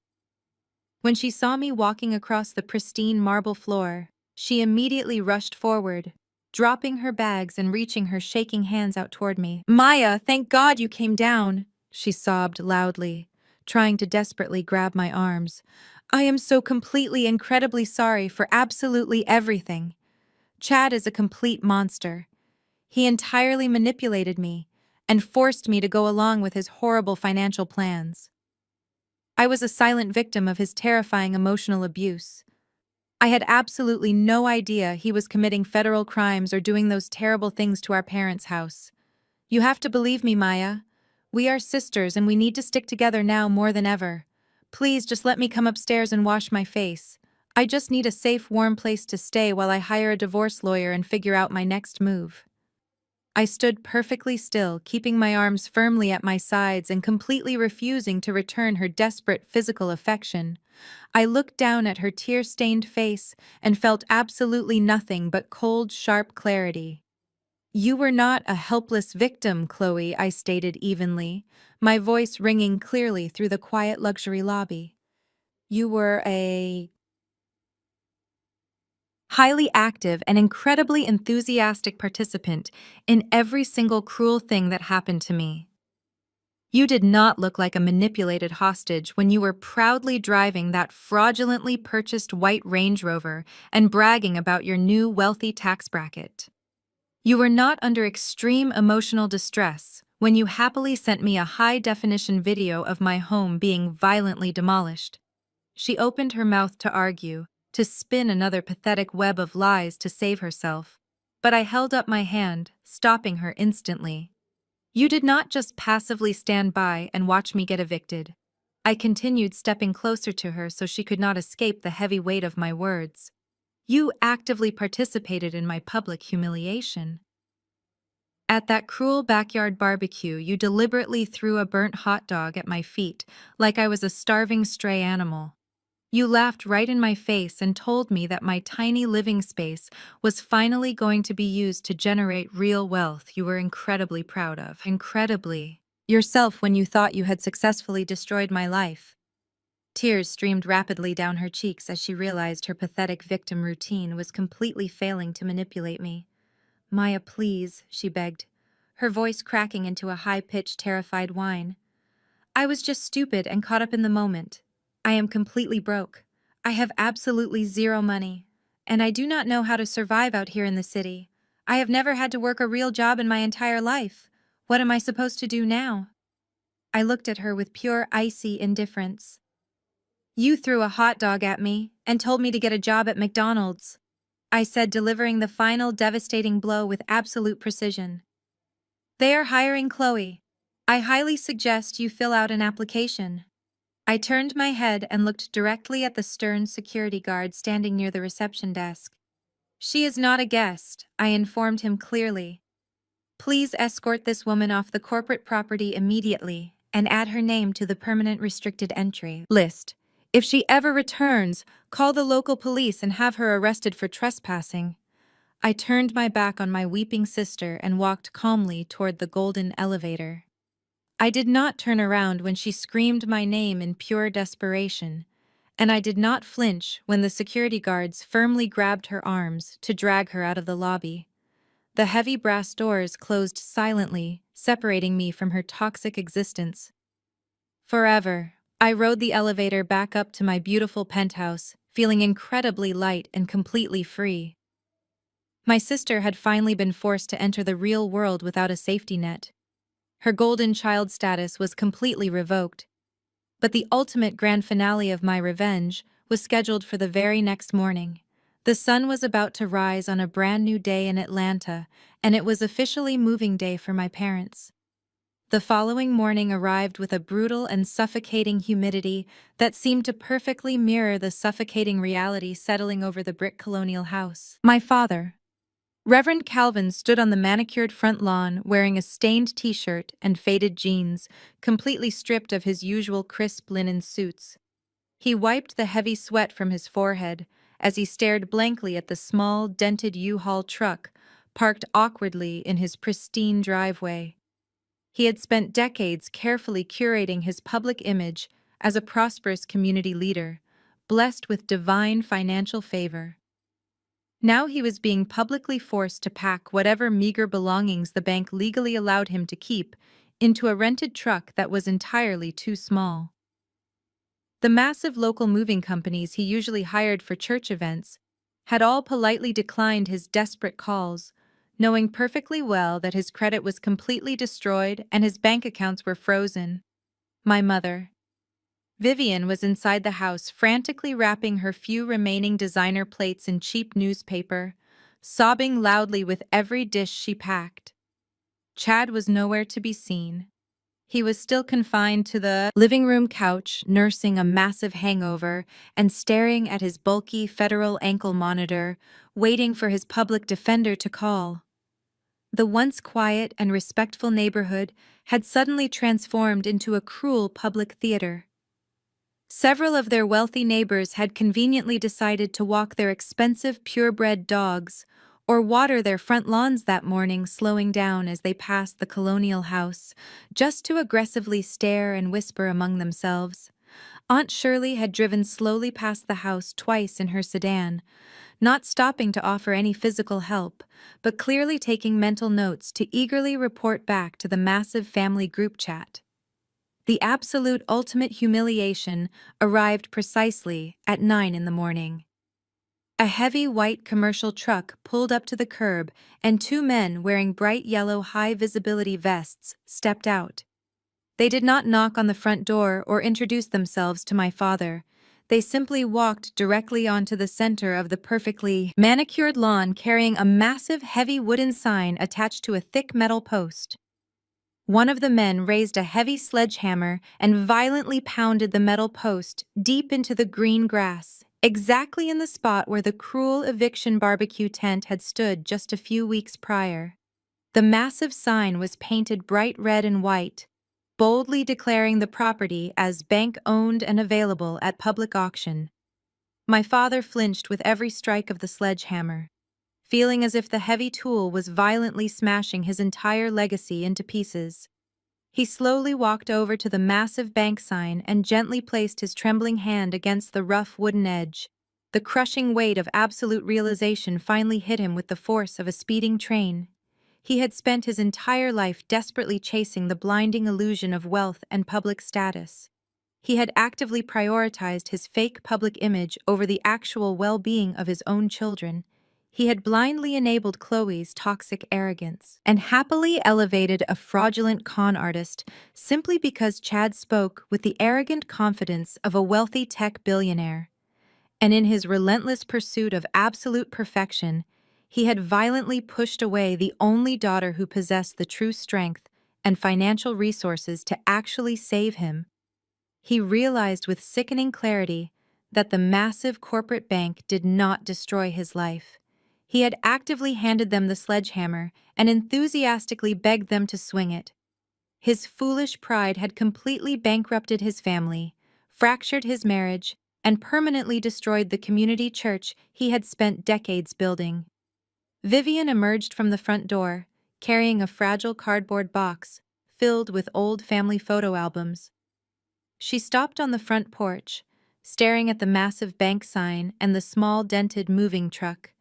When she saw me walking across the pristine marble floor, she immediately rushed forward, dropping her bags and reaching her shaking hands out toward me. "Maya, thank God you came down," she sobbed loudly, trying to desperately grab my arms. "I am so completely incredibly sorry for absolutely everything. Chad is a complete monster. He entirely manipulated me and forced me to go along with his horrible financial plans. I was a silent victim of his terrifying emotional abuse. I had absolutely no idea he was committing federal crimes or doing those terrible things to our parents' house. You have to believe me, Maya. We are sisters and we need to stick together now more than ever. Please just let me come upstairs and wash my face. I just need a safe, warm place to stay while I hire a divorce lawyer and figure out my next move. I stood perfectly still, keeping my arms firmly at my sides and completely refusing to return her desperate physical affection. I looked down at her tear-stained face and felt absolutely nothing but cold, sharp clarity. You were not a helpless victim, Chloe, I stated evenly, my voice ringing clearly through the quiet luxury lobby. You were a highly active and incredibly enthusiastic participant in every single cruel thing that happened to me. You did not look like a manipulated hostage when you were proudly driving that fraudulently purchased white Range Rover and bragging about your new wealthy tax bracket. You were not under extreme emotional distress when you happily sent me a high-definition video of my home being violently demolished. She opened her mouth to argue, to spin another pathetic web of lies to save herself, but I held up my hand, stopping her instantly. You did not just passively stand by and watch me get evicted. I continued stepping closer to her so she could not escape the heavy weight of my words. You actively participated in my public humiliation. At that cruel backyard barbecue, you deliberately threw a burnt hot dog at my feet like I was a starving stray animal. You laughed right in my face and told me that my tiny living space was finally going to be used to generate real wealth you were incredibly proud of. Incredibly. Yourself when you thought you had successfully destroyed my life. Tears streamed rapidly down her cheeks as she realized her pathetic victim routine was completely failing to manipulate me. Maya, please, she begged, her voice cracking into a high-pitched, terrified whine. I was just stupid and caught up in the moment. I am completely broke. I have absolutely zero money, and I do not know how to survive out here in the city. I have never had to work a real job in my entire life. What am I supposed to do now? I looked at her with pure, icy indifference. You threw a hot dog at me and told me to get a job at McDonald's, I said, delivering the final devastating blow with absolute precision. They are hiring Chloe. I highly suggest you fill out an application. I turned my head and looked directly at the stern security guard standing near the reception desk. She is not a guest, I informed him clearly. Please escort this woman off the corporate property immediately and add her name to the permanent restricted entry list. If she ever returns, call the local police and have her arrested for trespassing. I turned my back on my weeping sister and walked calmly toward the golden elevator. I did not turn around when she screamed my name in pure desperation, and I did not flinch when the security guards firmly grabbed her arms to drag her out of the lobby. The heavy brass doors closed silently, separating me from her toxic existence. Forever, I rode the elevator back up to my beautiful penthouse, feeling incredibly light and completely free. My sister had finally been forced to enter the real world without a safety net. Her golden child status was completely revoked, but the ultimate grand finale of my revenge was scheduled for the very next morning. The sun was about to rise on a brand new day in Atlanta, and it was officially moving day for my parents. The following morning arrived with a brutal and suffocating humidity that seemed to perfectly mirror the suffocating reality settling over the brick colonial house. My father, Reverend Calvin, stood on the manicured front lawn wearing a stained t-shirt and faded jeans, completely stripped of his usual crisp linen suits. He wiped the heavy sweat from his forehead as he stared blankly at the small, dented U-Haul truck parked awkwardly in his pristine driveway. He had spent decades carefully curating his public image as a prosperous community leader, blessed with divine financial favor. Now he was being publicly forced to pack whatever meager belongings the bank legally allowed him to keep into a rented truck that was entirely too small. The massive local moving companies he usually hired for church events had all politely declined his desperate calls, knowing perfectly well that his credit was completely destroyed and his bank accounts were frozen. My mother, Vivian was inside the house, frantically wrapping her few remaining designer plates in cheap newspaper, sobbing loudly with every dish she packed. Chad was nowhere to be seen. He was still confined to the living room couch, nursing a massive hangover and staring at his bulky federal ankle monitor, waiting for his public defender to call. The once quiet and respectful neighborhood had suddenly transformed into a cruel public theater. Several of their wealthy neighbors had conveniently decided to walk their expensive purebred dogs or water their front lawns that morning, slowing down as they passed the colonial house, just to aggressively stare and whisper among themselves. Aunt Shirley had driven slowly past the house twice in her sedan, not stopping to offer any physical help, but clearly taking mental notes to eagerly report back to the massive family group chat. The absolute ultimate humiliation arrived precisely at 9 in the morning. A heavy white commercial truck pulled up to the curb, and two men wearing bright yellow high-visibility vests stepped out. They did not knock on the front door or introduce themselves to my father. They simply walked directly onto the center of the perfectly manicured lawn, carrying a massive heavy wooden sign attached to a thick metal post. One of the men raised a heavy sledgehammer and violently pounded the metal post deep into the green grass, exactly in the spot where the cruel Eviction barbecue tent had stood just a few weeks prior. The massive sign was painted bright red and white, boldly declaring the property as bank-owned and available at public auction. My father flinched with every strike of the sledgehammer, feeling as if the heavy tool was violently smashing his entire legacy into pieces. He slowly walked over to the massive bank sign and gently placed his trembling hand against the rough wooden edge. The crushing weight of absolute realization finally hit him with the force of a speeding train. He had spent his entire life desperately chasing the blinding illusion of wealth and public status. He had actively prioritized his fake public image over the actual well-being of his own children. He had blindly enabled Chloe's toxic arrogance and happily elevated a fraudulent con artist simply because Chad spoke with the arrogant confidence of a wealthy tech billionaire. And in his relentless pursuit of absolute perfection, he had violently pushed away the only daughter who possessed the true strength and financial resources to actually save him. He realized with sickening clarity that the massive corporate bank did not destroy his life. He had actively handed them the sledgehammer and enthusiastically begged them to swing it. His foolish pride had completely bankrupted his family, fractured his marriage, and permanently destroyed the community church he had spent decades building. Vivian emerged from the front door, carrying a fragile cardboard box filled with old family photo albums. She stopped on the front porch, staring at the massive bank sign and the small dented moving truck.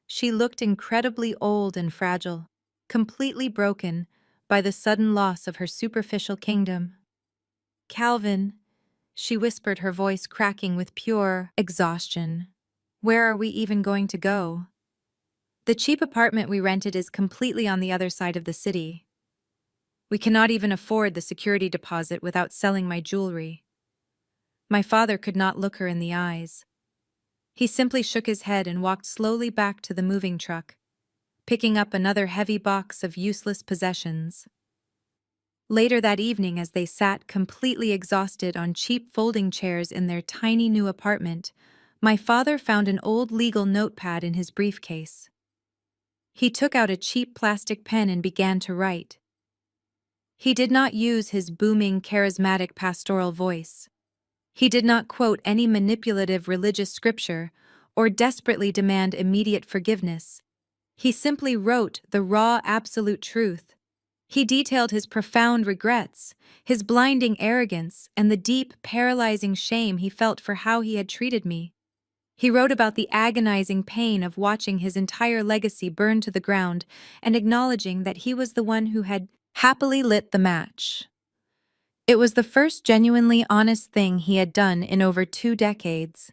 She looked incredibly old and fragile, completely broken by the sudden loss of her superficial kingdom. "Calvin," she whispered, her voice cracking with pure exhaustion, "where are we even going to go? The cheap apartment we rented is completely on the other side of the city. We cannot even afford the security deposit without selling my jewelry." My father could not look her in the eyes. He simply shook his head and walked slowly back to the moving truck, picking up another heavy box of useless possessions. Later that evening, as they sat completely exhausted on cheap folding chairs in their tiny new apartment, my father found an old legal notepad in his briefcase. He took out a cheap plastic pen and began to write. He did not use his booming, charismatic pastoral voice. He did not quote any manipulative religious scripture or desperately demand immediate forgiveness. He simply wrote the raw, absolute truth. He detailed his profound regrets, his blinding arrogance, and the deep, paralyzing shame he felt for how he had treated me. He wrote about the agonizing pain of watching his entire legacy burn to the ground and acknowledging that he was the one who had happily lit the match. It was the first genuinely honest thing he had done in over 2 decades.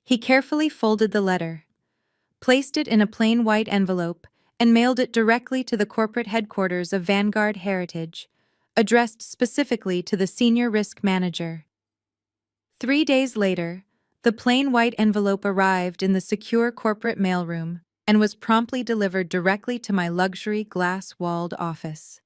He carefully folded the letter, placed it in a plain white envelope, and mailed it directly to the corporate headquarters of Vanguard Heritage, addressed specifically to the senior risk manager. 3 days later, the plain white envelope arrived in the secure corporate mailroom and was promptly delivered directly to my luxury glass-walled office.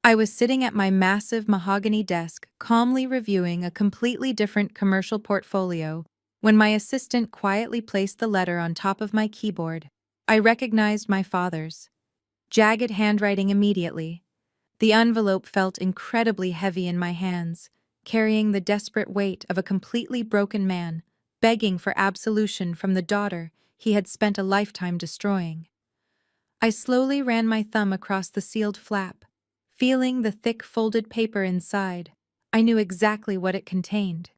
I was sitting at my massive mahogany desk, calmly reviewing a completely different commercial portfolio, when my assistant quietly placed the letter on top of my keyboard. I recognized my father's jagged handwriting immediately. The envelope felt incredibly heavy in my hands, carrying the desperate weight of a completely broken man, begging for absolution from the daughter he had spent a lifetime destroying. I slowly ran my thumb across the sealed flap, feeling the thick folded paper inside. I knew exactly what it contained.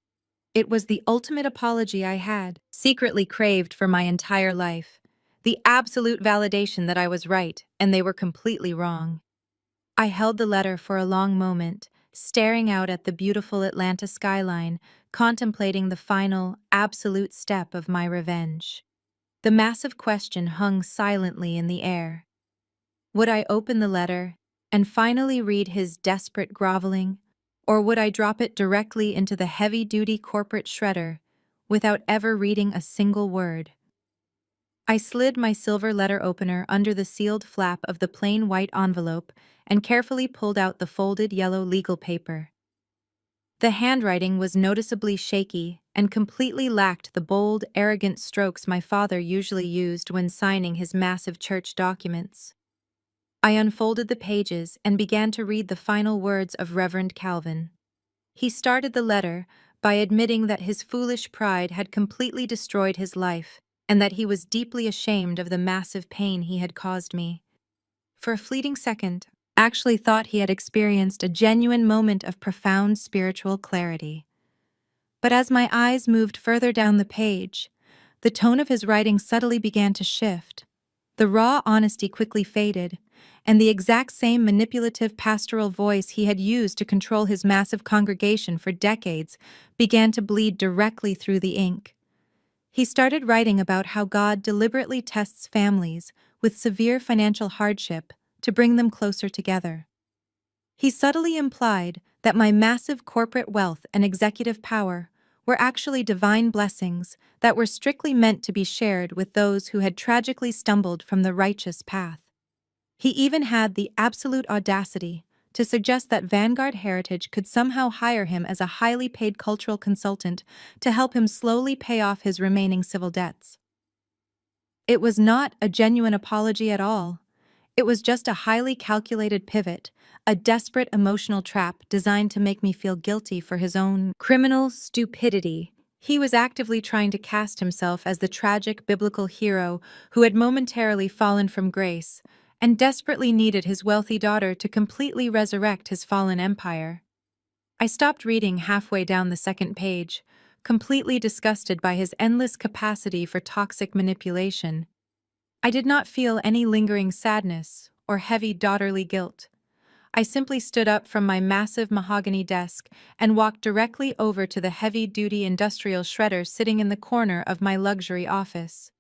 It was the ultimate apology I had secretly craved for my entire life. The absolute validation that I was right and they were completely wrong. I held the letter for a long moment, staring out at the beautiful Atlanta skyline, contemplating the final, absolute step of my revenge. The massive question hung silently in the air. Would I open the letter and finally read his desperate groveling, or would I drop it directly into the heavy-duty corporate shredder without ever reading a single word? I slid my silver letter opener under the sealed flap of the plain white envelope and carefully pulled out the folded yellow legal paper. The handwriting was noticeably shaky and completely lacked the bold, arrogant strokes my father usually used when signing his massive church documents. I unfolded the pages and began to read the final words of Reverend Calvin. He started the letter by admitting that his foolish pride had completely destroyed his life and that he was deeply ashamed of the massive pain he had caused me. For a fleeting second, I actually thought he had experienced a genuine moment of profound spiritual clarity. But as my eyes moved further down the page, the tone of his writing subtly began to shift. The raw honesty quickly faded, and the exact same manipulative pastoral voice he had used to control his massive congregation for decades began to bleed directly through the ink. He started writing about how God deliberately tests families with severe financial hardship to bring them closer together. He subtly implied that my massive corporate wealth and executive power were actually divine blessings that were strictly meant to be shared with those who had tragically stumbled from the righteous path. He even had the absolute audacity to suggest that Vanguard Heritage could somehow hire him as a highly paid cultural consultant to help him slowly pay off his remaining civil debts. It was not a genuine apology at all. It was just a highly calculated pivot, a desperate emotional trap designed to make me feel guilty for his own criminal stupidity. He was actively trying to cast himself as the tragic biblical hero who had momentarily fallen from grace and desperately needed his wealthy daughter to completely resurrect his fallen empire. I stopped reading halfway down the second page, completely disgusted by his endless capacity for toxic manipulation. I did not feel any lingering sadness or heavy daughterly guilt. I simply stood up from my massive mahogany desk and walked directly over to the heavy-duty industrial shredder sitting in the corner of my luxury office.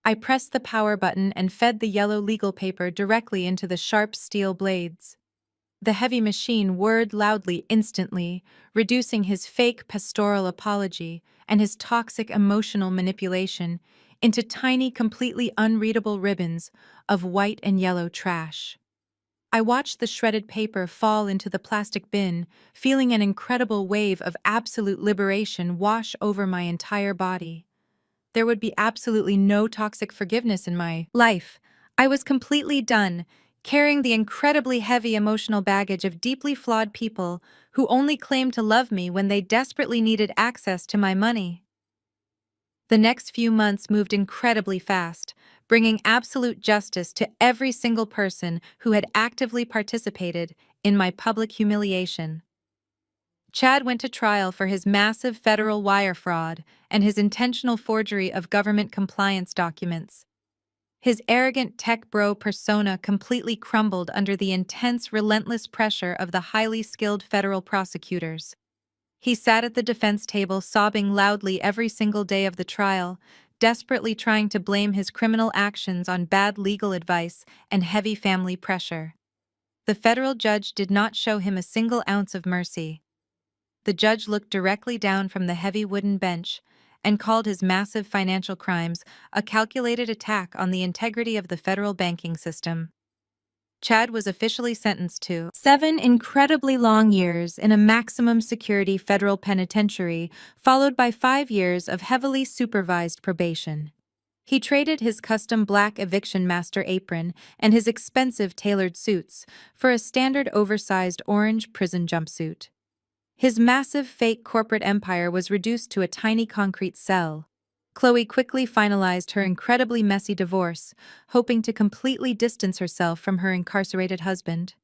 I pressed the power button and fed the yellow legal paper directly into the sharp steel blades. The heavy machine whirred loudly instantly, reducing his fake pastoral apology and his toxic emotional manipulation into tiny, completely unreadable ribbons of white and yellow trash. I watched the shredded paper fall into the plastic bin, feeling an incredible wave of absolute liberation wash over my entire body. There would be absolutely no toxic forgiveness in my life. I was completely done, carrying the incredibly heavy emotional baggage of deeply flawed people who only claimed to love me when they desperately needed access to my money. The next few months moved incredibly fast, bringing absolute justice to every single person who had actively participated in my public humiliation. Chad went to trial for his massive federal wire fraud and his intentional forgery of government compliance documents. His arrogant tech bro persona completely crumbled under the intense, relentless pressure of the highly skilled federal prosecutors. He sat at the defense table sobbing loudly every single day of the trial, desperately trying to blame his criminal actions on bad legal advice and heavy family pressure. The federal judge did not show him a single ounce of mercy. The judge looked directly down from the heavy wooden bench and called his massive financial crimes a calculated attack on the integrity of the federal banking system. Chad was officially sentenced to 7 incredibly long years in a maximum security federal penitentiary, followed by 5 years of heavily supervised probation. He traded his custom black eviction master apron and his expensive tailored suits for a standard oversized orange prison jumpsuit. His massive fake corporate empire was reduced to a tiny concrete cell. Chloe quickly finalized her incredibly messy divorce, hoping to completely distance herself from her incarcerated husband.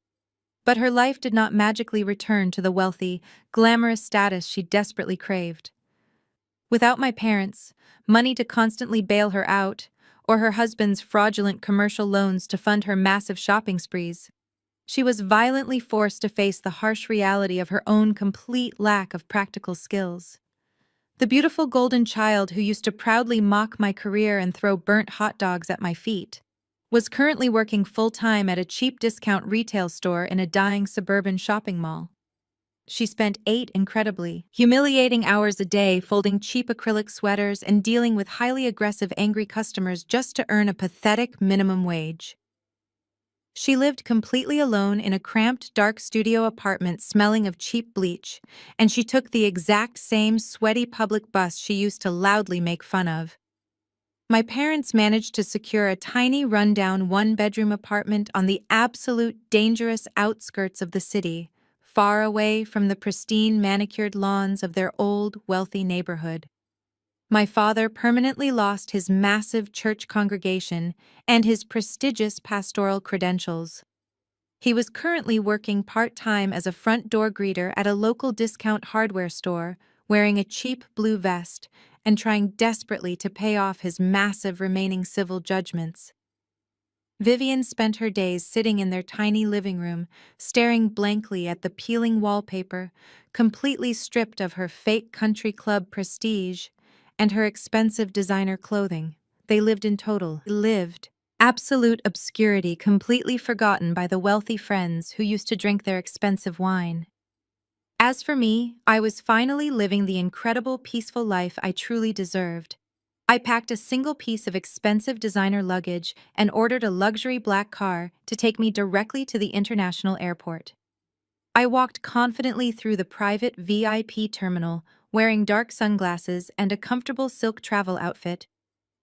But her life did not magically return to the wealthy, glamorous status she desperately craved. Without my parents, money to constantly bail her out, or her husband's fraudulent commercial loans to fund her massive shopping sprees, she was violently forced to face the harsh reality of her own complete lack of practical skills. The beautiful golden child who used to proudly mock my career and throw burnt hot dogs at my feet was currently working full-time at a cheap discount retail store in a dying suburban shopping mall. She spent 8 incredibly humiliating hours a day folding cheap acrylic sweaters and dealing with highly aggressive angry customers just to earn a pathetic minimum wage. She lived completely alone in a cramped, dark studio apartment smelling of cheap bleach, and she took the exact same sweaty public bus she used to loudly make fun of. My parents managed to secure a tiny, rundown one-bedroom apartment on the absolute dangerous outskirts of the city, far away from the pristine, manicured lawns of their old, wealthy neighborhood. My father permanently lost his massive church congregation and his prestigious pastoral credentials. He was currently working part-time as a front door greeter at a local discount hardware store, wearing a cheap blue vest and trying desperately to pay off his massive remaining civil judgments. Vivian spent her days sitting in their tiny living room, staring blankly at the peeling wallpaper, completely stripped of her fake country club prestige and her expensive designer clothing. They lived in total, absolute obscurity, completely forgotten by the wealthy friends who used to drink their expensive wine. As for me, I was finally living the incredible, peaceful life I truly deserved. I packed a single piece of expensive designer luggage and ordered a luxury black car to take me directly to the international airport. I walked confidently through the private VIP terminal, wearing dark sunglasses and a comfortable silk travel outfit.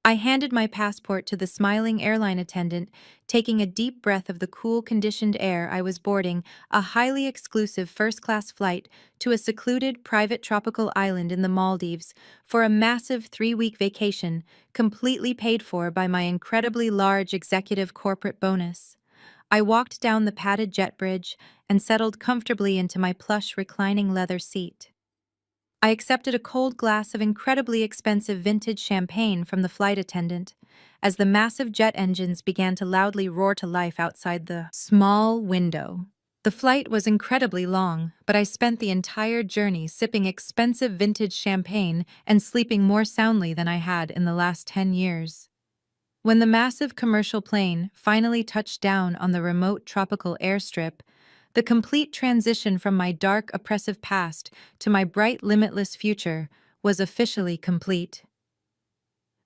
I handed my passport to the smiling airline attendant, taking a deep breath of the cool, conditioned air. I was boarding a highly exclusive first-class flight to a secluded private tropical island in the Maldives for a massive 3-week vacation, completely paid for by my incredibly large executive corporate bonus. I walked down the padded jet bridge and settled comfortably into my plush reclining leather seat. I accepted a cold glass of incredibly expensive vintage champagne from the flight attendant as the massive jet engines began to loudly roar to life outside the small window. The flight was incredibly long, but I spent the entire journey sipping expensive vintage champagne and sleeping more soundly than I had in the last 10 years. When the massive commercial plane finally touched down on the remote tropical airstrip, the complete transition from my dark, oppressive past to my bright, limitless future was officially complete.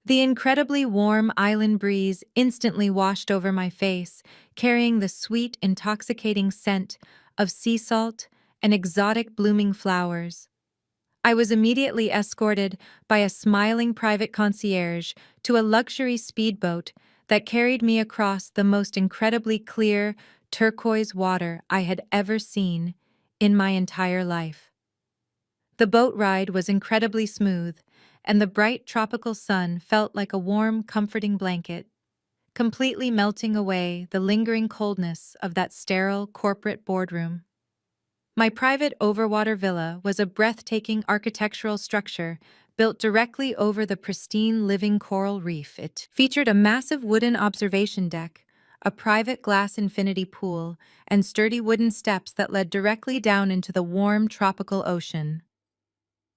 The incredibly warm island breeze instantly washed over my face, carrying the sweet, intoxicating scent of sea salt and exotic blooming flowers. I was immediately escorted by a smiling private concierge to a luxury speedboat that carried me across the most incredibly clear, turquoise water I had ever seen in my entire life. The boat ride was incredibly smooth, and the bright tropical sun felt like a warm, comforting blanket, completely melting away the lingering coldness of that sterile corporate boardroom. My private overwater villa was a breathtaking architectural structure built directly over the pristine living coral reef. It featured a massive wooden observation deck, a private glass infinity pool, and sturdy wooden steps that led directly down into the warm tropical ocean.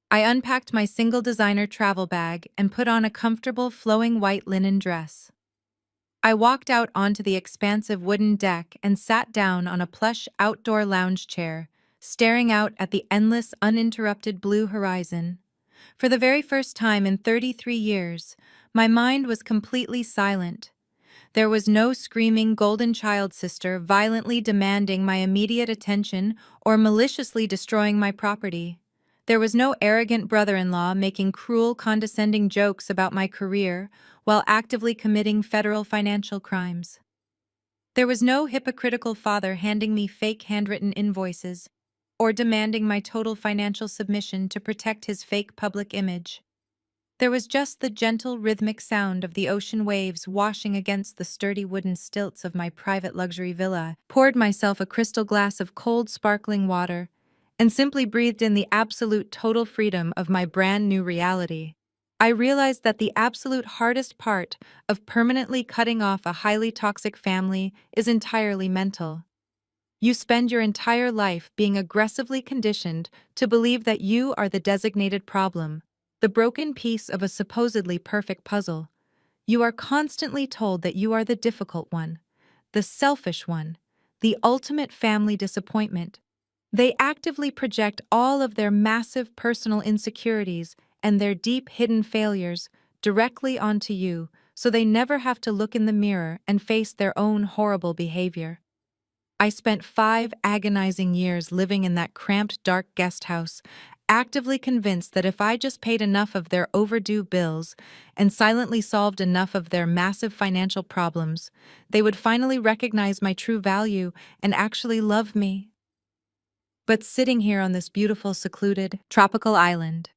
I unpacked my single designer travel bag and put on a comfortable flowing white linen dress. I walked out onto the expansive wooden deck and sat down on a plush outdoor lounge chair, staring out at the endless, uninterrupted blue horizon. For the very first time in 33 years, my mind was completely silent. There was no screaming golden child sister violently demanding my immediate attention or maliciously destroying my property. There was no arrogant brother-in-law making cruel, condescending jokes about my career while actively committing federal financial crimes. There was no hypocritical father handing me fake handwritten invoices or demanding my total financial submission to protect his fake public image. There was just the gentle, rhythmic sound of the ocean waves washing against the sturdy wooden stilts of my private luxury villa. Poured myself a crystal glass of cold, sparkling water, and simply breathed in the absolute total freedom of my brand new reality. I realized that the absolute hardest part of permanently cutting off a highly toxic family is entirely mental. You spend your entire life being aggressively conditioned to believe that you are the designated problem, the broken piece of a supposedly perfect puzzle. You are constantly told that you are the difficult one, the selfish one, the ultimate family disappointment. They actively project all of their massive personal insecurities and their deep hidden failures directly onto you, so they never have to look in the mirror and face their own horrible behavior. I spent 5 agonizing years living in that cramped, dark guest house, actively convinced that if I just paid enough of their overdue bills and silently solved enough of their massive financial problems, they would finally recognize my true value and actually love me. But sitting here on this beautiful, secluded, tropical island,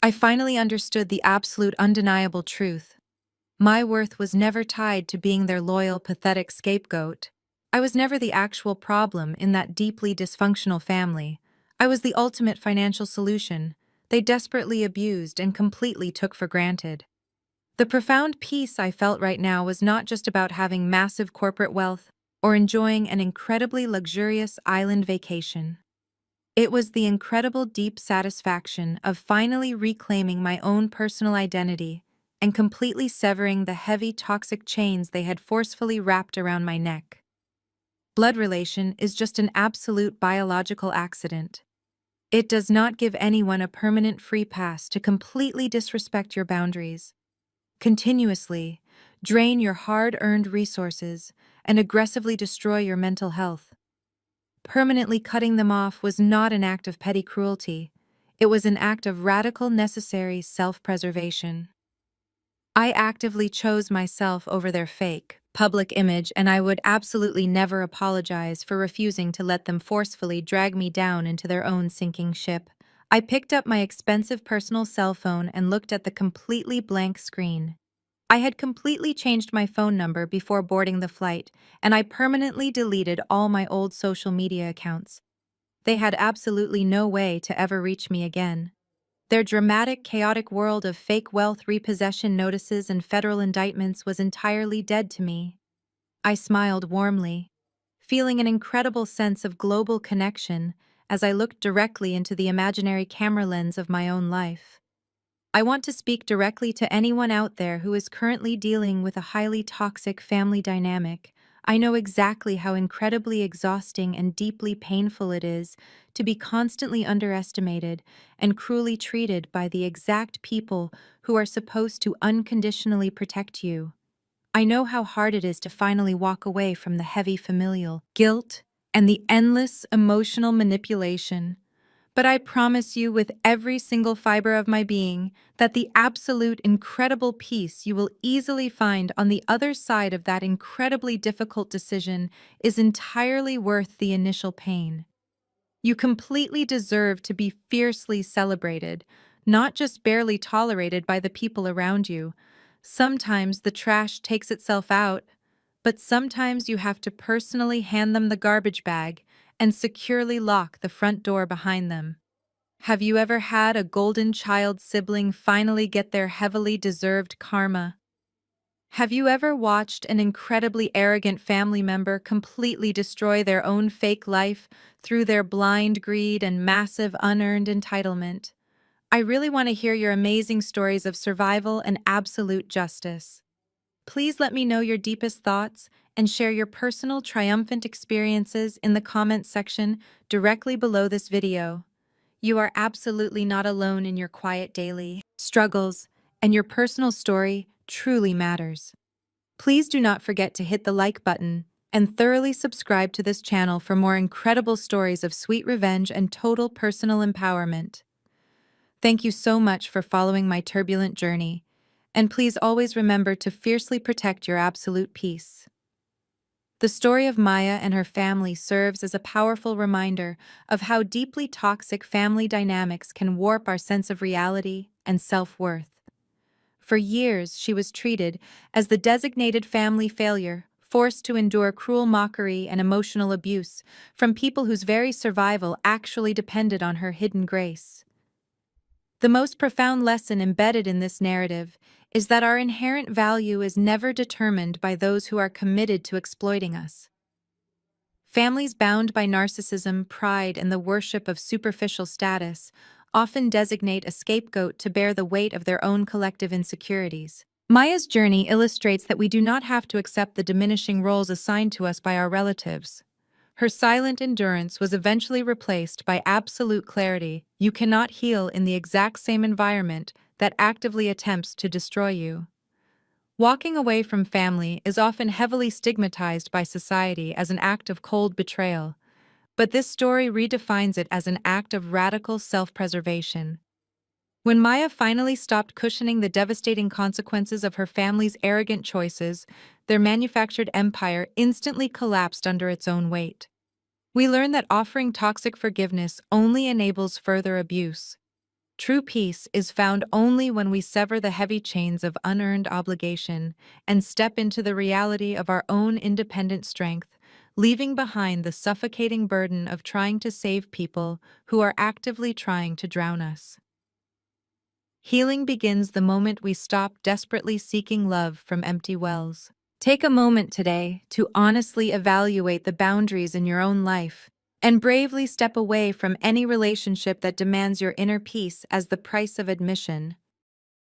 I finally understood the absolute, undeniable truth. My worth was never tied to being their loyal, pathetic scapegoat. I was never the actual problem in that deeply dysfunctional family. I was the ultimate financial solution they desperately abused and completely took for granted. The profound peace I felt right now was not just about having massive corporate wealth or enjoying an incredibly luxurious island vacation. It was the incredible deep satisfaction of finally reclaiming my own personal identity and completely severing the heavy toxic chains they had forcefully wrapped around my neck. Blood relation is just an absolute biological accident. It does not give anyone a permanent free pass to completely disrespect your boundaries, continuously drain your hard-earned resources, and aggressively destroy your mental health. Permanently cutting them off was not an act of petty cruelty. It was an act of radical, necessary self-preservation. I actively chose myself over their fake, public image, and I would absolutely never apologize for refusing to let them forcefully drag me down into their own sinking ship. I picked up my expensive personal cell phone and looked at the completely blank screen. I had completely changed my phone number before boarding the flight, and I permanently deleted all my old social media accounts. They had absolutely no way to ever reach me again. Their dramatic, chaotic world of fake wealth repossession notices and federal indictments was entirely dead to me. I smiled warmly, feeling an incredible sense of global connection as I looked directly into the imaginary camera lens of my own life. I want to speak directly to anyone out there who is currently dealing with a highly toxic family dynamic. I know exactly how incredibly exhausting and deeply painful it is to be constantly underestimated and cruelly treated by the exact people who are supposed to unconditionally protect you. I know how hard it is to finally walk away from the heavy familial guilt and the endless emotional manipulation. But I promise you with every single fiber of my being that the absolute incredible peace you will easily find on the other side of that incredibly difficult decision is entirely worth the initial pain. You completely deserve to be fiercely celebrated, not just barely tolerated by the people around you. Sometimes the trash takes itself out, but sometimes you have to personally hand them the garbage bag and securely lock the front door behind them. Have you ever had a golden child sibling finally get their heavily deserved karma? Have you ever watched an incredibly arrogant family member completely destroy their own fake life through their blind greed and massive unearned entitlement? I really want to hear your amazing stories of survival and absolute justice. Please let me know your deepest thoughts and share your personal triumphant experiences in the comments section directly below this video. You are absolutely not alone in your quiet daily struggles, and your personal story truly matters. Please do not forget to hit the like button and thoroughly subscribe to this channel for more incredible stories of sweet revenge and total personal empowerment. Thank you so much for following my turbulent journey, and please always remember to fiercely protect your absolute peace. The story of Maya and her family serves as a powerful reminder of how deeply toxic family dynamics can warp our sense of reality and self-worth. For years, she was treated as the designated family failure, forced to endure cruel mockery and emotional abuse from people whose very survival actually depended on her hidden grace. The most profound lesson embedded in this narrative is that our inherent value is never determined by those who are committed to exploiting us. Families bound by narcissism, pride, and the worship of superficial status often designate a scapegoat to bear the weight of their own collective insecurities. Maya's journey illustrates that we do not have to accept the diminishing roles assigned to us by our relatives. Her silent endurance was eventually replaced by absolute clarity. You cannot heal in the exact same environment that actively attempts to destroy you. Walking away from family is often heavily stigmatized by society as an act of cold betrayal, but this story redefines it as an act of radical self-preservation. When Maya finally stopped cushioning the devastating consequences of her family's arrogant choices, their manufactured empire instantly collapsed under its own weight. We learn that offering toxic forgiveness only enables further abuse. True peace is found only when we sever the heavy chains of unearned obligation and step into the reality of our own independent strength, leaving behind the suffocating burden of trying to save people who are actively trying to drown us. Healing begins the moment we stop desperately seeking love from empty wells. Take a moment today to honestly evaluate the boundaries in your own life and bravely step away from any relationship that demands your inner peace as the price of admission.